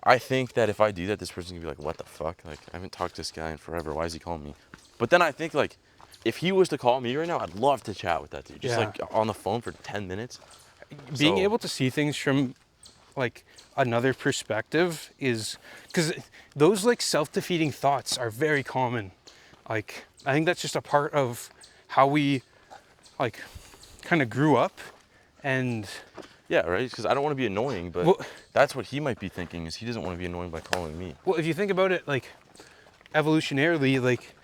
I think that if I do that, this person's going to be like, what the fuck? Like, I haven't talked to this guy in forever. Why is he calling me? But then I think, like, if he was to call me right now, I'd love to chat with that dude. Just, Yeah. like, on the phone for 10 minutes. Being So- able to see things from like another perspective is, because those like self-defeating thoughts are very common. Like, I think that's just a part of how we like kind of grew up. And Yeah, right? Because I don't want to be annoying, but Well- that's what he might be thinking, is he doesn't want to be annoying by calling me. well, if you think about it, like evolutionarily, like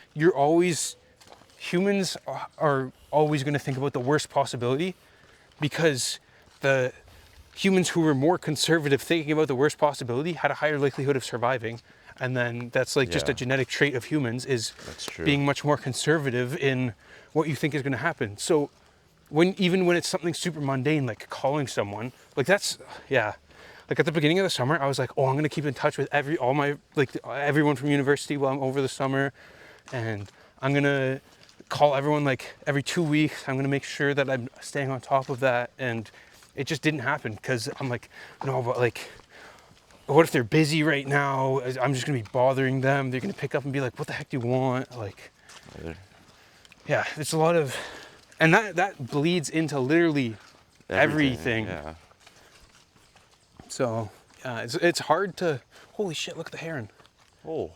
humans are always going to think about the worst possibility, because the humans who were more conservative thinking about the worst possibility had a higher likelihood of surviving. And then that's like just a Yeah. genetic trait of humans, is That's true. being much more conservative in what you think is going to happen. So even when it's something super mundane, like calling someone, like that's, yeah. Like at the beginning of the summer, I was like, oh, I'm going to keep in touch with everyone from university while I'm over the summer. And I'm going to call everyone like every 2 weeks. I'm going to make sure that I'm staying on top of that. And it just didn't happen, because I'm like, no, but like, what if they're busy right now? I'm just going to be bothering them. They're going to pick up and be like, what the heck do you want? Like, yeah, it's a lot of, and that bleeds into literally everything. Yeah. So, yeah, it's hard to, holy shit, look at the heron. Oh.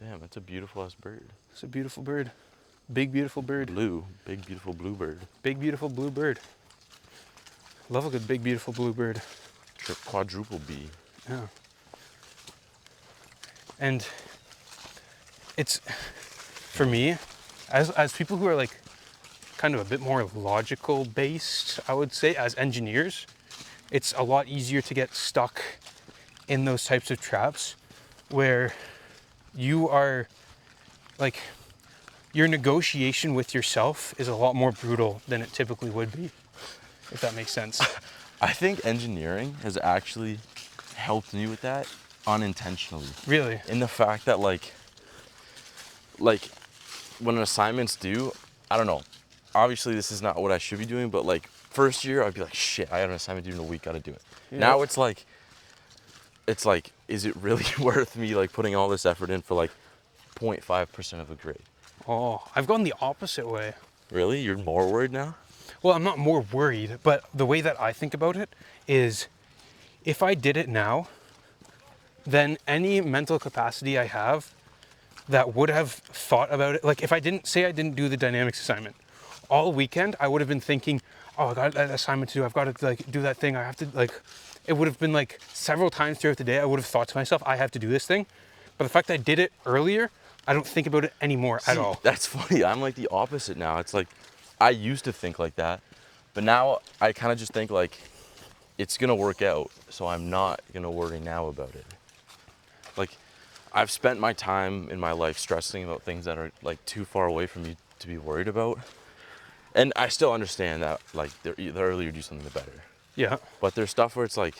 Damn, that's a beautiful ass bird. It's a beautiful bird. Big, beautiful bird. Blue. Big, beautiful blue bird. Big, beautiful blue bird. Love a good big, beautiful blue bird. Quadruple B. Yeah. And it's, for me, as people who are like kind of a bit more logical based, I would say, as engineers, it's a lot easier to get stuck in those types of traps where you are like, your negotiation with yourself is a lot more brutal than it typically would be, if that makes sense. I think engineering has actually helped me with that unintentionally. Really? In the fact that like when assignments due, I don't know. Obviously this is not what I should be doing, but like first year I'd be like, shit, I have an assignment due in a week, gotta do it. Yeah. Now it's like, is it really worth me like putting all this effort in for like 0.5% of a grade? Oh, I've gone the opposite way. Really? You're more worried now? Well, I'm not more worried, but the way that I think about it is, if I did it now, then any mental capacity I have that would have thought about it, like if I didn't do the dynamics assignment, all weekend I would have been thinking, oh, I got that assignment to do, I've got to like do that thing, I have to like, it would have been like several times throughout the day I would have thought to myself, I have to do this thing. But the fact that I did it earlier, I don't think about it anymore at all. That's funny. I'm like the opposite now. It's like, I used to think like that, but now I kind of just think like, it's gonna work out, so I'm not gonna worry now about it. Like, I've spent my time in my life stressing about things that are like too far away from you to be worried about. And I still understand that like the earlier you do something, the better. Yeah. But there's stuff where it's like,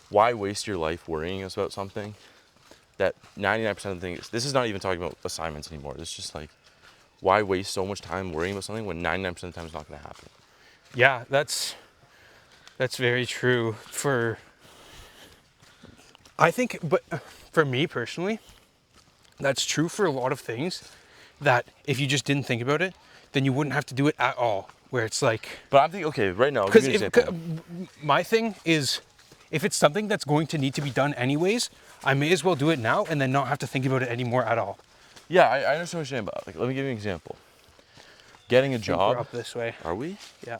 why waste your life worrying about something that 99% of the things, this is not even talking about assignments anymore. It's just like, why waste so much time worrying about something when 99% of the time it's not gonna happen? Yeah, that's very true I think, but for me personally, that's true for a lot of things, that if you just didn't think about it, then you wouldn't have to do it at all. Where it's like, But I'm thinking, okay, right now, I'll give you an example. my thing is, if it's something that's going to need to be done anyways, I may as well do it now and then not have to think about it anymore at all. Yeah, I understand what you're saying, but like, let me give you an example. Getting a I think job. we're up this way. Are we? Yeah.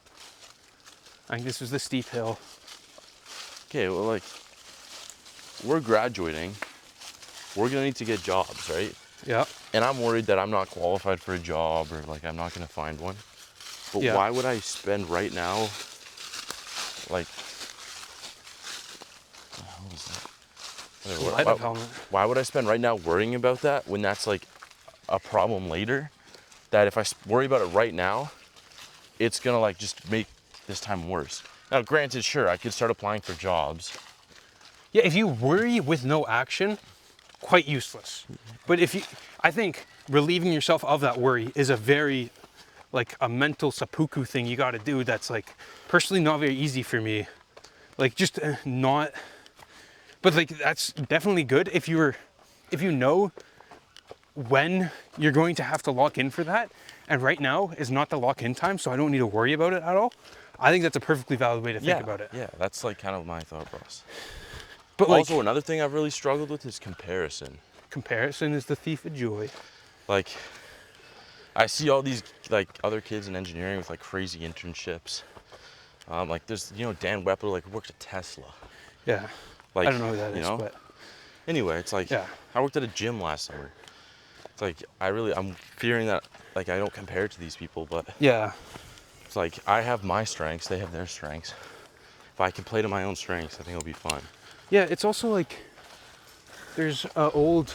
I think this was the steep hill. Okay, well, like, we're graduating. We're gonna need to get jobs, right? Yeah. And I'm worried that I'm not qualified for a job, or like I'm not gonna find one. But Yeah. why would I spend right now, like, what the hell is that? Light up helmet. Why would I spend right now worrying about that when that's like a problem later? That if I worry about it right now, it's gonna like just make this time worse. Now, granted, sure, I could start applying for jobs. Yeah, if you worry with no action, quite useless. But I think relieving yourself of that worry is a very, like a mental seppuku thing you gotta do that's like, personally not very easy for me. Like just not, but like that's definitely good if you know when you're going to have to lock in for that. And right now is not the lock in time, so I don't need to worry about it at all. I think that's a perfectly valid way to think about it. Yeah, that's like kind of my thought process. But also, another thing I've really struggled with is comparison. Comparison is the thief of joy. Like, I see all these like other kids in engineering with like crazy internships. Like there's, Dan Wepler like worked at Tesla. Yeah. Like, I don't know who that is, but anyway, it's like, yeah. I worked at a gym last summer. It's like, I'm fearing that like I don't compare to these people, but yeah. It's like I have my strengths, they have their strengths. If I can play to my own strengths, I think it'll be fun. Yeah, it's also like there's oh,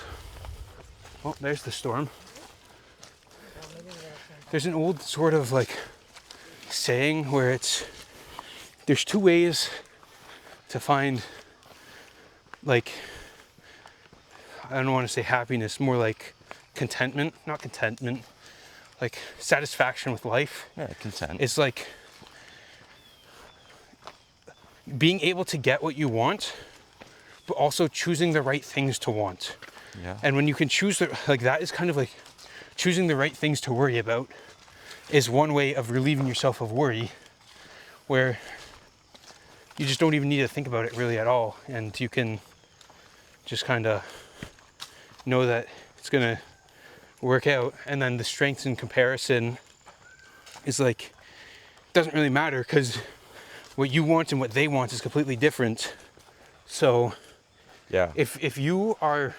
there's the storm. There's an old sort of like saying where there's two ways to find, like, I don't want to say happiness, more like contentment, not contentment, like satisfaction with life. Yeah, content. It's like being able to get what you want, but also choosing the right things to want. Yeah. And when you can choose that is kind of like choosing the right things to worry about is one way of relieving yourself of worry, where you just don't even need to think about it really at all. And you can just kind of know that it's going to work out. And then the strengths in comparison is like, doesn't really matter because what you want and what they want is completely different. So yeah, if you are,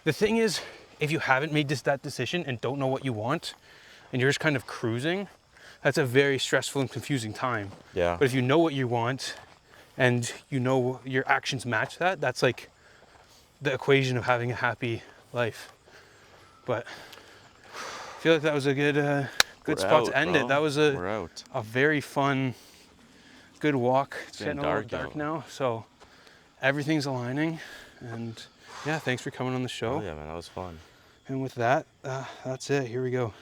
the thing is, if you haven't made that decision and don't know what you want and you're just kind of cruising, that's a very stressful and confusing time. Yeah. But if you know what you want and you know your actions match that, that's like the equation of having a happy life. But I feel like that was a good spot to end it. That was a very fun, good walk. It's getting a little dark now, so everything's aligning. And yeah, thanks for coming on the show. Oh yeah, man, that was fun. And with that, that's it. Here we go.